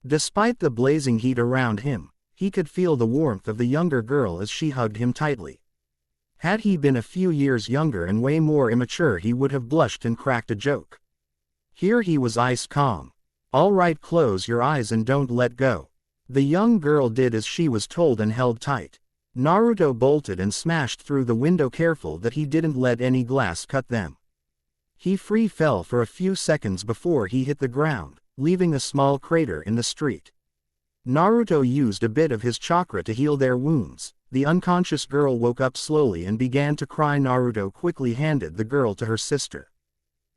Despite the blazing heat around him, he could feel the warmth of the younger girl as she hugged him tightly. Had he been a few years younger and way more immature, he would have blushed and cracked a joke. Here he was ice calm. All right, close your eyes and don't let go. The young girl did as she was told and held tight. Naruto bolted and smashed through the window, careful that he didn't let any glass cut them. He free fell for a few seconds before he hit the ground, leaving a small crater in the street. Naruto used a bit of his chakra to heal their wounds. The unconscious girl woke up slowly and began to cry. Naruto quickly handed the girl to her sister.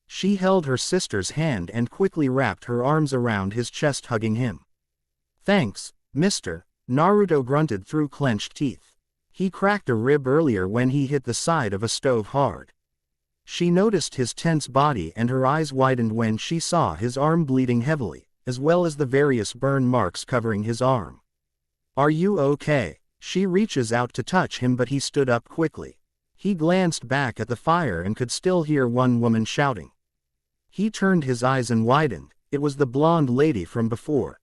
She held her sister's hand and quickly wrapped her arms around his chest, hugging him. Thanks, mister, Naruto grunted through clenched teeth. He cracked a rib earlier when he hit the side of a stove hard. She noticed his tense body and her eyes widened when she saw his arm bleeding heavily, as well as the various burn marks covering his arm. Are you okay? She reaches out to touch him, but he stood up quickly. He glanced back at the fire and could still hear one woman shouting. He turned his eyes and widened. It was the blonde lady from before.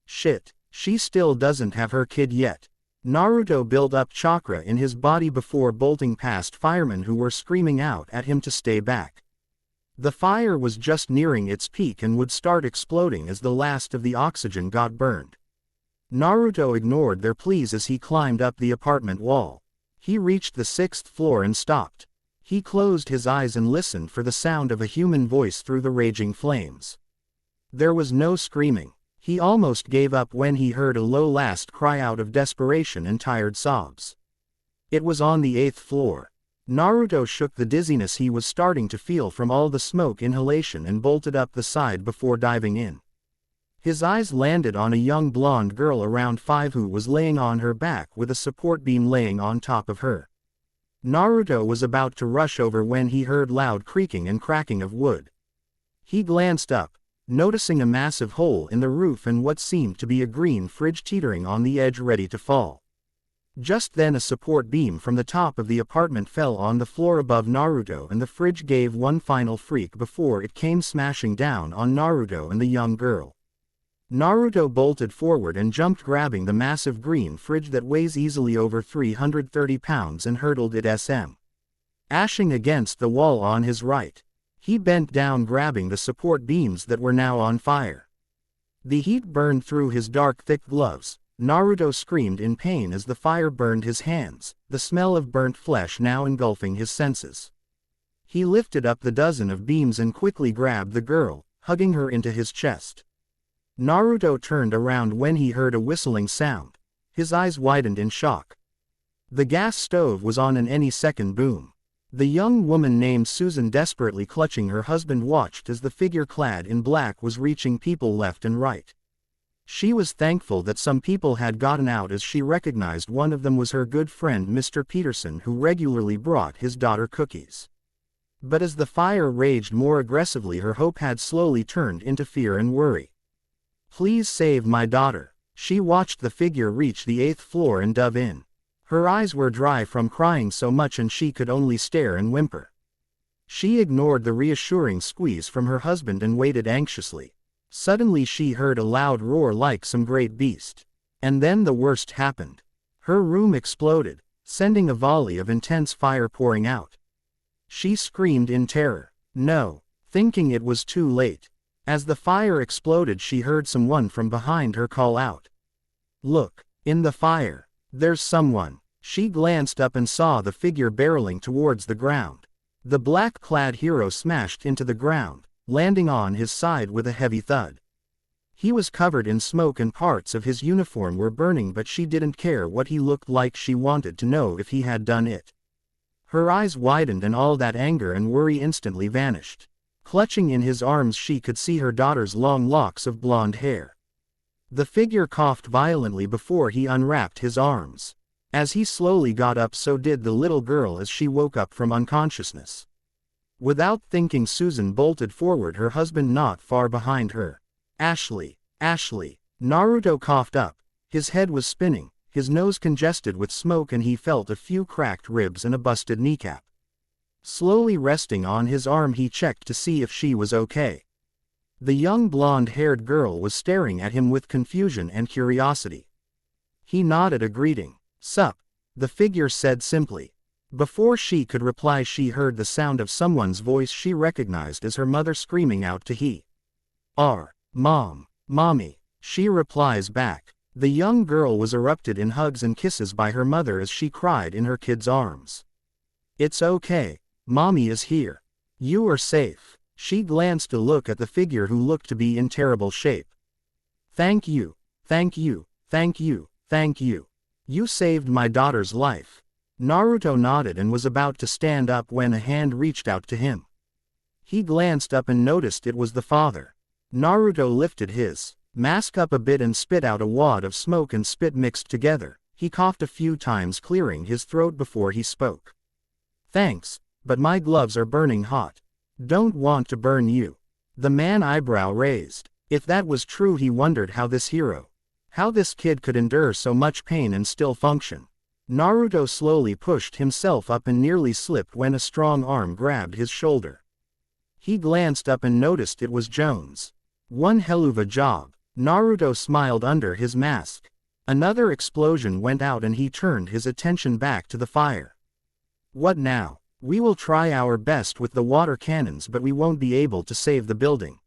Shit, she still doesn't have her kid yet. Naruto built up chakra in his body before bolting past firemen who were screaming out at him to stay back. The fire was just nearing its peak and would start exploding as the last of the oxygen got burned. Naruto ignored their pleas as he climbed up the apartment wall. He reached the 6th floor and stopped. He closed his eyes and listened for the sound of a human voice through the raging flames. There was no screaming. He almost gave up when he heard a low last cry out of desperation and tired sobs. It was on the 8th floor. Naruto shook the dizziness he was starting to feel from all the smoke inhalation and bolted up the side before diving in. His eyes landed on a young blonde girl around 5 who was laying on her back with a support beam laying on top of her. Naruto was about to rush over when he heard loud creaking and cracking of wood. He glanced up, noticing a massive hole in the roof and what seemed to be a green fridge teetering on the edge ready to fall. Just then a support beam from the top of the apartment fell on the floor above Naruto and the fridge gave one final freak before it came smashing down on Naruto and the young girl. Naruto bolted forward and jumped, grabbing the massive green fridge that weighs easily over 330 pounds and hurtled it ashing against the wall on his right. He bent down, grabbing the support beams that were now on fire. The heat burned through his dark thick gloves. Naruto screamed in pain as the fire burned his hands, the smell of burnt flesh now engulfing his senses. He lifted up the dozen of beams and quickly grabbed the girl, hugging her into his chest. Naruto turned around when he heard a whistling sound. His eyes widened in shock. The gas stove was on and any second boom. The young woman named Susan, desperately clutching her husband, watched as the figure clad in black was reaching people left and right. She was thankful that some people had gotten out, as she recognized one of them was her good friend Mr. Peterson, who regularly brought his daughter cookies. But as the fire raged more aggressively, her hope had slowly turned into fear and worry. "Please save my daughter." She watched the figure reach the 8th floor and dove in. Her eyes were dry from crying so much and she could only stare and whimper. She ignored the reassuring squeeze from her husband and waited anxiously. Suddenly she heard a loud roar like some great beast. And then the worst happened. Her room exploded, sending a volley of intense fire pouring out. She screamed in terror, no, thinking it was too late. As the fire exploded, she heard someone from behind her call out, "Look, in the fire, there's someone." She glanced up and saw the figure barreling towards the ground. The black-clad hero smashed into the ground, landing on his side with a heavy thud. He was covered in smoke and parts of his uniform were burning, but she didn't care what he looked like. She wanted to know if he had done it. Her eyes widened and all that anger and worry instantly vanished. Clutching in his arms, she could see her daughter's long locks of blonde hair. The figure coughed violently before he unwrapped his arms. As he slowly got up, so did the little girl as she woke up from unconsciousness. Without thinking, Susan bolted forward, her husband not far behind her. "Ashley, Ashley." Naruto coughed up. His head was spinning, his nose congested with smoke, and he felt a few cracked ribs and a busted kneecap. Slowly resting on his arm, he checked to see if she was okay. The young blonde-haired girl was staring at him with confusion and curiosity. He nodded a greeting. "Sup," the figure said simply. Before she could reply, she heard the sound of someone's voice she recognized as her mother screaming out to he. "Mom, Mommy," she replies back. The young girl was erupted in hugs and kisses by her mother as she cried in her kid's arms. "It's okay, Mommy is here. You are safe." She glanced a look at the figure, who looked to be in terrible shape. "Thank you, thank you, thank you, thank you. You saved my daughter's life." Naruto nodded and was about to stand up when a hand reached out to him. He glanced up and noticed it was the father. Naruto lifted his mask up a bit and spit out a wad of smoke and spit mixed together. He coughed a few times, clearing his throat before he spoke. "Thanks, but my gloves are burning hot. Don't want to burn you." The man eyebrow raised. If that was true, he wondered how this kid could endure so much pain and still function. Naruto slowly pushed himself up and nearly slipped when a strong arm grabbed his shoulder. He glanced up and noticed it was Jones. "One hell of a job." Naruto smiled under his mask. Another explosion went out and he turned his attention back to the fire. "What now?" "We will try our best with the water cannons, but we won't be able to save the building."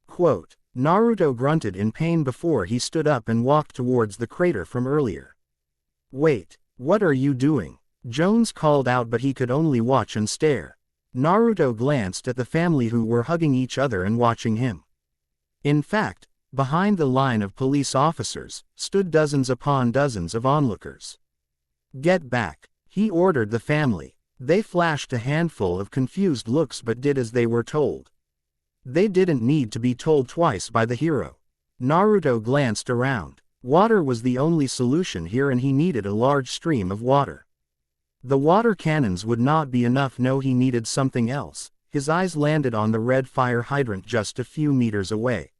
Quote. Naruto grunted in pain before he stood up and walked towards the crater from earlier. "Wait, what are you doing?" Jones called out, but he could only watch and stare. Naruto glanced at the family, who were hugging each other and watching him. In fact, Behind the line of police officers, stood dozens upon dozens of onlookers. "Get back," he ordered the family. They flashed a handful of confused looks but did as they were told. They didn't need to be told twice by the hero. Naruto glanced around. Water was the only solution here and he needed a large stream of water. The water cannons would not be enough. No, he needed something else. His eyes landed on the red fire hydrant just a few meters away.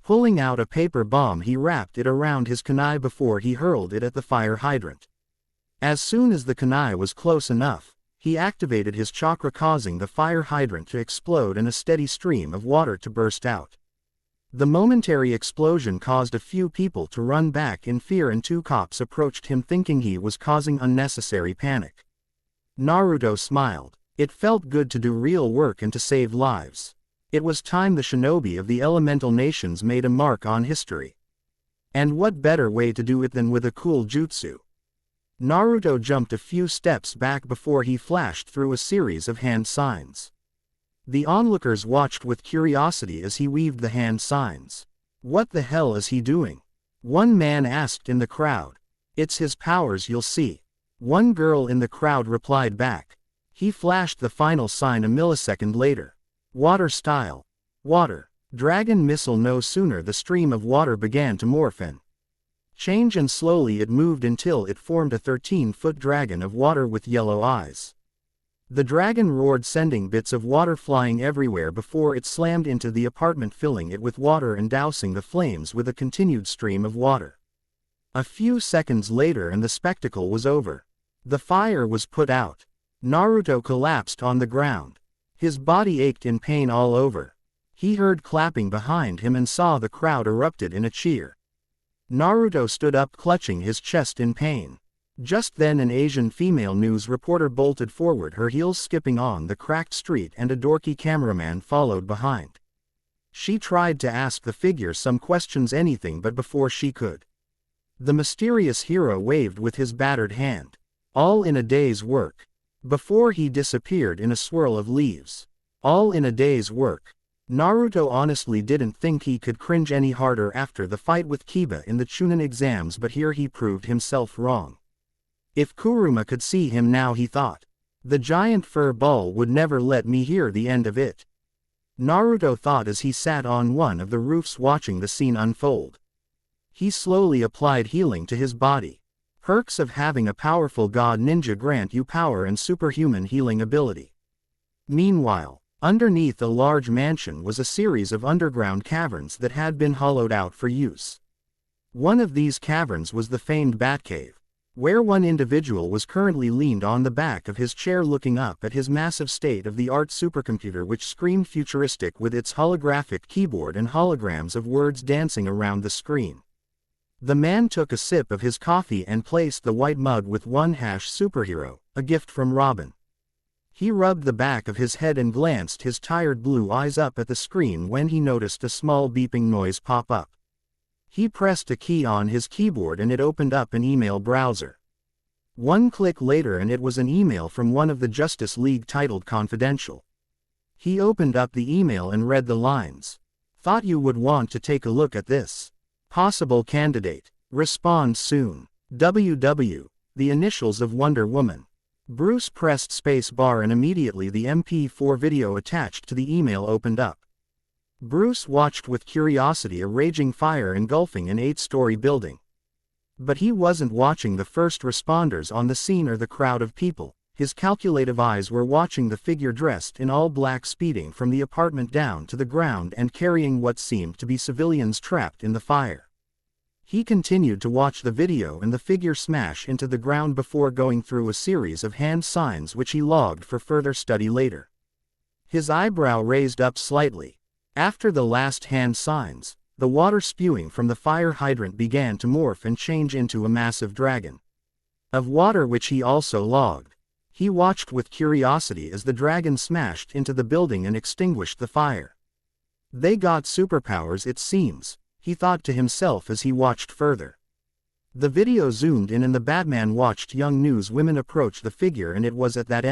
Pulling out a paper bomb, he wrapped it around his kunai before he hurled it at the fire hydrant. As soon as the kunai was close enough, he activated his chakra, causing the fire hydrant to explode and a steady stream of water to burst out. The momentary explosion caused a few people to run back in fear and 2 cops approached him thinking he was causing unnecessary panic. Naruto smiled. It felt good to do real work and to save lives. It was time the shinobi of the elemental nations made a mark on history. And what better way to do it than with a cool jutsu? Naruto jumped a few steps back before he flashed through a series of hand signs. The onlookers watched with curiosity as he weaved the hand signs. "What the hell is he doing?" one man asked in the crowd. "It's his powers, you'll see," one girl in the crowd replied back. He flashed the final sign a millisecond later. Water style. Water. Dragon missile. No sooner the stream of water began to morph and change, and slowly it moved until it formed a 13-foot dragon of water with yellow eyes. The dragon roared, sending bits of water flying everywhere before it slammed into the apartment, filling it with water and dousing the flames with a continued stream of water. A few seconds later and the spectacle was over. The fire was put out. Naruto collapsed on the ground. His body ached in pain all over. He heard clapping behind him and saw the crowd erupted in a cheer. Naruto stood up, clutching his chest in pain. Just then an Asian female news reporter bolted forward, her heels skipping on the cracked street, and a dorky cameraman followed behind. She tried to ask the figure some questions, anything, but before she could, the mysterious hero waved with his battered hand. "All in a day's work." Before he disappeared in a swirl of leaves. All in a day's work. Naruto honestly didn't think he could cringe any harder after the fight with Kiba in the Chunin exams, but here he proved himself wrong. If Kuruma could see him now, he thought, the giant fur ball would never let me hear the end of it. Naruto thought as he sat on one of the roofs watching the scene unfold. He slowly applied healing to his body. Perks of having a powerful god ninja grant you power and superhuman healing ability. Meanwhile, underneath a large mansion was a series of underground caverns that had been hollowed out for use. One of these caverns was the famed Batcave, where one individual was currently leaned on the back of his chair looking up at his massive state-of-the-art supercomputer, which screamed futuristic with its holographic keyboard and holograms of words dancing around the screen. The man took a sip of his coffee and placed the white mug with #superhero, a gift from Robin. He rubbed the back of his head and glanced his tired blue eyes up at the screen when he noticed a small beeping noise pop up. He pressed a key on his keyboard and it opened up an email browser. One click later and it was an email from one of the Justice League titled Confidential. He opened up the email and read the lines. "Thought you would want to take a look at this. Possible candidate. Respond soon. WW." The initials of Wonder Woman. Bruce pressed space bar and immediately the MP4 video attached to the email opened up. Bruce watched with curiosity a raging fire engulfing an 8-story building. But he wasn't watching the first responders on the scene or the crowd of people. His calculative eyes were watching the figure dressed in all black speeding from the apartment down to the ground and carrying what seemed to be civilians trapped in the fire. He continued to watch the video and the figure smash into the ground before going through a series of hand signs which he logged for further study later. His eyebrow raised up slightly. After the last hand signs, the water spewing from the fire hydrant began to morph and change into a massive dragon of water, which he also logged. He watched with curiosity as the dragon smashed into the building and extinguished the fire. They got superpowers, it seems, he thought to himself as he watched further. The video zoomed in and the Batman watched young news women approach the figure, and it was at that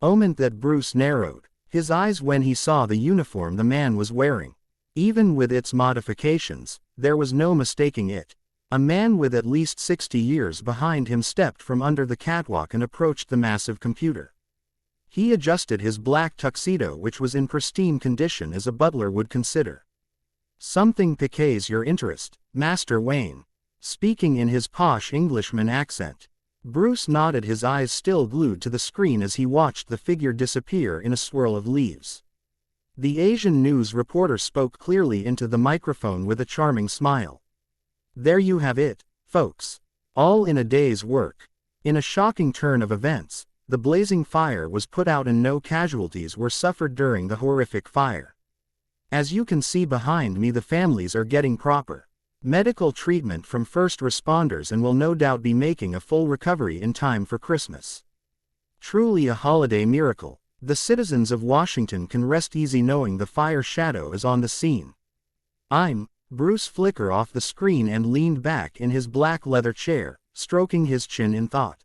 moment that Bruce narrowed his eyes when he saw the uniform the man was wearing. Even with its modifications, there was no mistaking it. A man with at least 60 years behind him stepped from under the catwalk and approached the massive computer. He adjusted his black tuxedo, which was in pristine condition as a butler would consider. "Something piques your interest, Master Wayne," speaking in his posh Englishman accent. Bruce nodded, his eyes still glued to the screen as he watched the figure disappear in a swirl of leaves. The Asian news reporter spoke clearly into the microphone with a charming smile. "There you have it, folks. All in a day's work." In a shocking turn of events, the blazing fire was put out and no casualties were suffered during the horrific fire. As you can see behind me, the families are getting proper medical treatment from first responders and will no doubt be making a full recovery in time for Christmas. Truly a holiday miracle. The citizens of Washington can rest easy knowing the fire shadow is on the scene. Bruce flickered off the screen and leaned back in his black leather chair, stroking his chin in thought.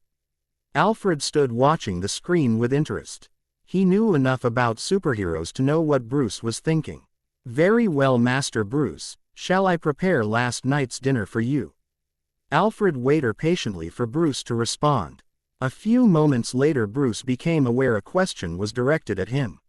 Alfred stood watching the screen with interest. He knew enough about superheroes to know what Bruce was thinking. "Very well, Master Bruce, shall I prepare last night's dinner for you?" Alfred waited patiently for Bruce to respond. A few moments later Bruce became aware a question was directed at him.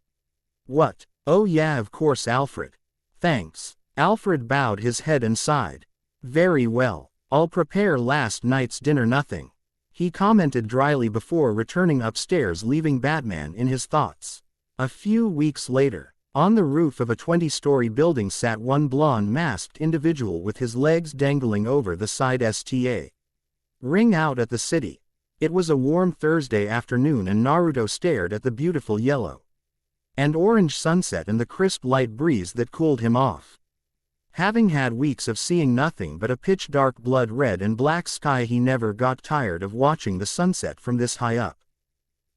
"What? Oh yeah, of course, Alfred. Thanks." Alfred bowed his head and sighed. "Very well, I'll prepare last night's dinner." "Nothing," he commented dryly before returning upstairs, leaving Batman in his thoughts. A few weeks later, on the roof of a 20-story building sat one blonde masked individual with his legs dangling over the side. Sta. Ring out at the city. It was a warm Thursday afternoon and Naruto stared at the beautiful yellow and orange sunset and the crisp light breeze that cooled him off. Having had weeks of seeing nothing but a pitch-dark blood red and black sky, he never got tired of watching the sunset from this high up.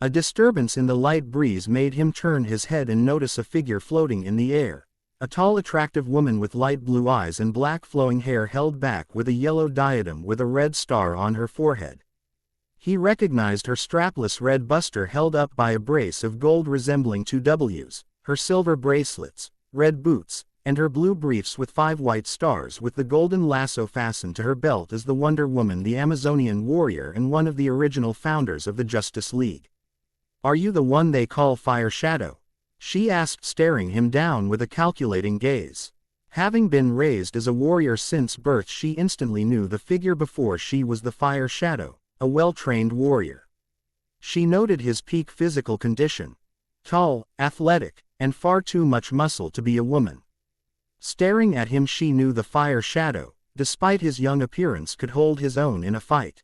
A disturbance in the light breeze made him turn his head and notice a figure floating in the air. A tall, attractive woman with light blue eyes and black flowing hair held back with a yellow diadem with a red star on her forehead. He recognized her strapless red buster held up by a brace of gold resembling two W's, her silver bracelets, red boots, and her blue briefs with 5 white stars with the golden lasso fastened to her belt as the Wonder Woman, the Amazonian warrior and one of the original founders of the Justice League. "Are you the one they call Fire Shadow?" she asked, staring him down with a calculating gaze. Having been raised as a warrior since birth, she instantly knew the figure before she was the Fire Shadow, a well-trained warrior. She noted his peak physical condition: tall, athletic, and far too much muscle to be a woman. Staring at him, she knew the Fire Shadow, despite his young appearance, could hold his own in a fight.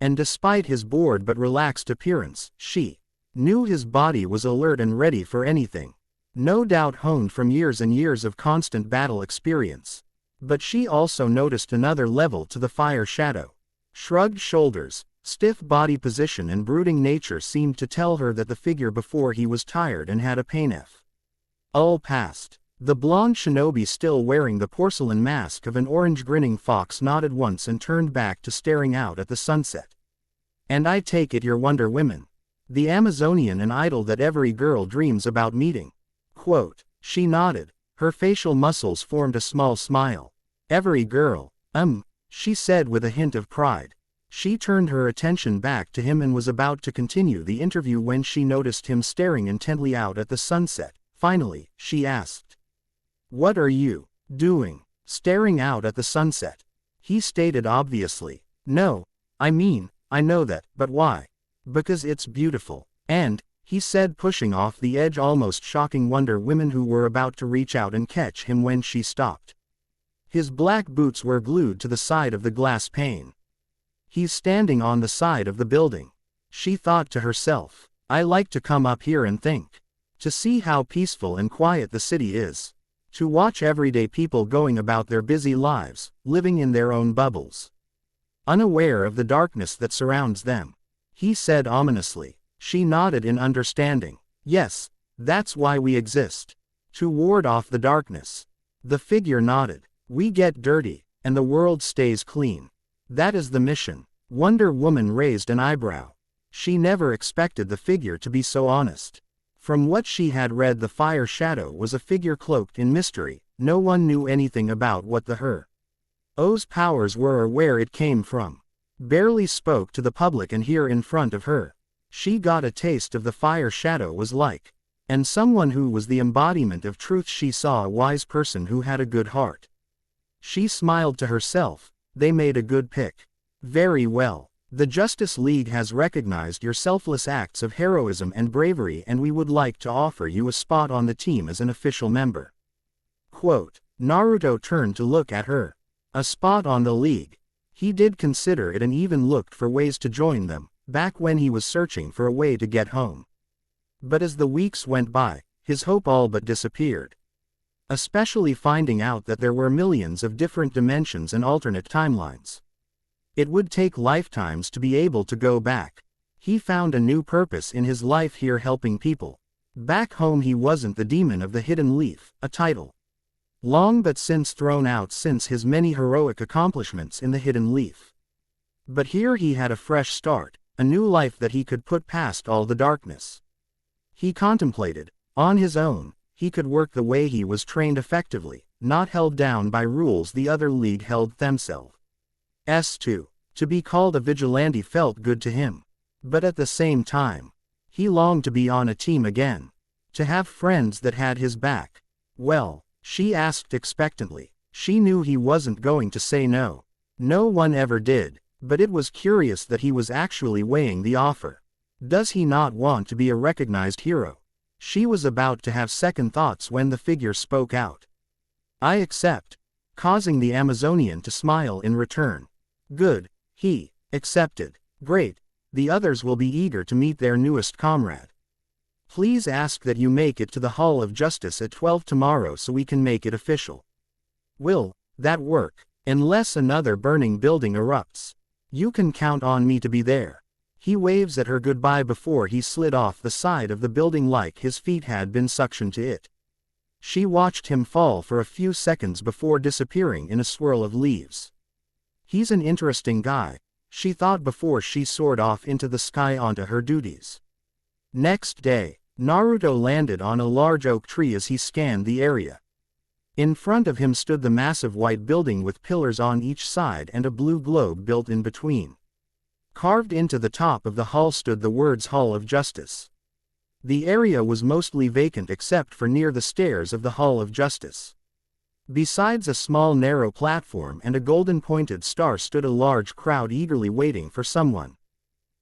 And despite his bored but relaxed appearance, she knew his body was alert and ready for anything. No doubt honed from years and years of constant battle experience. But she also noticed another level to the Fire Shadow. Shrugged shoulders, stiff body position and brooding nature seemed to tell her that the figure before he was tired and had a pain. All past. The blonde shinobi, still wearing the porcelain mask of an orange grinning fox, nodded once and turned back to staring out at the sunset. "And I take it you're Wonder Woman, the Amazonian and idol that every girl dreams about meeting?" Quote. She nodded. Her facial muscles formed a small smile. "Every girl, she said with a hint of pride. She turned her attention back to him and was about to continue the interview when she noticed him staring intently out at the sunset. Finally, she asked, "What are you doing, staring out at the sunset?" He stated obviously, "No, I know that, but why?" "Because it's beautiful." "And," he said, pushing off the edge, almost shocking Wonder Women who were about to reach out and catch him when she stopped. His black boots were glued to the side of the glass pane. "He's standing on the side of the building." She thought to herself, "I like to come up here and think. To see how peaceful and quiet the city is. To watch everyday people going about their busy lives, living in their own bubbles, unaware of the darkness that surrounds them." He said ominously. She nodded in understanding. "Yes, that's why we exist. To ward off the darkness." The figure nodded. "We get dirty, and the world stays clean. That is the mission." Wonder Woman raised an eyebrow. She never expected the figure to be so honest. From what she had read, the Fire Shadow was a figure cloaked in mystery, No one knew anything about what the O's powers were or where it came from. Barely spoke to the public, and here in front of her, she got a taste of the fire shadow was like. And someone who was the embodiment of truth. She saw a wise person who had a good heart. She smiled to herself. They made a good pick. Very well. The Justice League has recognized your selfless acts of heroism and bravery, and we would like to offer you a spot on the team as an official member. Quote. Naruto turned to look at her. A spot on the league. He did consider it and even looked for ways to join them, back when he was searching for a way to get home. But as the weeks went by, his hope all but disappeared. Especially finding out that there were millions of different dimensions and alternate timelines. It would take lifetimes to be able to go back. He found a new purpose in his life here, helping people. Back home he wasn't the demon of the hidden leaf, a title long but since thrown out since his many heroic accomplishments in the hidden leaf. But here he had a fresh start, a new life that he could put past all the darkness. He contemplated, on his own, he could work the way he was trained effectively, not held down by rules the other league held themselves to. To be called a vigilante felt good to him. But at the same time, he longed to be on a team again. To have friends that had his back. Well, she asked expectantly. She knew he wasn't going to say no. No one ever did, but it was curious that he was actually weighing the offer. Does he not want to be a recognized hero? She was about to have second thoughts when the figure spoke out. I accept, causing the Amazonian to smile in return. Good, he accepted. Great, the others will be eager to meet their newest comrade. Please ask that you make it to the Hall of Justice at 12 tomorrow so we can make it official. Will that work? Unless another burning building erupts. You can count on me to be there. He waves at her goodbye before he slid off the side of the building like his feet had been suctioned to it. She watched him fall for a few seconds before disappearing in a swirl of leaves. He's an interesting guy, she thought before she soared off into the sky onto her duties. Next day, Naruto landed on a large oak tree as he scanned the area. In front of him stood the massive white building with pillars on each side and a blue globe built in between. Carved into the top of the hall stood the words Hall of Justice. The area was mostly vacant except for near the stairs of the Hall of Justice. Besides a small narrow platform and a golden-pointed star stood a large crowd eagerly waiting for someone.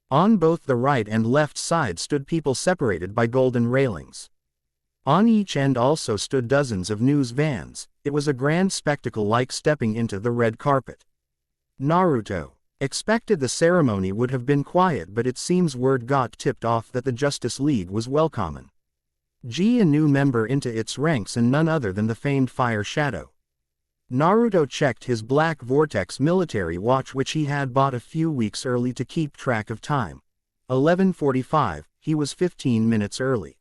On both the right and left side stood people separated by golden railings. On each end also stood dozens of news vans. It was a grand spectacle like stepping into the red carpet. Naruto expected the ceremony would have been quiet, but it seems word got tipped off that the Justice League was welcoming a new member into its ranks, and none other than the famed Fire Shadow. Naruto checked his black vortex military watch, which he had bought a few weeks early to keep track of time. 11:45, he was 15 minutes early.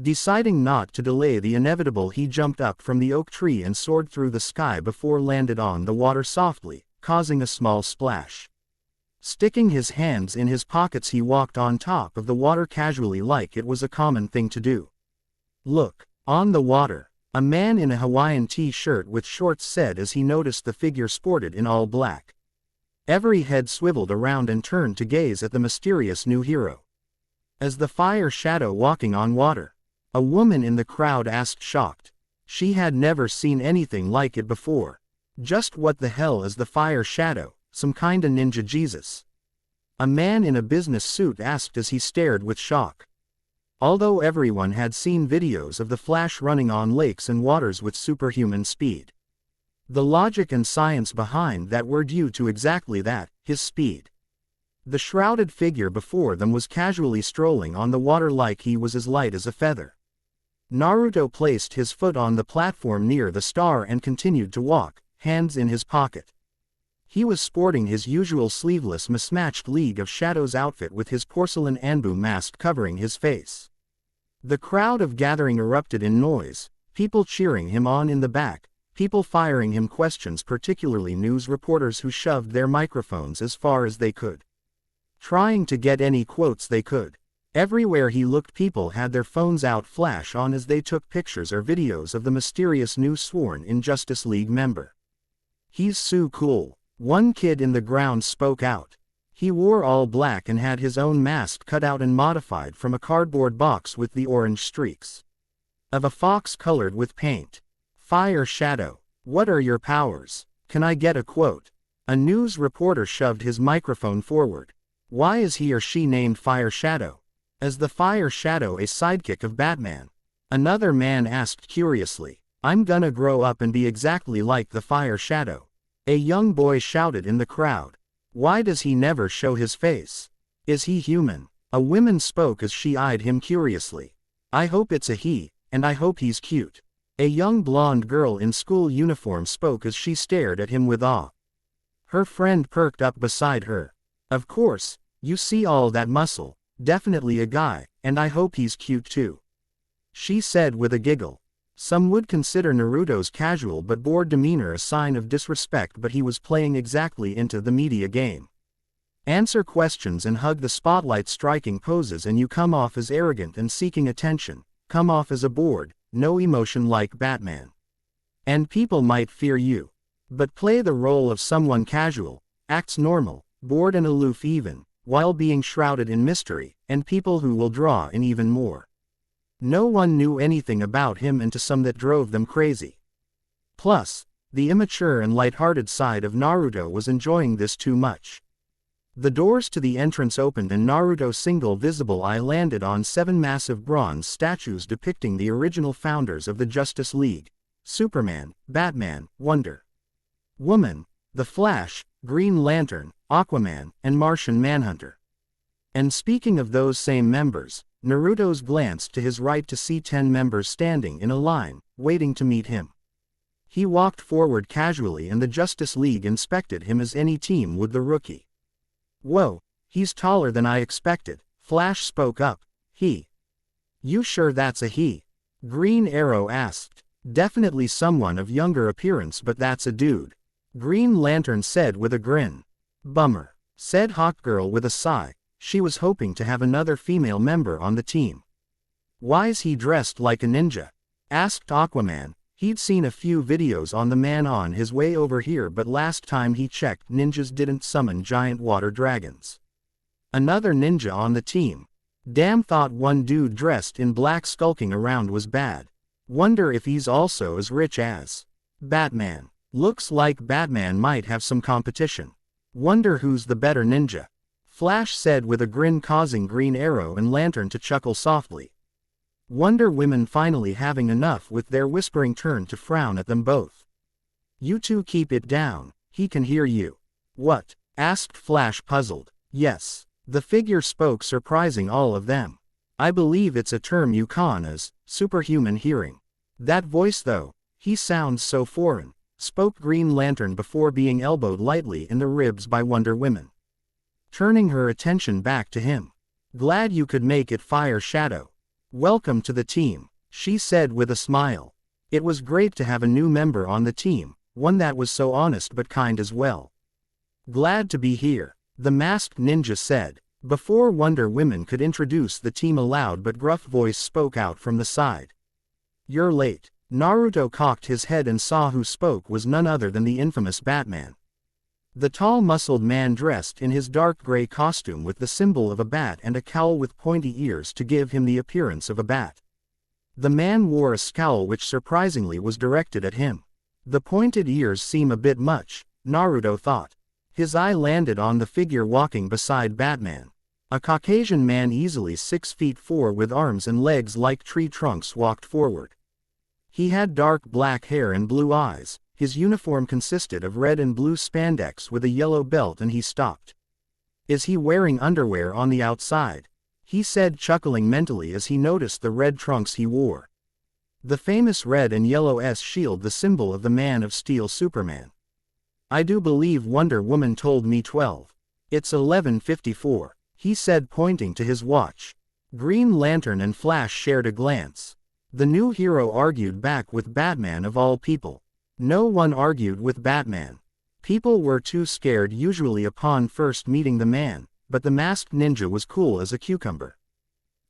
Deciding not to delay the inevitable, he jumped up from the oak tree and soared through the sky before landed on the water softly, causing a small splash. Sticking his hands in his pockets, he walked on top of the water casually like it was a common thing to do. Look, on the water, a man in a Hawaiian t-shirt with shorts said as he noticed the figure sported in all black. Every head swiveled around and turned to gaze at the mysterious new hero. As the Fire Shadow walking on water? A woman in the crowd asked, shocked. She had never seen anything like it before. Just what the hell is the Fire Shadow? Some kinda ninja Jesus? A man in a business suit asked as he stared with shock. Although everyone had seen videos of the Flash running on lakes and waters with superhuman speed. The logic and science behind that were due to exactly that, his speed. The shrouded figure before them was casually strolling on the water like he was as light as a feather. Naruto placed his foot on the platform near the star and continued to walk, hands in his pocket. He was sporting his usual sleeveless mismatched League of Shadows outfit with his porcelain Anbu mask covering his face. The crowd of gathering erupted in noise, people cheering him on in the back, people firing him questions, particularly news reporters who shoved their microphones as far as they could, trying to get any quotes they could. Everywhere he looked people had their phones out flash on as they took pictures or videos of the mysterious new sworn-in Justice League member. "He's so cool," one kid in the ground spoke out. He wore all black and had his own mask cut out and modified from a cardboard box with the orange streaks of a fox colored with paint. "Fire Shadow. What are your powers? Can I get a quote?" A news reporter shoved his microphone forward. "Why is he or she named Fire Shadow? Is the Fire Shadow a sidekick of Batman?" Another man asked curiously. "I'm gonna grow up and be exactly like the Fire Shadow," a young boy shouted in the crowd. "Why does he never show his face? Is he human?" A woman spoke as she eyed him curiously. "I hope it's a he, and I hope he's cute." A young blonde girl in school uniform spoke as she stared at him with awe. Her friend perked up beside her. "Of course, you see all that muscle, definitely a guy, and I hope he's cute too," she said with a giggle. Some would consider Naruto's casual but bored demeanor a sign of disrespect, but he was playing exactly into the media game. Answer questions and hug the spotlight, striking poses, and you come off as arrogant and seeking attention, come off as a bored, no emotion like Batman. And people might fear you. But play the role of someone casual, acts normal, bored and aloof even, while being shrouded in mystery, and people who will draw in even more. No one knew anything about him, and to some that drove them crazy. Plus, the immature and lighthearted side of Naruto was enjoying this too much. The doors to the entrance opened and Naruto's single visible eye landed on 7 massive bronze statues depicting the original founders of the Justice League: Superman, Batman, Wonder Woman, The Flash, Green Lantern, Aquaman, and Martian Manhunter. And speaking of those same members, Naruto's glanced to his right to see 10 members standing in a line, waiting to meet him. He walked forward casually and the Justice League inspected him as any team would the rookie. "Whoa, he's taller than I expected," Flash spoke up. You sure that's a he?" Green Arrow asked. "Definitely someone of younger appearance, but that's a dude," Green Lantern said with a grin. "Bummer," said Hawkgirl with a sigh. She was hoping to have another female member on the team. "Why's he dressed like a ninja?" asked Aquaman. He'd seen a few videos on the man on his way over here, but last time he checked, ninjas didn't summon giant water dragons. Another ninja on the team. Damn, thought one dude dressed in black skulking around was bad. Wonder if he's also as rich as Batman. Looks like Batman might have some competition. Wonder who's the better ninja, Flash said with a grin, causing Green Arrow and Lantern to chuckle softly. Wonder Woman, finally having enough with their whispering, turned to frown at them both. "You two keep it down, he can hear you." "What?" asked Flash, puzzled. "Yes," the figure spoke, surprising all of them. "I believe it's a term you con as superhuman hearing." "That voice though, he sounds so foreign," spoke Green Lantern before being elbowed lightly in the ribs by Wonder Woman, turning her attention back to him. "Glad you could make it, Fire Shadow. Welcome to the team," she said with a smile. It was great to have a new member on the team, one that was so honest but kind as well. "Glad to be here," the masked ninja said. Before Wonder Woman could introduce the team, a loud but gruff voice spoke out from the side. "You're late." Naruto cocked his head and saw who spoke was none other than the infamous Batman. The tall, muscled man dressed in his dark gray costume with the symbol of a bat and a cowl with pointy ears to give him the appearance of a bat. The man wore a scowl which surprisingly was directed at him. The pointed ears seem a bit much, Naruto thought. His eye landed on the figure walking beside Batman. A Caucasian man easily 6'4" with arms and legs like tree trunks walked forward. He had dark black hair and blue eyes. His uniform consisted of red and blue spandex with a yellow belt, and he stopped. "Is he wearing underwear on the outside?" he said, chuckling mentally as he noticed the red trunks he wore. The famous red and yellow S shield, the symbol of the Man of Steel, Superman. "I do believe Wonder Woman told me 12. It's 11:54, he said, pointing to his watch. Green Lantern and Flash shared a glance. The new hero argued back with Batman of all people. No one argued with Batman. People were too scared usually upon first meeting the man, but the masked ninja was cool as a cucumber.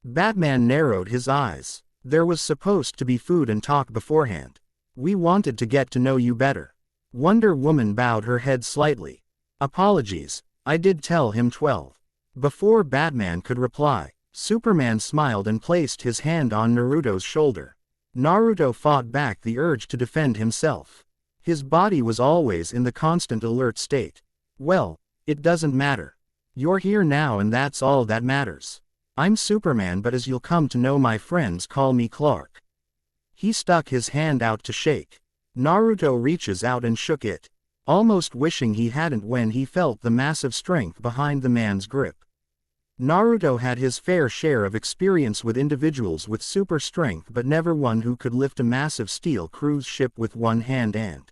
Batman narrowed his eyes. There was supposed to be food and talk beforehand. We wanted to get to know you better. Wonder Woman bowed her head slightly. Apologies, I did tell him 12. Before Batman could reply, Superman smiled and placed his hand on Naruto's shoulder. Naruto fought back the urge to defend himself. His body was always in the constant alert state. Well, it doesn't matter. You're here now and that's all that matters. I'm Superman, but as you'll come to know, my friends call me Clark. He stuck his hand out to shake. Naruto reaches out and shook it, almost wishing he hadn't when he felt the massive strength behind the man's grip. Naruto had his fair share of experience with individuals with super strength, but never one who could lift a massive steel cruise ship with one hand and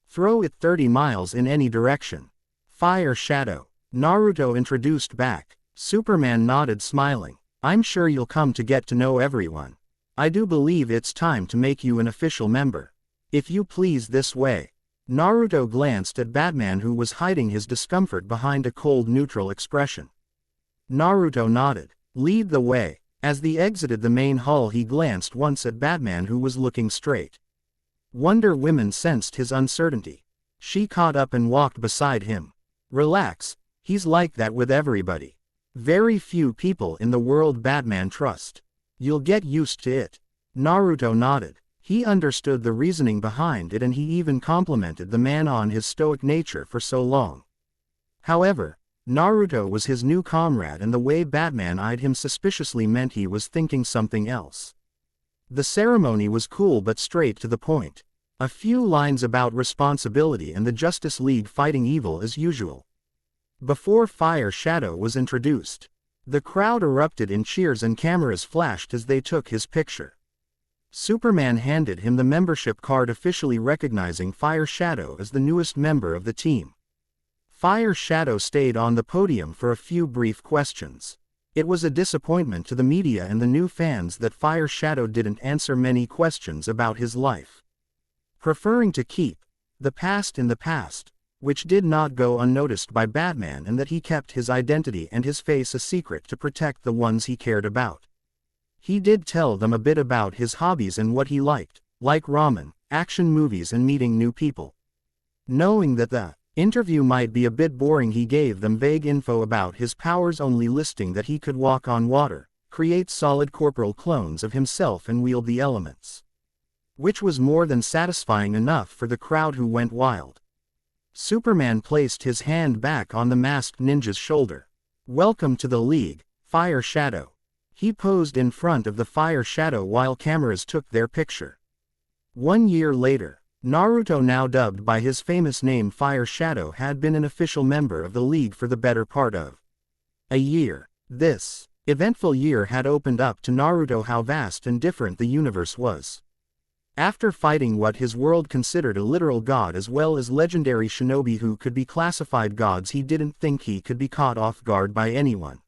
throw it 30 miles in any direction. Fire Shadow, Naruto introduced back. Superman nodded, smiling. I'm sure you'll come to get to know everyone. I do believe it's time to make you an official member. If you please, this way. Naruto glanced at Batman, who was hiding his discomfort behind a cold, neutral expression. Naruto nodded. Lead the way. As they exited the main hall, he glanced once at Batman, who was looking straight. Wonder Woman sensed his uncertainty. She caught up and walked beside him. Relax, he's like that with everybody. Very few people in the world Batman trust. You'll get used to it. Naruto nodded. He understood the reasoning behind it, and he even complimented the man on his stoic nature for so long. However, Naruto was his new comrade, and the way Batman eyed him suspiciously meant he was thinking something else. The ceremony was cool but straight to the point. A few lines about responsibility and the Justice League fighting evil as usual. Before Fire Shadow was introduced, the crowd erupted in cheers and cameras flashed as they took his picture. Superman handed him the membership card, officially recognizing Fire Shadow as the newest member of the team. Fire Shadow stayed on the podium for a few brief questions. It was a disappointment to the media and the new fans that Fire Shadow didn't answer many questions about his life, preferring to keep the past in the past, which did not go unnoticed by Batman, and that he kept his identity and his face a secret to protect the ones he cared about. He did tell them a bit about his hobbies and what he liked, like ramen, action movies, and meeting new people. Knowing that the interview might be a bit boring, he gave them vague info about his powers, only listing that he could walk on water, create solid corporal clones of himself, and wield the elements. Which was more than satisfying enough for the crowd, who went wild. Superman placed his hand back on the masked ninja's shoulder. Welcome to the League, Fire Shadow. He posed in front of the Fire Shadow while cameras took their picture. 1 year later, Naruto, now dubbed by his famous name Fire Shadow, had been an official member of the League for the better part of a year. This eventful year had opened up to Naruto how vast and different the universe was. After fighting what his world considered a literal god, as well as legendary shinobi who could be classified gods, he didn't think he could be caught off guard by anyone.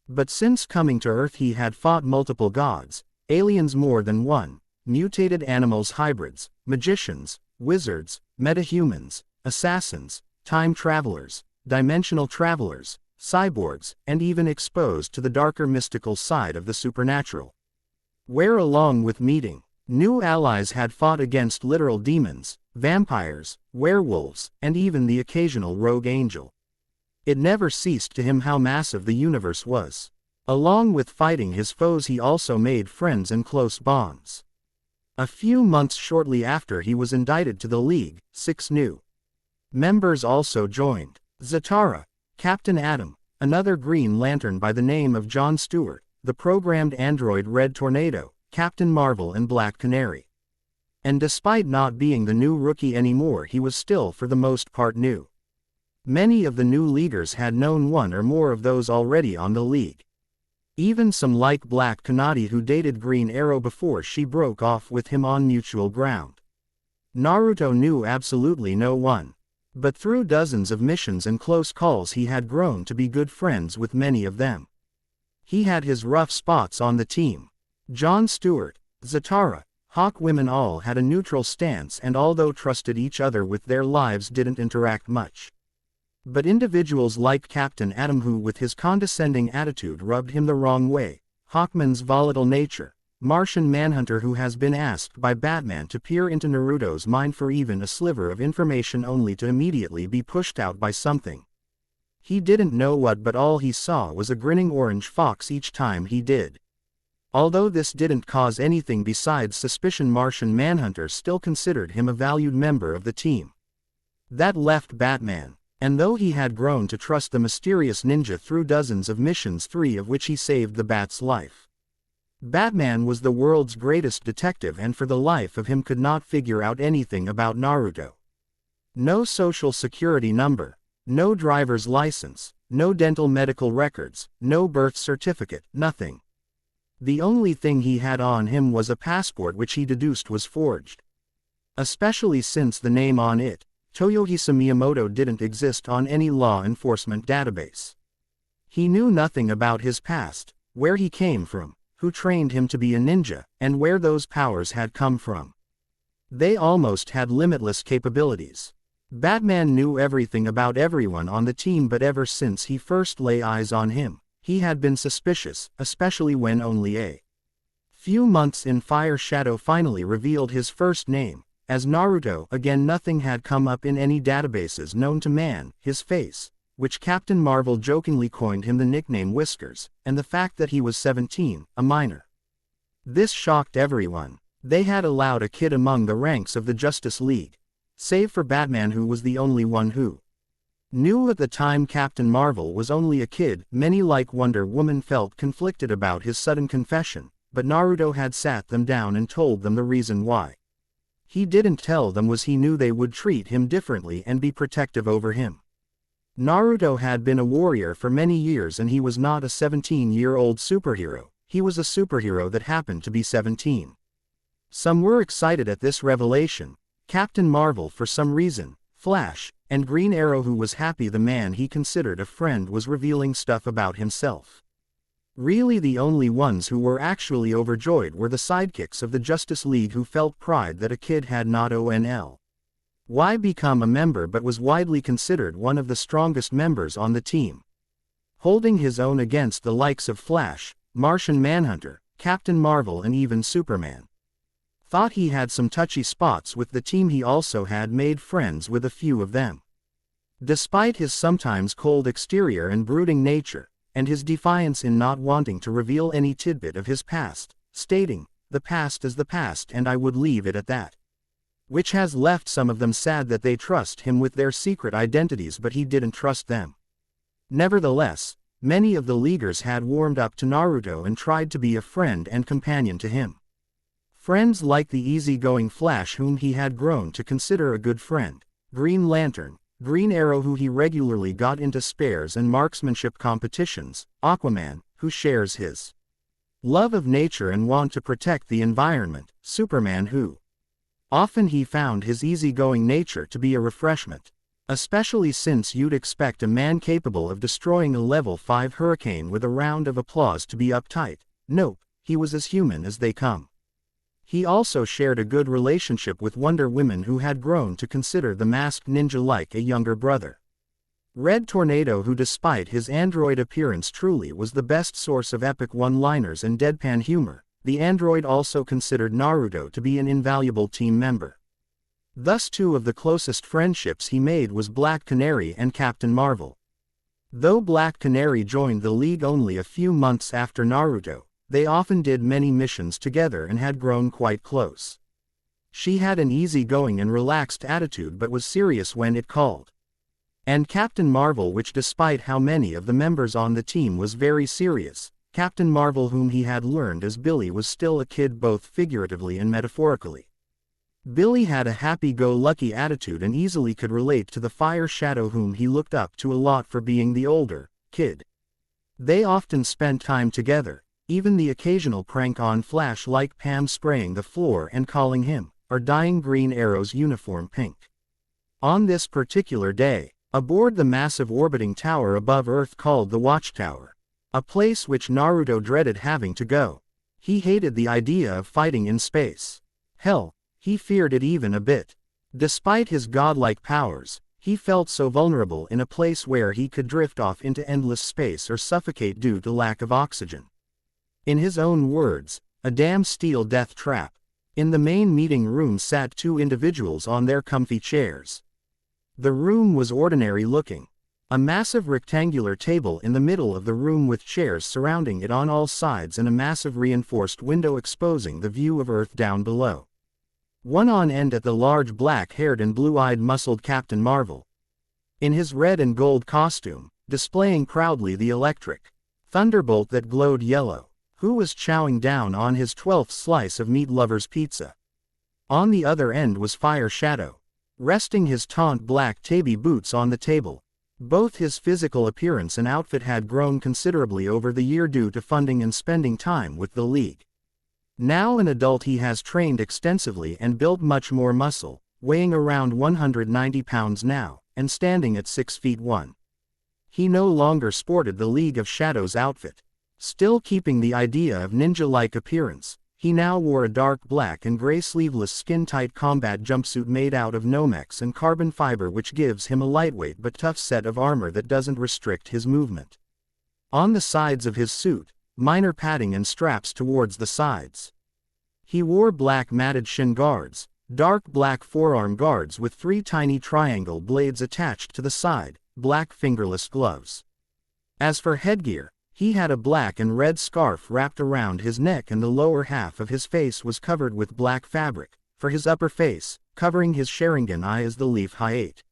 But since coming to Earth, he had fought multiple gods, aliens more than one, mutated animals, hybrids, magicians, wizards, metahumans, assassins, time travelers, dimensional travelers, cyborgs, and even exposed to the darker mystical side of the supernatural. Where, along with meeting new allies, had fought against literal demons, vampires, werewolves, and even the occasional rogue angel. It never ceased to him how massive the universe was. Along with fighting his foes, he also made friends and close bonds. A few months shortly after he was indicted to the League, 6 new members also joined. Zatara, Captain Atom, another Green Lantern by the name of John Stewart, the programmed android Red Tornado, Captain Marvel, and Black Canary. And despite not being the new rookie anymore, he was still for the most part new. Many of the new leaguers had known one or more of those already on the League. Even some like Black Canary, who dated Green Arrow before she broke off with him on mutual ground. Naruto knew absolutely no one. But through dozens of missions and close calls, he had grown to be good friends with many of them. He had his rough spots on the team. John Stewart, Zatara, Hawkwomen all had a neutral stance, and although trusted each other with their lives, didn't interact much. But individuals like Captain Atom, who with his condescending attitude rubbed him the wrong way, Hawkman's volatile nature. Martian Manhunter who has been asked by Batman to peer into Naruto's mind for even a sliver of information only to immediately be pushed out by something. He didn't know what, but all he saw was a grinning orange fox each time he did. Although this didn't cause anything besides suspicion, Martian Manhunter still considered him a valued member of the team. That left Batman, and though he had grown to trust the mysterious ninja through dozens of missions, 3 of which he saved the Bat's life. Batman was the world's greatest detective and for the life of him could not figure out anything about Naruto. No social security number, no driver's license, no dental medical records, no birth certificate, nothing. The only thing he had on him was a passport which he deduced was forged. Especially since the name on it, Toyohisa Miyamoto, didn't exist on any law enforcement database. He knew nothing about his past, where he came from, who trained him to be a ninja, and where those powers had come from. They almost had limitless capabilities. Batman knew everything about everyone on the team, but ever since he first lay eyes on him, he had been suspicious, especially when only a few months in Fire Shadow finally revealed his first name, as Naruto. Again, nothing had come up in any databases known to man, his face, which Captain Marvel jokingly coined him the nickname Whiskers, and the fact that he was 17, a minor. This shocked everyone. They had allowed a kid among the ranks of the Justice League, save for Batman, who was the only one who knew at the time Captain Marvel was only a kid. Many, like Wonder Woman, felt conflicted about his sudden confession, but Naruto had sat them down and told them the reason why he didn't tell them was he knew they would treat him differently and be protective over him. Naruto had been a warrior for many years, and he was not a 17-year-old superhero, he was a superhero that happened to be 17. Some were excited at this revelation, Captain Marvel for some reason, Flash, and Green Arrow, who was happy the man he considered a friend was revealing stuff about himself. Really, the only ones who were actually overjoyed were the sidekicks of the Justice League, who felt pride that a kid had not only become a member but was widely considered one of the strongest members on the team. Holding his own against the likes of Flash, Martian Manhunter, Captain Marvel, and even Superman. Thought he had some touchy spots with the team. He also had made friends with a few of them. Despite his sometimes cold exterior and brooding nature, and his defiance in not wanting to reveal any tidbit of his past, stating, "The past is the past and I would leave it at that." Which has left some of them sad that they trust him with their secret identities, but he didn't trust them. Nevertheless, many of the Leaguers had warmed up to Naruto and tried to be a friend and companion to him. Friends like the easygoing Flash, whom he had grown to consider a good friend, Green Lantern, Green Arrow, who he regularly got into spares and marksmanship competitions, Aquaman, who shares his love of nature and want to protect the environment, Superman, who often he found his easygoing nature to be a refreshment, especially since you'd expect a man capable of destroying a level 5 hurricane with a round of applause to be uptight. Nope, he was as human as they come. He also shared a good relationship with Wonder Woman, who had grown to consider the masked ninja like a younger brother. Red Tornado, who despite his android appearance truly was the best source of epic one-liners and deadpan humor, the android also considered Naruto to be an invaluable team member. Thus, 2 of the closest friendships he made was Black Canary and Captain Marvel. Though Black Canary joined the League only a few months after Naruto, they often did many missions together and had grown quite close. She had an easygoing and relaxed attitude but was serious when it called. And Captain Marvel, which despite how many of the members on the team was very serious, Captain Marvel, whom he had learned as Billy, was still a kid both figuratively and metaphorically. Billy had a happy-go-lucky attitude and easily could relate to the Fire Shadow, whom he looked up to a lot for being the older kid. They often spent time together, even the occasional prank on Flash, like Pam spraying the floor and calling him, or dyeing Green Arrow's uniform pink. On this particular day, aboard the massive orbiting tower above Earth called the Watchtower, a place which Naruto dreaded having to go. He hated the idea of fighting in space. Hell, he feared it even a bit. Despite his godlike powers, he felt so vulnerable in a place where he could drift off into endless space or suffocate due to lack of oxygen. In his own words, a damn steel death trap. In the main meeting room sat two individuals on their comfy chairs. The room was ordinary looking. A massive rectangular table in the middle of the room with chairs surrounding it on all sides and a massive reinforced window exposing the view of Earth down below. One on end at the large black-haired and blue-eyed muscled Captain Marvel. In his red and gold costume, displaying proudly the electric thunderbolt that glowed yellow, who was chowing down on his 12th slice of meat lover's pizza. On the other end was Fire Shadow, resting his taunt black tabby boots on the table. Both his physical appearance and outfit had grown considerably over the year due to funding and spending time with the League. Now an adult, he has trained extensively and built much more muscle, weighing around 190 pounds now, and standing at 6 feet 1. He no longer sported the League of Shadows outfit. Still keeping the idea of ninja-like appearance, he now wore a dark black and gray sleeveless skin-tight combat jumpsuit made out of Nomex and carbon fiber, which gives him a lightweight but tough set of armor that doesn't restrict his movement. On the sides of his suit, minor padding and straps towards the sides. He wore black matted shin guards, dark black forearm guards with 3 tiny triangle blades attached to the side, black fingerless gloves. As for headgear, he had a black and red scarf wrapped around his neck and the lower half of his face was covered with black fabric, for his upper face, covering his Sharingan eye as the Leaf Hayate.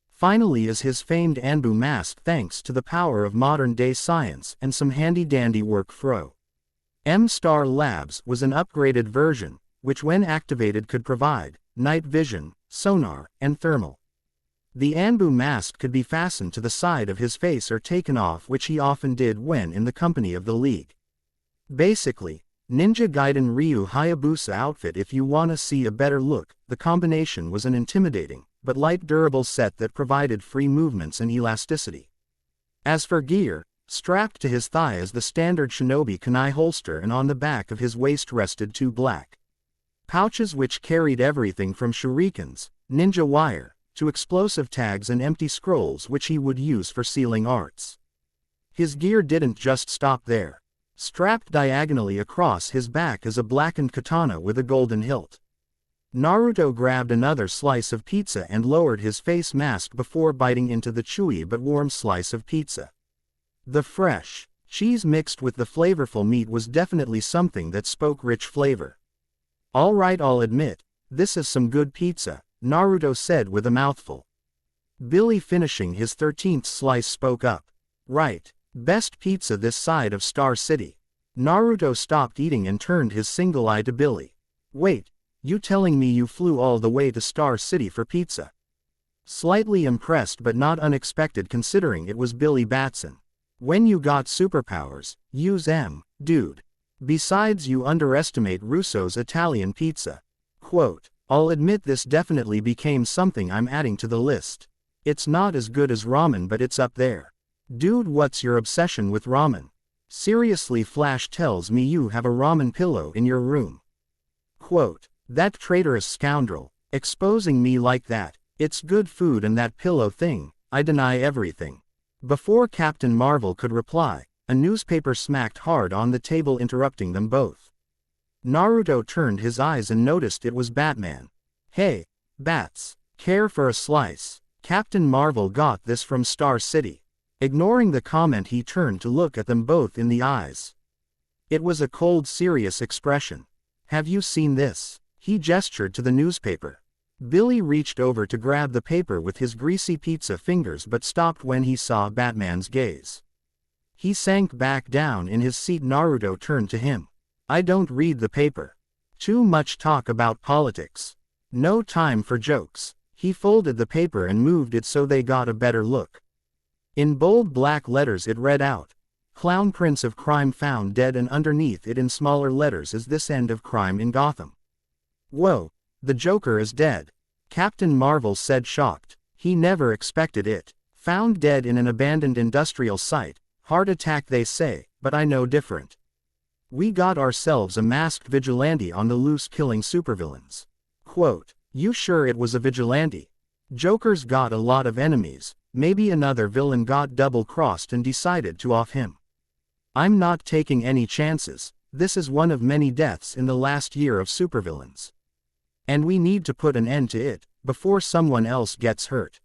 Finally is his famed Anbu mask, thanks to the power of modern-day science and some handy-dandy work fro. M-Star Labs was an upgraded version, which when activated could provide night vision, sonar, and thermal. The Anbu mask could be fastened to the side of his face or taken off, which he often did when in the company of the League. Basically, Ninja Gaiden Ryu Hayabusa outfit. If you wanna see a better look, the combination was an intimidating, but light durable set that provided free movements and elasticity. As for gear, strapped to his thigh is the standard shinobi kunai holster, and on the back of his waist rested 2 black pouches which carried everything from shurikens, ninja wire, to explosive tags and empty scrolls which he would use for sealing arts. His gear didn't just stop there. Strapped diagonally across his back is a blackened katana with a golden hilt. Naruto grabbed another slice of pizza and lowered his face mask before biting into the chewy but warm slice of pizza. The fresh cheese mixed with the flavorful meat was definitely something that spoke rich flavor. "Alright, I'll admit, this is some good pizza," Naruto said with a mouthful. Billy, finishing his 13th slice, spoke up. "Right. Best pizza this side of Star City." Naruto stopped eating and turned his single eye to Billy. "Wait, you telling me you flew all the way to Star City for pizza?" Slightly impressed but not unexpected considering it was Billy Batson. "When you got superpowers, use 'em, dude. Besides, you underestimate Russo's Italian pizza." Quote, "I'll admit this definitely became something I'm adding to the list. It's not as good as ramen, but it's up there." "Dude, what's your obsession with ramen? Seriously, Flash tells me you have a ramen pillow in your room." Quote, "That traitorous scoundrel, exposing me like that. It's good food, and that pillow thing, I deny everything." Before Captain Marvel could reply, a newspaper smacked hard on the table, interrupting them both. Naruto turned his eyes and noticed it was Batman. "Hey, Bats, care for a slice? Captain Marvel got this from Star City." Ignoring the comment, he turned to look at them both in the eyes. It was a cold, serious expression. "Have you seen this?" He gestured to the newspaper. Billy reached over to grab the paper with his greasy pizza fingers but stopped when he saw Batman's gaze. He sank back down in his seat. Naruto turned to him. "I don't read the paper. Too much talk about politics. No time for jokes." He folded the paper and moved it so they got a better look. In bold black letters it read out, "Clown Prince of Crime found dead," and underneath it in smaller letters is "This end of crime in Gotham." "Whoa, the Joker is dead," Captain Marvel said, shocked. He never expected it. "Found dead in an abandoned industrial site, heart attack they say, but I know different. We got ourselves a masked vigilante on the loose killing supervillains." Quote, "You sure it was a vigilante? Joker's got a lot of enemies, maybe another villain got double-crossed and decided to off him." I'm not taking any chances. This is one of many deaths in the last year of supervillains. And we need to put an end to it, before someone else gets hurt.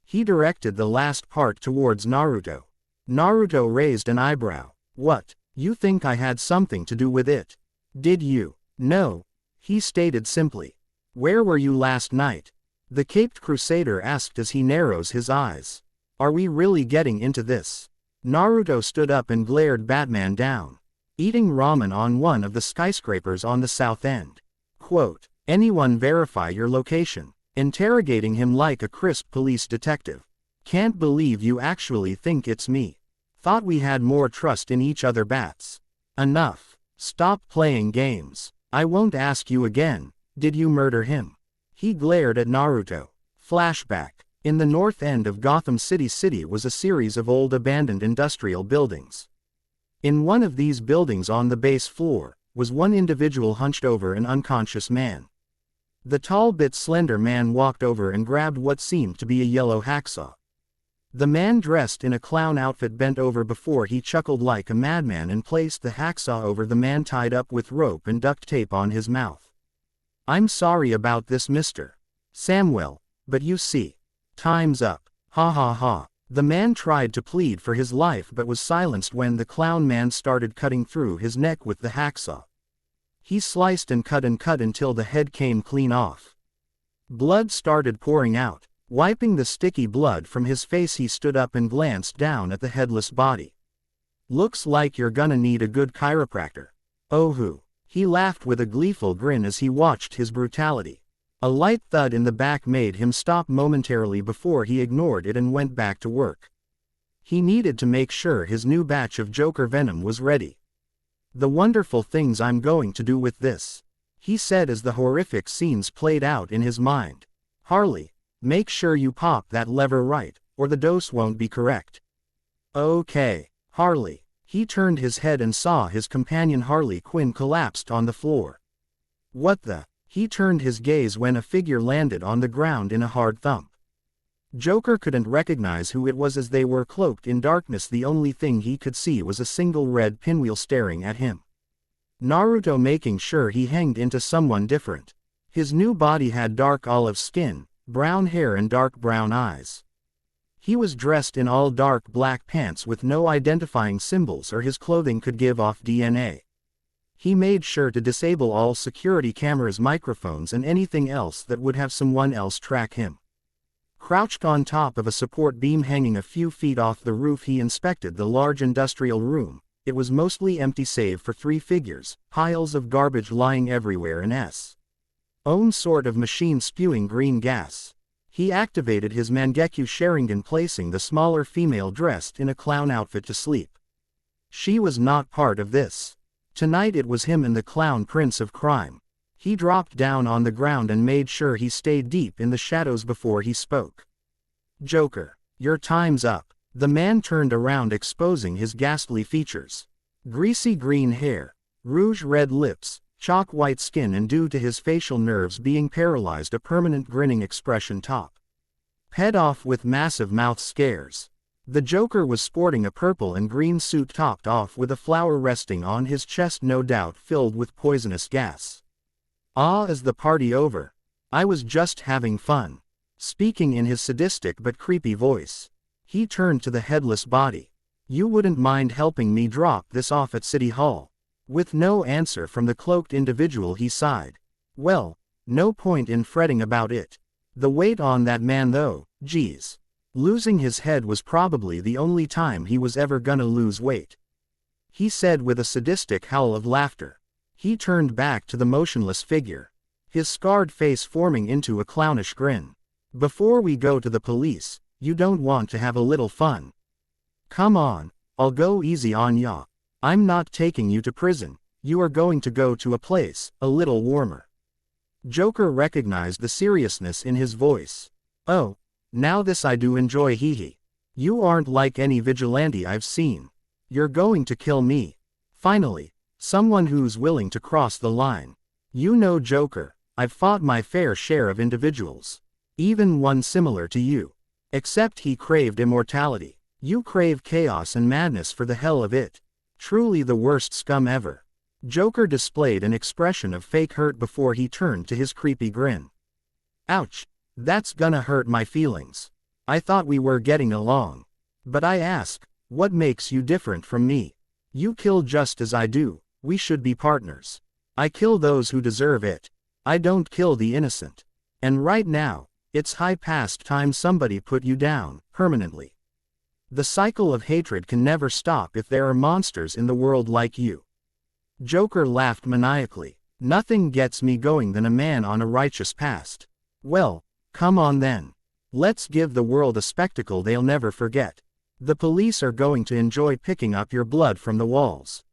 He directed the last part towards Naruto. Naruto raised an eyebrow. What? You think I had something to do with it? Did you? No. He stated simply. Where were you last night? The caped crusader asked as he narrows his eyes. Are we really getting into this? Naruto stood up and glared Batman down. Eating ramen on one of the skyscrapers on the south end. Quote, anyone verify your location? Interrogating him like a crisp police detective. Can't believe you actually think it's me. Thought we had more trust in each other, Bats. Enough. Stop playing games. I won't ask you again. Did you murder him? He glared at Naruto. Flashback. In the north end of Gotham City was a series of old abandoned industrial buildings. In one of these buildings on the base floor, was one individual hunched over an unconscious man. The tall bit slender man walked over and grabbed what seemed to be a yellow hacksaw. The man dressed in a clown outfit bent over before he chuckled like a madman and placed the hacksaw over the man tied up with rope and duct tape on his mouth. I'm sorry about this, Mr. Samuel, but you see. Time's up. Ha ha ha. The man tried to plead for his life but was silenced when the clown man started cutting through his neck with the hacksaw. He sliced and cut until the head came clean off. Blood started pouring out. Wiping the sticky blood from his face, he stood up and glanced down at the headless body. Looks like you're gonna need a good chiropractor. Oh hoo. He laughed with a gleeful grin as he watched his brutality. A light thud in the back made him stop momentarily before he ignored it and went back to work. He needed to make sure his new batch of Joker venom was ready. The wonderful things I'm going to do with this, he said as the horrific scenes played out in his mind. Harley, make sure you pop that lever right, or the dose won't be correct. Okay, Harley. He turned his head and saw his companion Harley Quinn collapsed on the floor. What the? He turned his gaze when a figure landed on the ground in a hard thump. Joker couldn't recognize who it was as they were cloaked in darkness. The only thing he could see was a single red pinwheel staring at him. Naruto making sure he hanged into someone different. His new body had dark olive skin, brown hair and dark brown eyes. He was dressed in all dark black pants with no identifying symbols, or his clothing could give off DNA. He made sure to disable all security cameras, microphones and anything else that would have someone else track him. Crouched on top of a support beam hanging a few feet off the roof, he inspected the large industrial room. It was mostly empty save for three figures, piles of garbage lying everywhere and own sort of machine spewing green gas. He activated his Mangekyo Sharingan, placing the smaller female dressed in a clown outfit to sleep. She was not part of this. Tonight it was him and the clown prince of crime. He dropped down on the ground and made sure he stayed deep in the shadows before he spoke. Joker, your time's up. The man turned around, exposing his ghastly features. Greasy green hair, rouge red lips, chalk white skin, and due to his facial nerves being paralyzed, a permanent grinning expression top. Head off with massive mouth scares. The Joker was sporting a purple and green suit topped off with a flower resting on his chest, no doubt filled with poisonous gas. Ah, is the party over? I was just having fun. Speaking in his sadistic but creepy voice, he turned to the headless body. You wouldn't mind helping me drop this off at City Hall? With no answer from the cloaked individual, he sighed. Well, no point in fretting about it. The weight on that man though, geez. Losing his head was probably the only time he was ever gonna lose weight. He said with a sadistic howl of laughter. He turned back to the motionless figure, his scarred face forming into a clownish grin. Before we go to the police, you don't want to have a little fun? Come on, I'll go easy on ya. I'm not taking you to prison, you are going to go to a place a little warmer. Joker recognized the seriousness in his voice. Oh, now this I do enjoy, hee hee. You aren't like any vigilante I've seen. You're going to kill me. Finally, someone who's willing to cross the line. You know, Joker, I've fought my fair share of individuals. Even one similar to you. Except he craved immortality. You crave chaos and madness for the hell of it. Truly the worst scum ever. Joker displayed an expression of fake hurt before he turned to his creepy grin. Ouch. That's gonna hurt my feelings. I thought we were getting along. But I ask, what makes you different from me? You kill just as I do, we should be partners. I kill those who deserve it. I don't kill the innocent. And right now, it's high past time somebody put you down, permanently. The cycle of hatred can never stop if there are monsters in the world like you. Joker laughed maniacally. Nothing gets me going than a man on a righteous past. Well, come on then. Let's give the world a spectacle they'll never forget. The police are going to enjoy picking up your blood from the walls.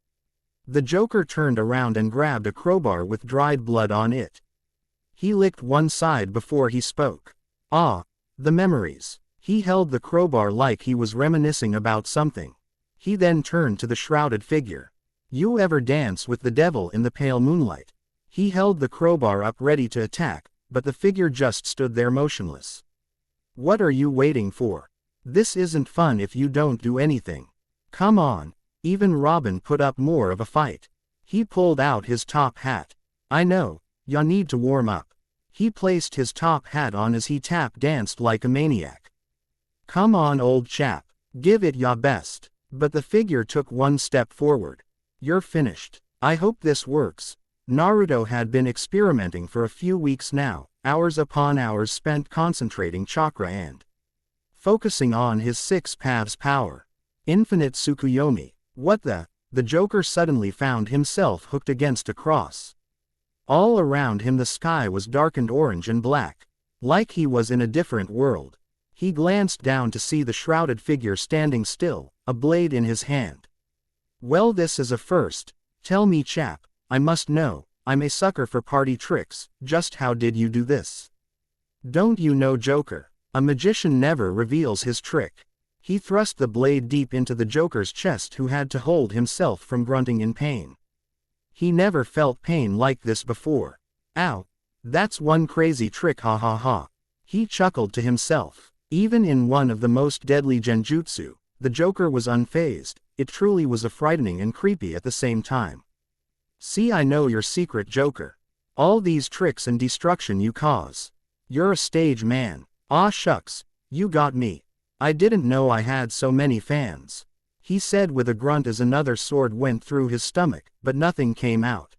The Joker turned around and grabbed a crowbar with dried blood on it. He licked one side before he spoke. Ah, the memories. He held the crowbar like he was reminiscing about something. He then turned to the shrouded figure. You ever dance with the devil in the pale moonlight? He held the crowbar up ready to attack, but the figure just stood there motionless. What are you waiting for? This isn't fun if you don't do anything. Come on. Even Robin put up more of a fight. He pulled out his top hat. I know, ya need to warm up. He placed his top hat on as he tap danced like a maniac. Come on old chap, give it ya best. But the figure took one step forward. You're finished. I hope this works. Naruto had been experimenting for a few weeks now, hours upon hours spent concentrating chakra and focusing on his 6 paths power. Infinite Tsukuyomi. What the? The Joker suddenly found himself hooked against a cross. All around him the sky was darkened orange and black. Like he was in a different world. He glanced down to see the shrouded figure standing still, a blade in his hand. Well, this is a first. Tell me chap, I must know, I'm a sucker for party tricks, just how did you do this? Don't you know Joker? A magician never reveals his trick. He thrust the blade deep into the Joker's chest who had to hold himself from grunting in pain. He never felt pain like this before. Ow. That's one crazy trick, ha ha ha. He chuckled to himself. Even in one of the most deadly genjutsu, the Joker was unfazed. It truly was a frightening and creepy at the same time. See, I know your secret, Joker. All these tricks and destruction you cause. You're a stage man. Aw shucks, you got me. I didn't know I had so many fans. He said with a grunt as another sword went through his stomach, but nothing came out.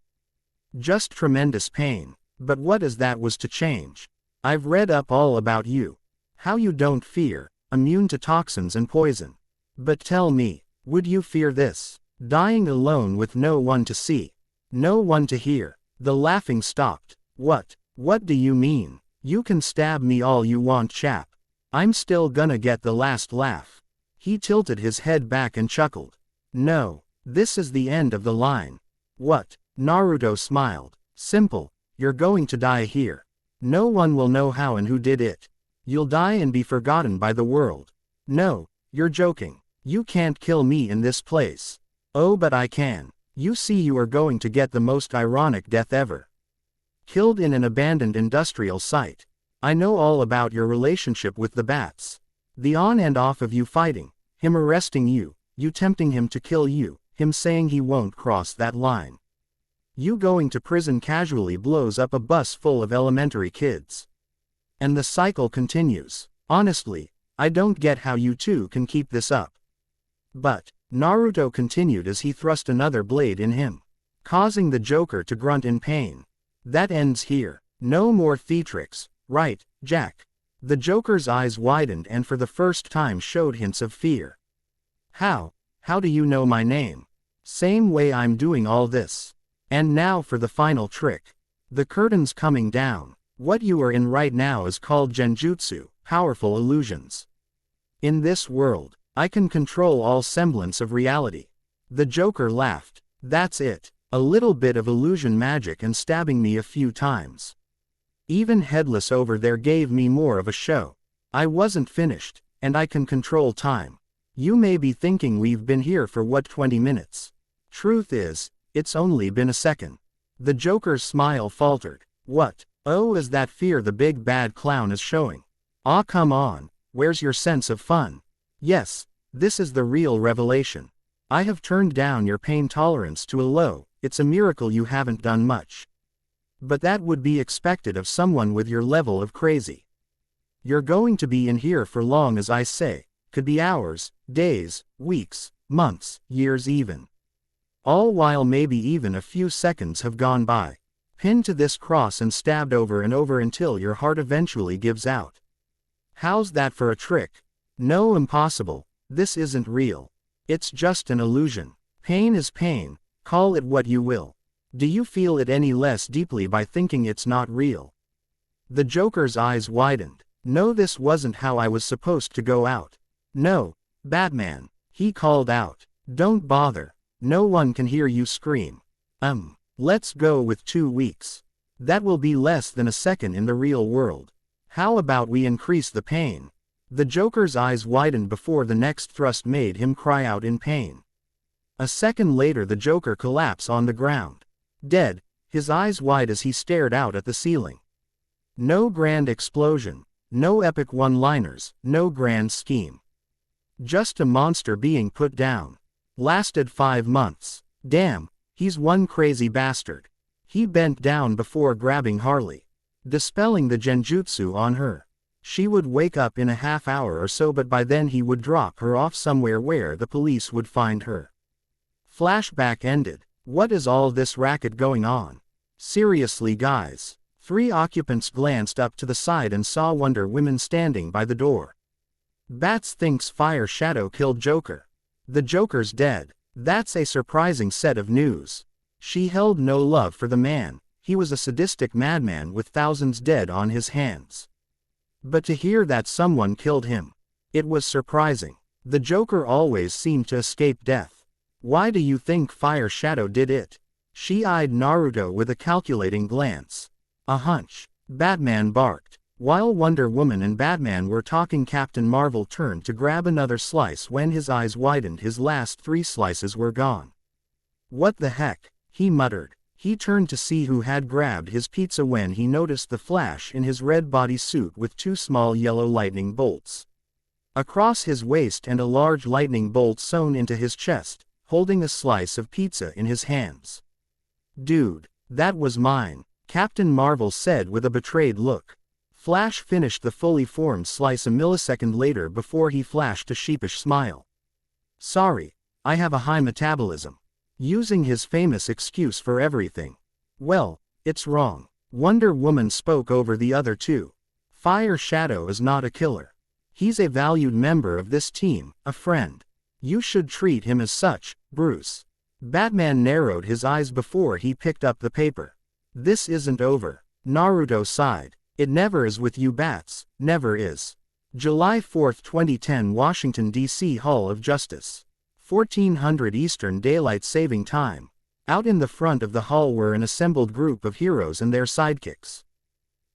Just tremendous pain. But what as that was to change? I've read up all about you. How you don't fear, immune to toxins and poison. But tell me, would you fear this? Dying alone with no one to see, no one to hear. The laughing stopped. What do you mean? You can stab me all you want, chap. I'm still gonna get the last laugh. He tilted his head back and chuckled. No, this is the end of the line. What? Naruto smiled. Simple, you're going to die here. No one will know how and who did it. You'll die and be forgotten by the world. No, you're joking. You can't kill me in this place. Oh, but I can. You see, you are going to get the most ironic death ever. Killed in an abandoned industrial site. I know all about your relationship with the bats. The on and off of you fighting, him arresting you, you tempting him to kill you, him saying he won't cross that line. You going to prison casually blows up a bus full of elementary kids. And the cycle continues. Honestly, I don't get how you two can keep this up. But, Naruto continued as he thrust another blade in him, causing the Joker to grunt in pain. That ends here. No more theatrics, right, Jack? The Joker's eyes widened and for the first time showed hints of fear. How do you know my name? Same way I'm doing all this. And now for the final trick. The curtain's coming down. What you are in right now is called genjutsu, powerful illusions. In this world, I can control all semblance of reality. The Joker laughed. That's it. A little bit of illusion magic and stabbing me a few times. Even Headless over there gave me more of a show. I wasn't finished, and I can control time. You may be thinking we've been here for what, 20 minutes? Truth is, it's only been a second. The Joker's smile faltered. What? Oh, is that fear the big bad clown is showing? Aw, come on, where's your sense of fun? Yes, this is the real revelation. I have turned down your pain tolerance to a low. It's a miracle you haven't done much. But that would be expected of someone with your level of crazy. You're going to be in here for long, as I say. Could be hours, days, weeks, months, years even. All while maybe even a few seconds have gone by. Pinned to this cross and stabbed over and over until your heart eventually gives out. How's that for a trick? No, impossible. This isn't real. It's just an illusion. Pain is pain, call it what you will. Do you feel it any less deeply by thinking it's not real? The Joker's eyes widened. No, this wasn't how I was supposed to go out. No, Batman, he called out. Don't bother. No one can hear you scream. Let's go with 2 weeks. That will be less than a second in the real world. How about we increase the pain? The Joker's eyes widened before the next thrust made him cry out in pain. A second later the Joker collapsed on the ground. Dead, his eyes wide as he stared out at the ceiling. No grand explosion, no epic one-liners, no grand scheme. Just a monster being put down. Lasted 5 months. Damn, he's one crazy bastard. He bent down before grabbing Harley, dispelling the genjutsu on her. She would wake up in a half hour or so, but by then he would drop her off somewhere where the police would find her. Flashback ended. What is all this racket going on? Seriously, guys. 3 occupants glanced up to the side and saw Wonder Woman standing by the door. Bats thinks Fire Shadow killed Joker. The Joker's dead. That's a surprising set of news. She held no love for the man. He was a sadistic madman with thousands dead on his hands. But to hear that someone killed him, it was surprising. The Joker always seemed to escape death. Why do you think Fire Shadow did it? She eyed Naruto with a calculating glance. A hunch. Batman barked. While Wonder Woman and Batman were talking, Captain Marvel turned to grab another slice. When his eyes widened, his last 3 slices were gone. What the heck? He muttered. He turned to see who had grabbed his pizza when he noticed the Flash in his red bodysuit with 2 small yellow lightning bolts across his waist and a large lightning bolt sewn into his chest, holding a slice of pizza in his hands. Dude, that was mine, Captain Marvel said with a betrayed look. Flash finished the fully formed slice a millisecond later before he flashed a sheepish smile. Sorry, I have a high metabolism. Using his famous excuse for everything. Well, it's wrong. Wonder Woman spoke over the other 2. Fire Shadow is not a killer. He's a valued member of this team, a friend. You should treat him as such, Bruce. Batman narrowed his eyes before he picked up the paper. This isn't over. Naruto sighed. It never is with you bats, never is. July 4, 2010, Washington, D.C. Hall of Justice. 1400 Eastern Daylight Saving Time. Out in the front of the hall were an assembled group of heroes and their sidekicks.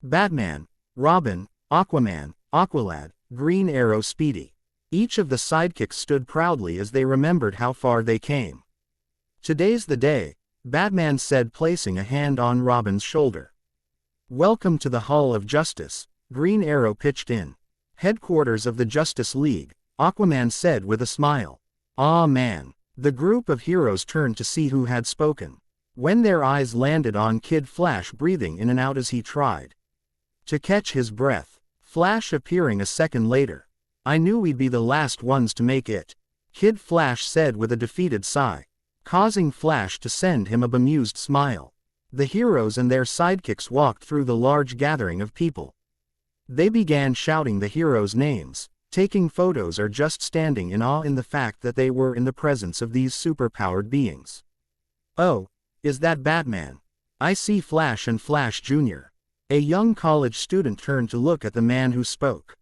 Batman, Robin, Aquaman, Aqualad, Green Arrow, Speedy. Each of the sidekicks stood proudly as they remembered how far they came. Today's the day, Batman said, placing a hand on Robin's shoulder. Welcome to the Hall of Justice, Green Arrow pitched in. Headquarters of the Justice League, Aquaman said with a smile. Ah man. The group of heroes turned to see who had spoken. When their eyes landed on Kid Flash breathing in and out as he tried to catch his breath, Flash appearing a second later. I knew we'd be the last ones to make it, Kid Flash said with a defeated sigh, causing Flash to send him a bemused smile. The heroes and their sidekicks walked through the large gathering of people. They began shouting the heroes' names, taking photos, or just standing in awe in the fact that they were in the presence of these superpowered beings. Oh, is that Batman? I see Flash and Flash Jr. A young college student turned to look at the man who spoke.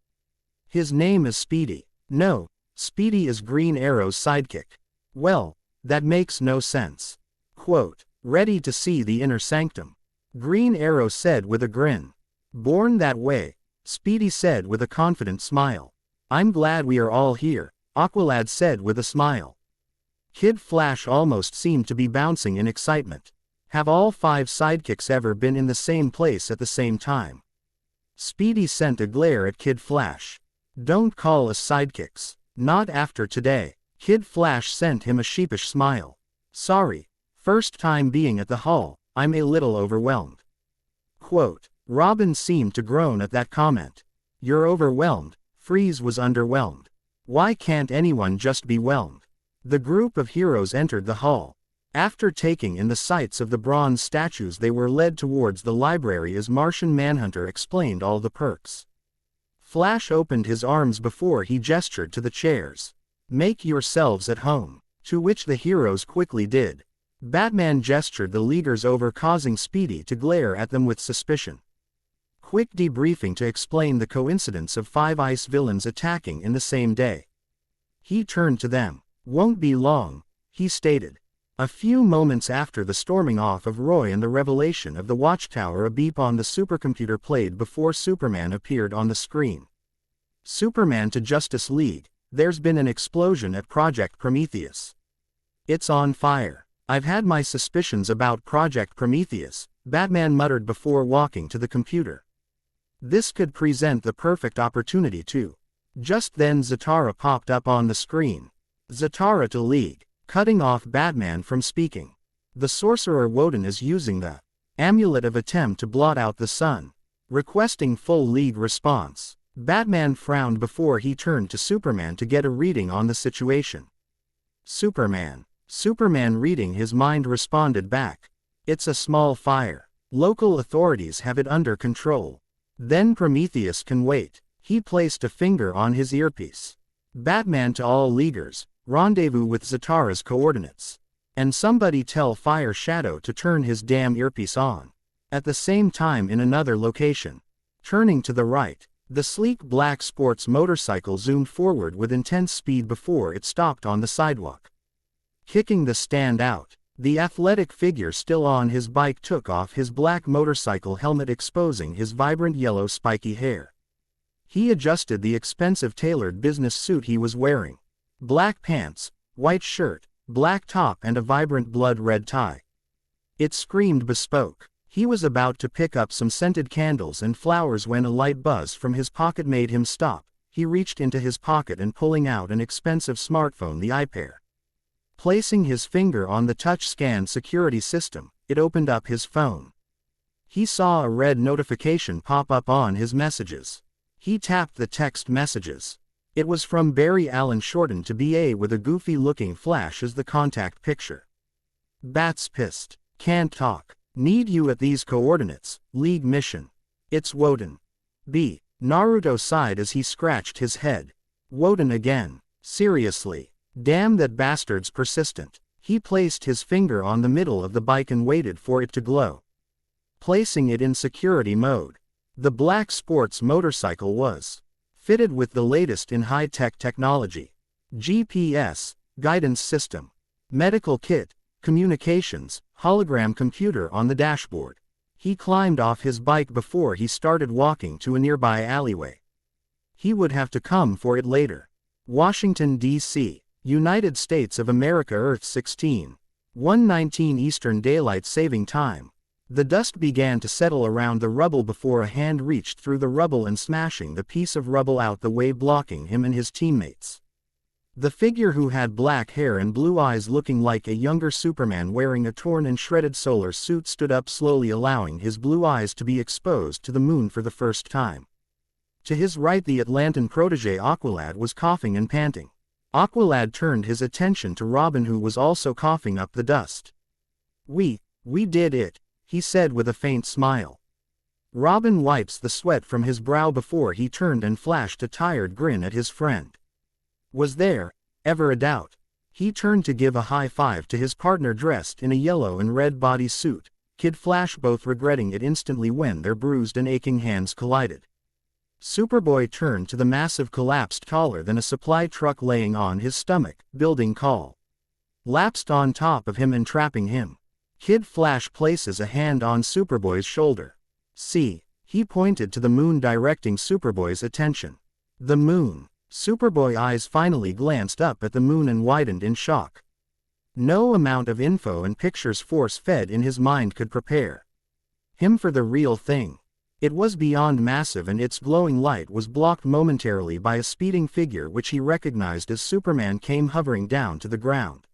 His name is Speedy. No, Speedy is Green Arrow's sidekick. Well, that makes no sense. Quote, ready to see the inner sanctum? Green Arrow said with a grin. Born that way, Speedy said with a confident smile. I'm glad we are all here, Aqualad said with a smile. Kid Flash almost seemed to be bouncing in excitement. Have all 5 sidekicks ever been in the same place at the same time? Speedy sent a glare at Kid Flash. Don't call us sidekicks. Not after today. Kid Flash sent him a sheepish smile. Sorry. First time being at the hall, I'm a little overwhelmed. Quote. Robin seemed to groan at that comment. You're overwhelmed. Freeze was underwhelmed. Why can't anyone just be whelmed? The group of heroes entered the hall. After taking in the sights of the bronze statues, they were led towards the library as Martian Manhunter explained all the perks. Flash opened his arms before he gestured to the chairs. Make yourselves at home. To which the heroes quickly did. Batman gestured the Leaguers over, causing Speedy to glare at them with suspicion. Quick debriefing to explain the coincidence of 5 ice villains attacking in the same day. He turned to them. Won't be long, he stated. A few moments after the storming off of Roy and the revelation of the Watchtower, a beep on the supercomputer played before Superman appeared on the screen. Superman to Justice League, there's been an explosion at Project Prometheus. It's on fire. I've had my suspicions about Project Prometheus, Batman muttered before walking to the computer. This could present the perfect opportunity to. Just then Zatara popped up on the screen. Zatara to League, cutting off Batman from speaking. The sorcerer Woden is using the amulet of attempt to blot out the sun, requesting full League response. Batman frowned before he turned to Superman to get a reading on the situation. Superman reading his mind responded back. It's a small fire. Local authorities have it under control. Then Prometheus can wait. He placed a finger on his earpiece. Batman to all Leaguers, rendezvous with Zatara's coordinates. And somebody tell Fire Shadow to turn his damn earpiece on. At the same time in another location. Turning to the right, the sleek black sports motorcycle zoomed forward with intense speed before it stopped on the sidewalk. Kicking the stand out, the athletic figure still on his bike took off his black motorcycle helmet, exposing his vibrant yellow spiky hair. He adjusted the expensive tailored business suit he was wearing. Black pants, white shirt, black top and a vibrant blood red tie. It screamed bespoke. He was about to pick up some scented candles and flowers when a light buzz from his pocket made him stop. He reached into his pocket and pulling out an expensive smartphone, the iPair. Placing his finger on the touch scan security system, it opened up his phone. He saw a red notification pop up on his messages. He tapped the text messages. It was from Barry Allen, shortened to BA, with a goofy-looking flash as the contact picture. Bat's pissed. Can't talk. Need you at these coordinates. League mission. It's Woden. B. Naruto sighed as he scratched his head. Woden again. Seriously. Damn, that bastard's persistent. He placed his finger on the middle of the bike and waited for it to glow. Placing it in security mode. The black sports motorcycle was fitted with the latest in high-tech technology. GPS, guidance system, medical kit, communications, hologram computer on the dashboard. He climbed off his bike before he started walking to a nearby alleyway. He would have to come for it later. Washington, D.C., United States of America, Earth 16:119 Eastern Daylight Saving Time. The dust began to settle around the rubble before a hand reached through the rubble and smashing the piece of rubble out the way, blocking him and his teammates. The figure, who had black hair and blue eyes, looking like a younger Superman wearing a torn and shredded solar suit, stood up slowly, allowing his blue eyes to be exposed to the moon for the first time. To his right, the Atlantan protege Aqualad was coughing and panting. Aqualad turned his attention to Robin, who was also coughing up the dust. We did it," he said with a faint smile. Robin wipes the sweat from his brow before he turned and flashed a tired grin at his friend. Was there ever a doubt? He turned to give a high five to his partner dressed in a yellow and red bodysuit, Kid Flash, both regretting it instantly when their bruised and aching hands collided. Superboy turned to the massive, collapsed, taller than a supply truck laying on his stomach, building call. Lapsed on top of him and trapping him. Kid Flash places a hand on Superboy's shoulder. See, he pointed to the moon, directing Superboy's attention. The moon. Superboy's eyes finally glanced up at the moon and widened in shock. No amount of info and pictures force-fed in his mind could prepare him for the real thing. It was beyond massive, and its glowing light was blocked momentarily by a speeding figure which he recognized as Superman came hovering down to the ground.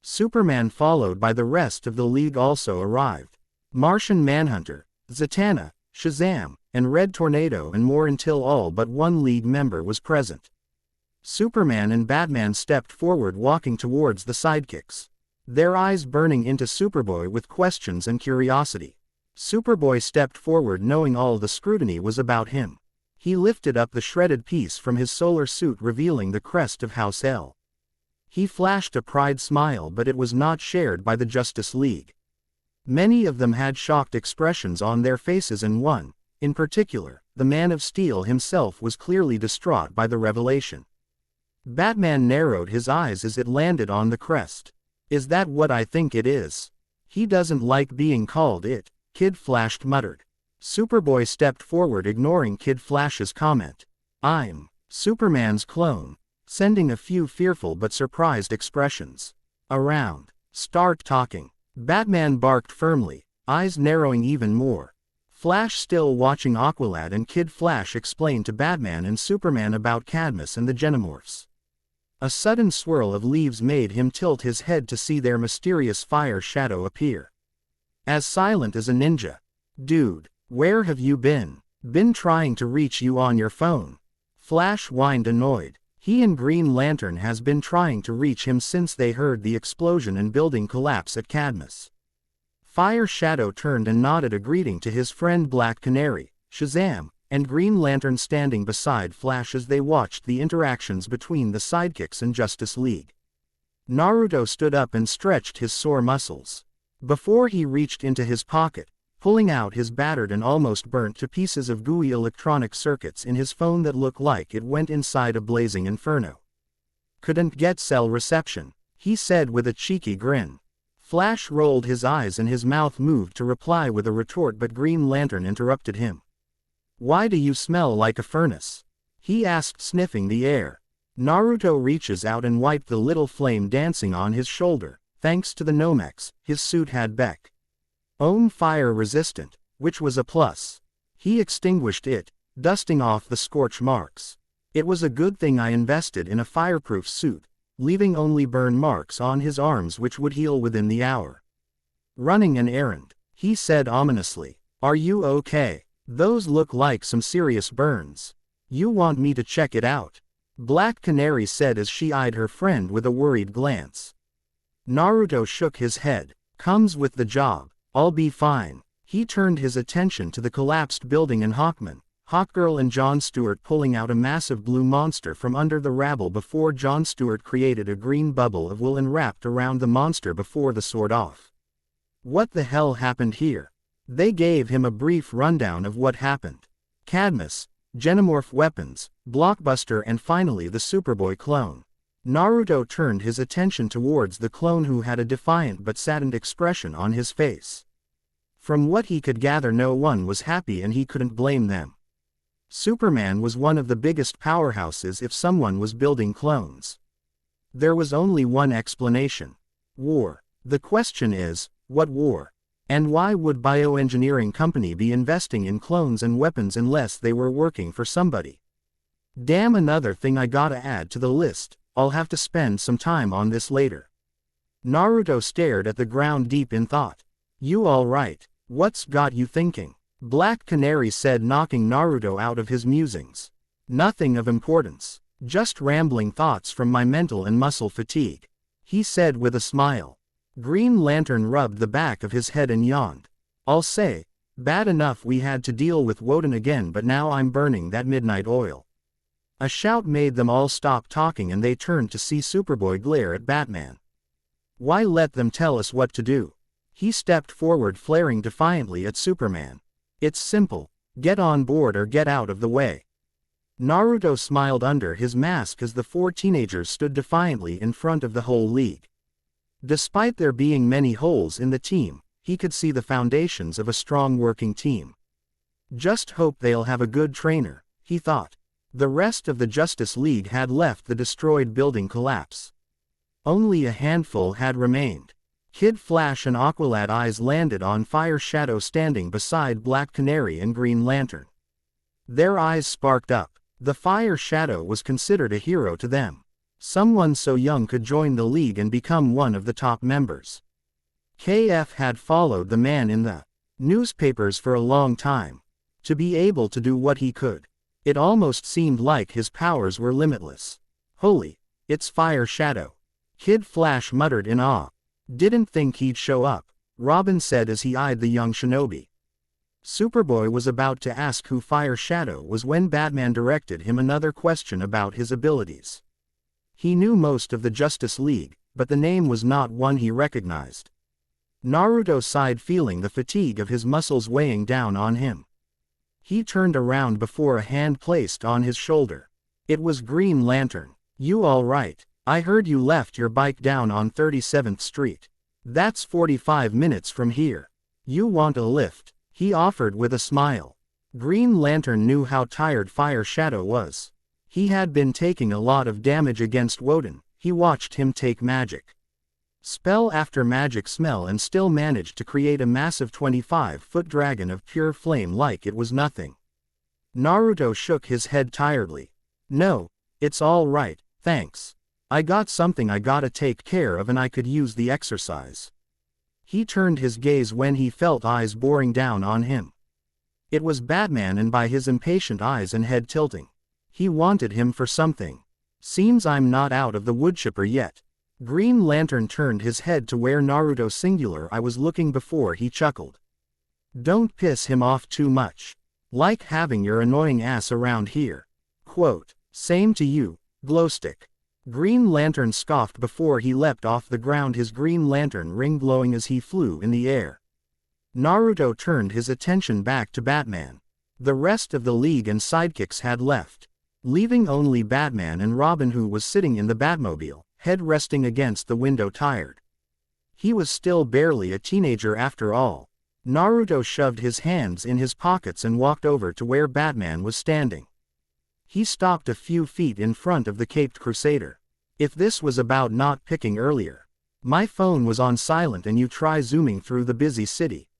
Superman, followed by the rest of the League, also arrived. Martian Manhunter, Zatanna, Shazam, and Red Tornado, and more, until all but one League member was present. Superman and Batman stepped forward, walking towards the sidekicks, their eyes burning into Superboy with questions and curiosity. Superboy stepped forward, knowing all the scrutiny was about him. He lifted up the shredded piece from his solar suit, revealing the crest of House L. He flashed a pride smile, but it was not shared by the Justice League. Many of them had shocked expressions on their faces, and one, in particular, the Man of Steel himself, was clearly distraught by the revelation. Batman narrowed his eyes as it landed on the crest. "Is that what I think it is?" "He doesn't like being called it," Kid Flash muttered. Superboy stepped forward, ignoring Kid Flash's comment. "I'm Superman's clone," sending a few fearful but surprised expressions around. "Start talking," Batman barked firmly, eyes narrowing even more. Flash still watching Aqualad, and Kid Flash explained to Batman and Superman about Cadmus and the Genomorphs. A sudden swirl of leaves made him tilt his head to see their mysterious fire shadow appear. As silent as a ninja. "Dude, where have you been?" "Been trying to reach you on your phone," Flash whined, annoyed. He and Green Lantern has been trying to reach him since they heard the explosion and building collapse at Cadmus. Fire Shadow turned and nodded a greeting to his friend Black Canary, Shazam, and Green Lantern, standing beside Flash as they watched the interactions between the sidekicks and Justice League. Naruto stood up and stretched his sore muscles. Before he reached into his pocket, pulling out his battered and almost burnt to pieces of gooey electronic circuits in his phone that looked like it went inside a blazing inferno. "Couldn't get cell reception," he said with a cheeky grin. Flash rolled his eyes and his mouth moved to reply with a retort, but Green Lantern interrupted him. "Why do you smell like a furnace?" he asked, sniffing the air. Naruto reaches out and wiped the little flame dancing on his shoulder. Thanks to the Nomex, his suit had own fire resistant, which was a plus. He extinguished it, dusting off the scorch marks. "It was a good thing I invested in a fireproof suit, leaving only burn marks on his arms which would heal within the hour." "Running an errand," he said ominously. "Are you okay? Those look like some serious burns." "You want me to check it out?" Black Canary said as she eyed her friend with a worried glance. Naruto shook his head. "Comes with the job. I'll be fine." He turned his attention to the collapsed building and Hawkman, Hawkgirl and John Stewart pulling out a massive blue monster from under the rabble before John Stewart created a green bubble of wool and wrapped around the monster before the sword off. "What the hell happened here?" They gave him a brief rundown of what happened. Cadmus, Genomorph weapons, Blockbuster, and finally the Superboy clone. Naruto turned his attention towards the clone, who had a defiant but saddened expression on his face. From what he could gather, no one was happy, and he couldn't blame them. Superman was one of the biggest powerhouses if someone was building clones. There was only one explanation: war. The question is, what war? And why would bioengineering company be investing in clones and weapons unless they were working for somebody? Damn, another thing I gotta add to the list. I'll have to spend some time on this later. Naruto stared at the ground, deep in thought. "You alright? What's got you thinking?" Black Canary said, knocking Naruto out of his musings. "Nothing of importance. Just rambling thoughts from my mental and muscle fatigue," he said with a smile. Green Lantern rubbed the back of his head and yawned. "I'll say, bad enough we had to deal with Woden again, but now I'm burning that midnight oil." A shout made them all stop talking, and they turned to see Superboy glare at Batman. "Why let them tell us what to do?" He stepped forward, flaring defiantly at Superman. "It's simple. Get on board or get out of the way." Naruto smiled under his mask as the four teenagers stood defiantly in front of the whole league. Despite there being many holes in the team, he could see the foundations of a strong working team. Just hope they'll have a good trainer, he thought. The rest of the Justice League had left the destroyed building collapse. Only a handful had remained. Kid Flash and Aqualad eyes landed on Fire Shadow standing beside Black Canary and Green Lantern. Their eyes sparked up. The Fire Shadow was considered a hero to them. Someone so young could join the League and become one of the top members. KF had followed the man in the newspapers for a long time. To be able to do what he could, it almost seemed like his powers were limitless. Holy, it's Fire Shadow. Kid Flash muttered in awe. Didn't think he'd show up, Robin said as he eyed the young shinobi. Superboy was about to ask who Fire Shadow was when Batman directed him another question about his abilities. He knew most of the Justice League, but the name was not one he recognized. Naruto sighed, feeling the fatigue of his muscles weighing down on him. He turned around before a hand placed on his shoulder. It was Green Lantern. You all right? I heard you left your bike down on 37th Street. That's 45 minutes from here. You want a lift? He offered with a smile. Green Lantern knew how tired Fire Shadow was. He had been taking a lot of damage against Woden. He watched him take magic spell after magic smell and still managed to create a massive 25-foot dragon of pure flame like it was nothing. Naruto shook his head tiredly. No, it's all right, thanks. I got something I gotta take care of and I could use the exercise. He turned his gaze when he felt eyes boring down on him. It was Batman, and by his impatient eyes and head tilting, he wanted him for something. Seems I'm not out of the woodchipper yet. Green Lantern turned his head to where Naruto singular eye was looking before he chuckled. Don't piss him off too much. Like having your annoying ass around here. Quote, same to you, Glowstick. Green Lantern scoffed before he leapt off the ground, his Green Lantern ring glowing as he flew in the air. Naruto turned his attention back to Batman. The rest of the League and sidekicks had left, leaving only Batman and Robin, who was sitting in the Batmobile, head resting against the window, tired. He was still barely a teenager after all. Naruto shoved his hands in his pockets and walked over to where Batman was standing. He stopped a few feet in front of the caped Crusader. If this was about not picking earlier. My phone was on silent and you try zooming through the busy city.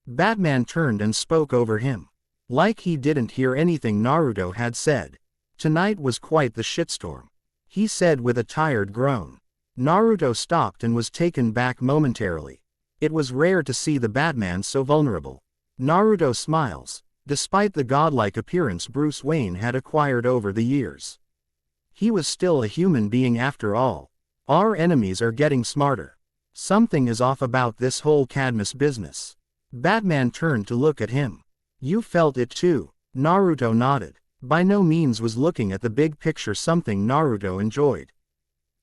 Batman turned and spoke over him. Like he didn't hear anything Naruto had said. Tonight was quite the shitstorm, he said with a tired groan. Naruto stopped and was taken back momentarily. It was rare to see the Batman so vulnerable. Naruto smiles, despite the godlike appearance Bruce Wayne had acquired over the years. He was still a human being after all. Our enemies are getting smarter. Something is off about this whole Cadmus business. Batman turned to look at him. You felt it too? Naruto nodded. By no means was looking at the big picture something Naruto enjoyed.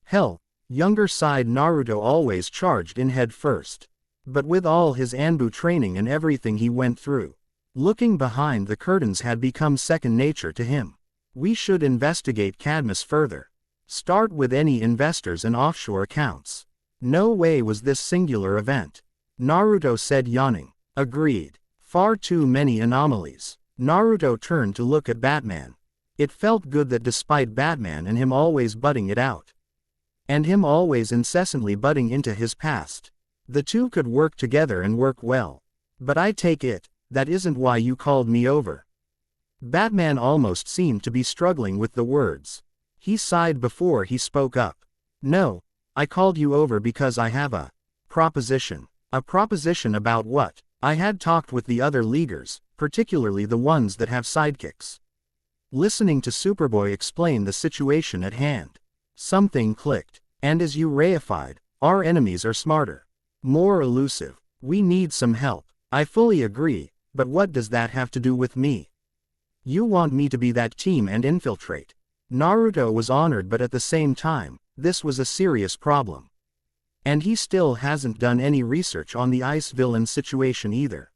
Hell, younger side Naruto always charged in head first. But with all his Anbu training and everything he went through, looking behind the curtains had become second nature to him. We should investigate Cadmus further. Start with any investors and offshore accounts. No way was this singular event. Naruto said, yawning. Agreed. Far too many anomalies. Naruto turned to look at Batman. It felt good that despite Batman and him always butting it out, and him always incessantly butting into his past, the two could work together and work well. But I take it, that isn't why you called me over. Batman almost seemed to be struggling with the words. He sighed before he spoke up. No, I called you over because I have a proposition. A proposition about what? I had talked with the other leaguers, particularly the ones that have sidekicks. Listening to Superboy explain the situation at hand, something clicked. And as you reified, our enemies are smarter, more elusive. We need some help. I fully agree, but what does that have to do with me? You want me to be that team and infiltrate? Naruto was honored, but at the same time, this was a serious problem. And he still hasn't done any research on the ice villain situation either.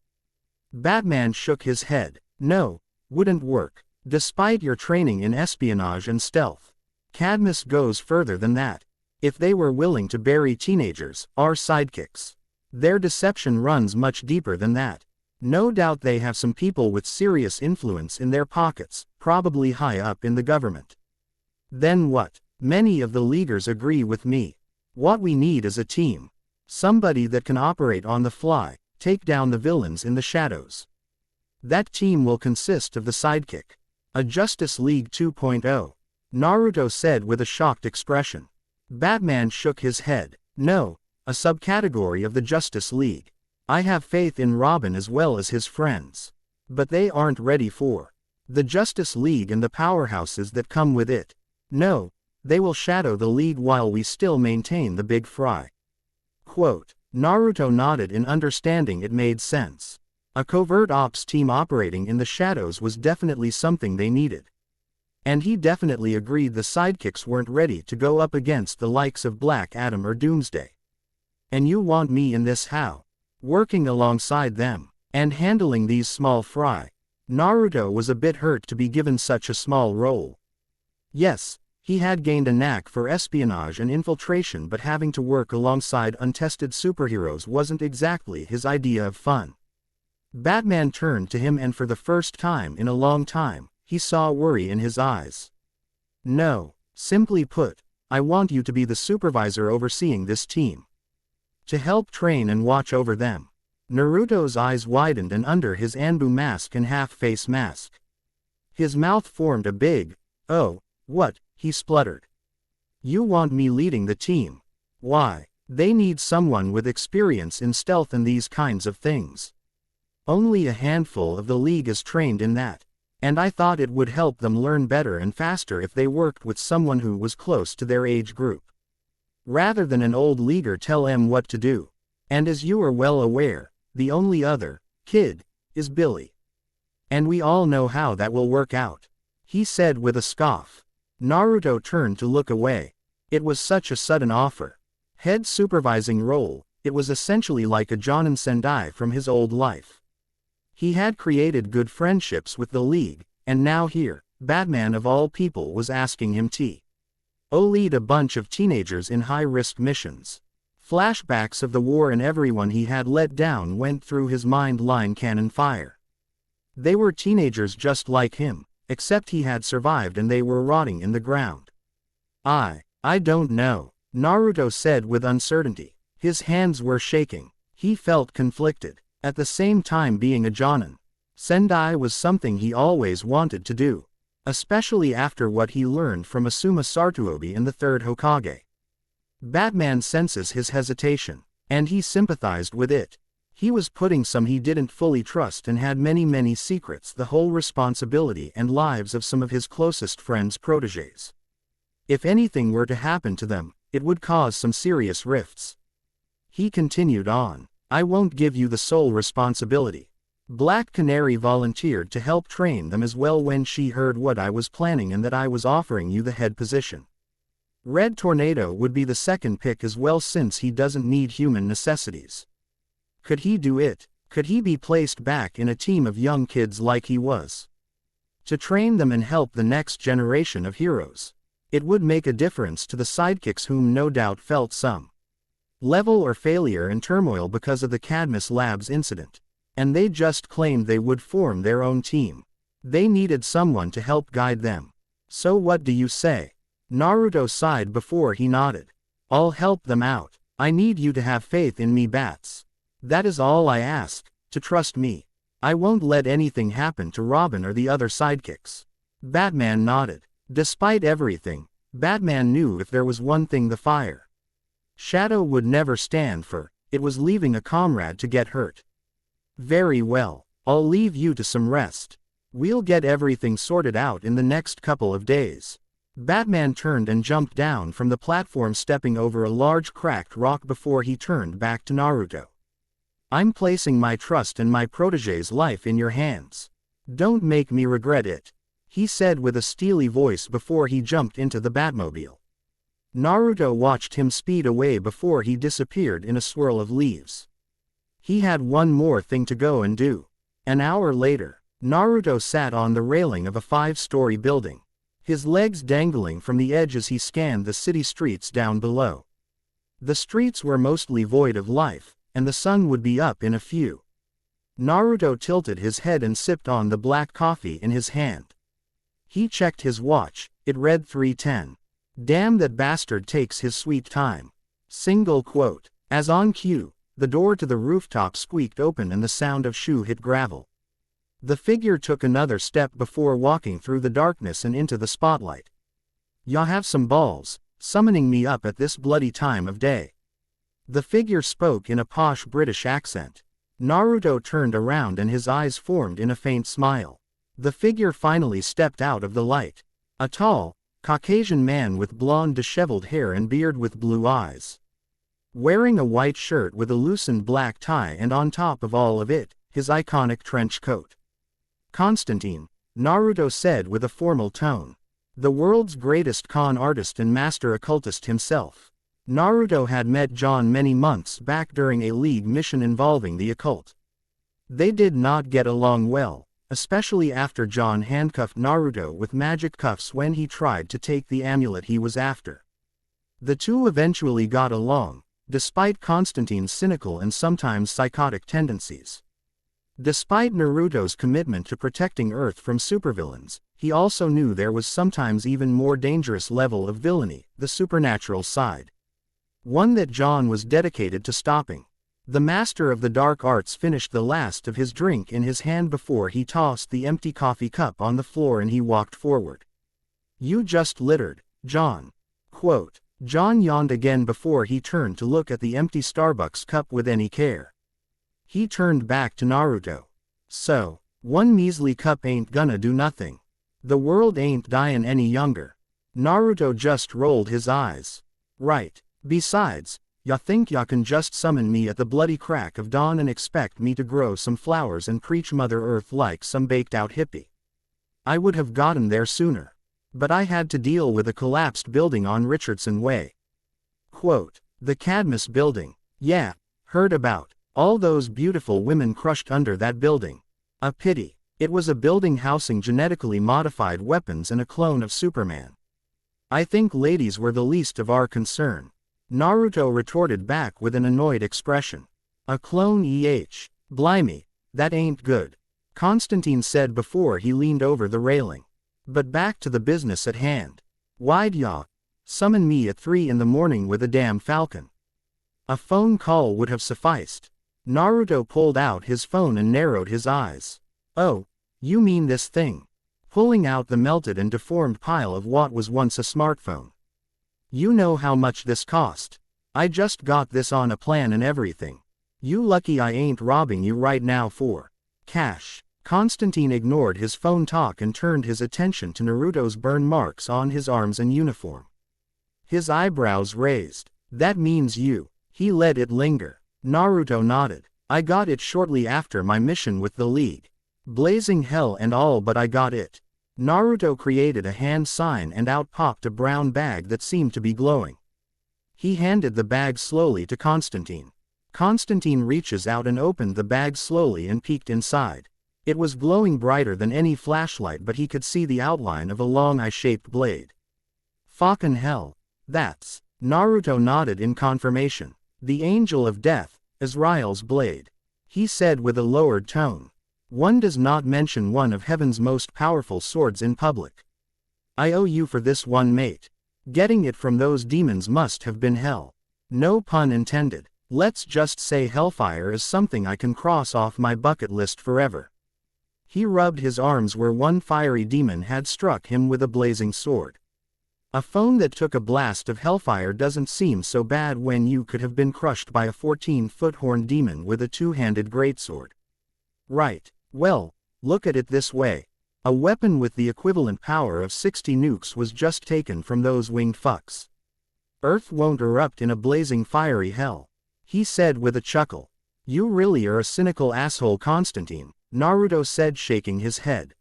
Batman shook his head. No, wouldn't work. Despite your training in espionage and stealth, Cadmus goes further than that. If they were willing to bury teenagers, our sidekicks, their deception runs much deeper than that. No doubt they have some people with serious influence in their pockets, probably high up in the government. Then what? Many of the leaguers agree with me. What we need is a team. Somebody that can operate on the fly, take down the villains in the shadows. That team will consist of the sidekick. A Justice League 2.0. Naruto said with a shocked expression. Batman shook his head. No, a subcategory of the Justice League. I have faith in Robin as well as his friends. But they aren't ready for the Justice League and the powerhouses that come with it. No, they will shadow the League while we still maintain the Big Fry. Quote. Naruto nodded in understanding. It made sense. A covert ops team operating in the shadows was definitely something they needed. And he definitely agreed the sidekicks weren't ready to go up against the likes of Black Adam or Doomsday. And you want me in this how? Working alongside them, and handling these small fry. Naruto was a bit hurt to be given such a small role. Yes, he had gained a knack for espionage and infiltration, but having to work alongside untested superheroes wasn't exactly his idea of fun. Batman turned to him, and for the first time in a long time, he saw worry in his eyes. No, simply put, I want you to be the supervisor overseeing this team. To help train and watch over them. Naruto's eyes widened, and under his Anbu mask and half-face mask, his mouth formed a big, "Oh, what?" he spluttered. You want me leading the team? Why, they need someone with experience in stealth and these kinds of things. Only a handful of the League is trained in that. And I thought it would help them learn better and faster if they worked with someone who was close to their age group. Rather than an old leaguer tell them what to do. And as you are well aware, the only other kid is Billy. And we all know how that will work out, he said with a scoff. Naruto turned to look away. It was such a sudden offer. Head supervising role, it was essentially like a Jonin Sendai from his old life. He had created good friendships with the League, and now here, Batman of all people was asking him to lead a bunch of teenagers in high-risk missions. Flashbacks of the war and everyone he had let down went through his mind line cannon fire. They were teenagers just like him, except he had survived and they were rotting in the ground. I don't know, Naruto said with uncertainty. His hands were shaking. He felt conflicted. At the same time, being a Jonin Sendai was something he always wanted to do, especially after what he learned from Asuma Sarutobi in the third Hokage. Batman senses his hesitation, and he sympathized with it. He was putting some he didn't fully trust and had many secrets, the whole responsibility and lives of some of his closest friends' protégés. If anything were to happen to them, it would cause some serious rifts. He continued on. I won't give you the sole responsibility. Black Canary volunteered to help train them as well when she heard what I was planning and that I was offering you the head position. Red Tornado would be the second pick as well, since he doesn't need human necessities. Could he do it? Could he be placed back in a team of young kids like he was? To train them and help the next generation of heroes. It would make a difference to the sidekicks, whom no doubt felt some level or failure and turmoil because of the Cadmus Labs incident. And they just claimed they would form their own team. They needed someone to help guide them. So what do you say? Naruto sighed before he nodded. I'll help them out. I need you to have faith in me, Bats. That is all I ask, to trust me. I won't let anything happen to Robin or the other sidekicks. Batman nodded. Despite everything, Batman knew if there was one thing the Fire Shadow would never stand for, it was leaving a comrade to get hurt. Very well, I'll leave you to some rest. We'll get everything sorted out in the next couple of days. Batman turned and jumped down from the platform, stepping over a large cracked rock before he turned back to Naruto. I'm placing my trust and my protégé's life in your hands. Don't make me regret it, he said with a steely voice before he jumped into the Batmobile. Naruto watched him speed away before he disappeared in a swirl of leaves. He had one more thing to go and do. An hour later, Naruto sat on the railing of a 5-story building, his legs dangling from the edge as he scanned the city streets down below. The streets were mostly void of life, and the sun would be up in a few. Naruto tilted his head and sipped on the black coffee in his hand. He checked his watch, it read 3:10. Damn, that bastard takes his sweet time. Single quote. As on cue, the door to the rooftop squeaked open and the sound of shoe hit gravel. The figure took another step before walking through the darkness and into the spotlight. "Ya have some balls, summoning me up at this bloody time of day." The figure spoke in a posh British accent. Naruto turned around and his eyes formed in a faint smile. The figure finally stepped out of the light. A tall, Caucasian man with blonde disheveled hair and beard with blue eyes. Wearing a white shirt with a loosened black tie and on top of all of it, his iconic trench coat. "Constantine," Naruto said with a formal tone. The world's greatest con artist and master occultist himself. Naruto had met John many months back during a league mission involving the occult. They did not get along well, especially after John handcuffed Naruto with magic cuffs when he tried to take the amulet he was after. The two eventually got along, despite Constantine's cynical and sometimes psychotic tendencies. Despite Naruto's commitment to protecting Earth from supervillains, he also knew there was sometimes even more dangerous level of villainy, the supernatural side. One that John was dedicated to stopping. The master of the dark arts finished the last of his drink in his hand before he tossed the empty coffee cup on the floor and he walked forward. "You just littered, John." Quote. John yawned again before he turned to look at the empty Starbucks cup with any care. He turned back to Naruto. "So, one measly cup ain't gonna do nothing. The world ain't dyin' any younger." Naruto just rolled his eyes. "Right. Besides, ya think ya can just summon me at the bloody crack of dawn and expect me to grow some flowers and preach Mother Earth like some baked-out hippie. I would have gotten there sooner. But I had to deal with a collapsed building on Richardson Way." Quote. "The Cadmus building. Yeah, heard about. All those beautiful women crushed under that building. A pity. It was a building housing genetically modified weapons and a clone of Superman. I think ladies were the least of our concern." Naruto retorted back with an annoyed expression. "A clone blimey, that ain't good," Constantine said before he leaned over the railing. "But back to the business at hand. Why'd ya summon me at 3 in the morning with a damn falcon? A phone call would have sufficed." Naruto pulled out his phone and narrowed his eyes. "Oh, you mean this thing?" Pulling out the melted and deformed pile of what was once a smartphone. "You know how much this cost. I just got this on a plan and everything. You lucky I ain't robbing you right now for cash." Constantine ignored his phone talk and turned his attention to Naruto's burn marks on his arms and uniform. His eyebrows raised. "That means you." He let it linger. Naruto nodded. "I got it shortly after my mission with the League. Blazing hell and all, but I got it." Naruto created a hand sign and out popped a brown bag that seemed to be glowing. He handed the bag slowly to Constantine. Constantine reaches out and opened the bag slowly and peeked inside. It was glowing brighter than any flashlight, but he could see the outline of a long eye-shaped blade. "Fucking hell. That's..." Naruto nodded in confirmation. "The Angel of Death, Azrael's blade," he said with a lowered tone. "One does not mention one of heaven's most powerful swords in public. I owe you for this one, mate. Getting it from those demons must have been hell. No pun intended. Let's just say hellfire is something I can cross off my bucket list forever." He rubbed his arms where one fiery demon had struck him with a blazing sword. A phone that took a blast of hellfire doesn't seem so bad when you could have been crushed by a 14-foot horned demon with a two-handed greatsword. Right. Well, look at it this way. A weapon with the equivalent power of 60 nukes was just taken from those winged fucks. Earth won't erupt in a blazing fiery hell, he said with a chuckle. "You really are a cynical asshole, Constantine," Naruto said, shaking his head.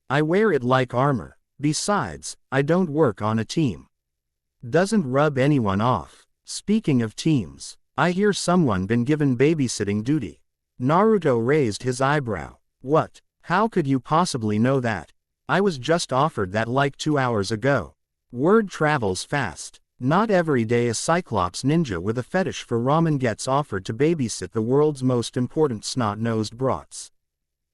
"I wear it like armor. Besides, I don't work on a team. Doesn't rub anyone off. Speaking of teams, I hear someone been given babysitting duty." Naruto raised his eyebrow. "What? How could you possibly know that? I was just offered that like 2 hours ago." Word travels fast. Not every day a Cyclops ninja with a fetish for ramen gets offered to babysit the world's most important snot-nosed brats.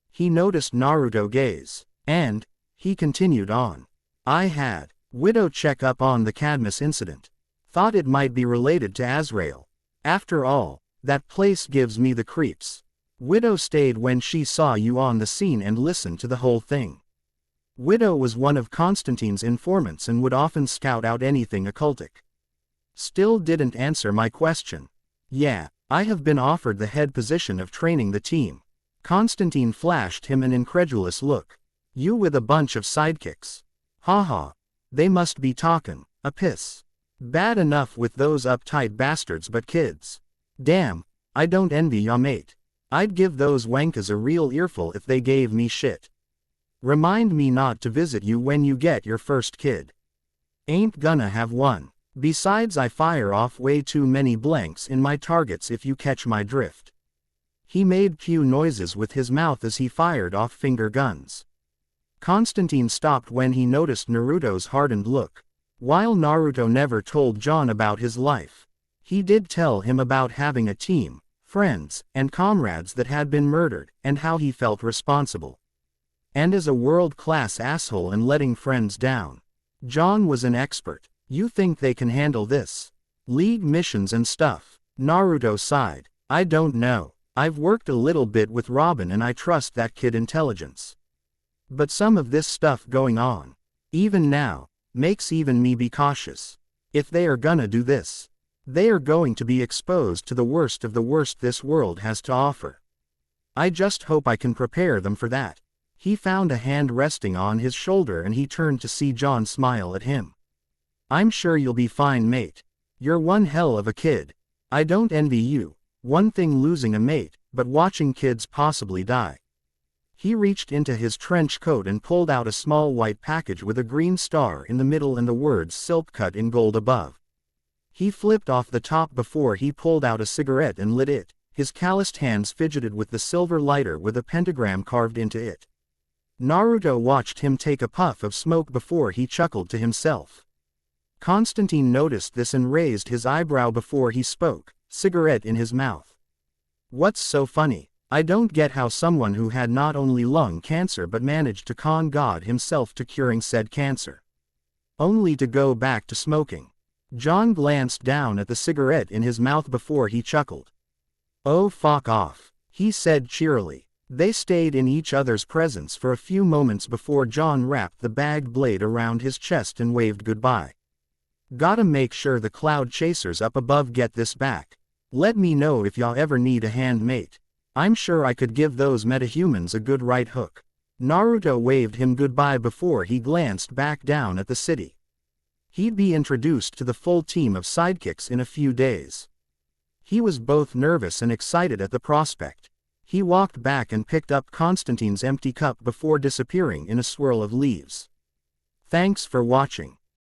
He noticed Naruto gaze. "And," he continued on, "I had widow check up on the Cadmus incident. Thought it might be related to Azrael. After all, that place gives me the creeps. Widow stayed when she saw you on the scene and listened to the whole thing. Widow was one of Constantine's informants and would often scout out anything occultic. Still didn't answer my question. Yeah, I have been offered the head position of training the team. Constantine flashed him an incredulous look. You with a bunch of sidekicks. Haha. They must be talkin' a piss. Bad enough with those uptight bastards, but kids. Damn, I don't envy ya, mate. I'd give those wankas a real earful if they gave me shit. Remind me not to visit you when you get your first kid. Ain't gonna have one. Besides, I fire off way too many blanks in my targets, if you catch my drift. He made cue noises with his mouth as he fired off finger guns. Constantine stopped when he noticed Naruto's hardened look. While Naruto never told John about his life, he did tell him about having a team, friends, and comrades that had been murdered, and how he felt responsible. And as a world-class asshole and letting friends down. John was an expert. You think they can handle this? League missions and stuff? Naruto sighed. I don't know. I've worked a little bit with Robin and I trust that kid intelligence. But some of this stuff going on, even now, makes even me be cautious. If they are gonna do this, they are going to be exposed to the worst of the worst this world has to offer. I just hope I can prepare them for that. He found a hand resting on his shoulder and he turned to see John smile at him. I'm sure you'll be fine, mate. You're one hell of a kid. I don't envy you. One thing losing a mate, but watching kids possibly die. He reached into his trench coat and pulled out a small white package with a green star in the middle and the words "Silk cut in gold" above. He flipped off the top before he pulled out a cigarette and lit it. His calloused hands fidgeted with the silver lighter with a pentagram carved into it. Naruto watched him take a puff of smoke before he chuckled to himself. Constantine noticed this and raised his eyebrow before he spoke, cigarette in his mouth. What's so funny? I don't get how someone who had not only lung cancer but managed to con God himself to curing said cancer, only to go back to smoking. John glanced down at the cigarette in his mouth before he chuckled. Oh, fuck off, he said cheerily. They stayed in each other's presence for a few moments before John wrapped the bagged blade around his chest and waved goodbye. Gotta make sure the cloud chasers up above get this back. Let me know if y'all ever need a hand, mate. I'm sure I could give those metahumans a good right hook. Naruto waved him goodbye before he glanced back down at the city. He'd be introduced to the full team of sidekicks in a few days. He was both nervous and excited at the prospect. He walked back and picked up Constantine's empty cup before disappearing in a swirl of leaves. Thanks for watching.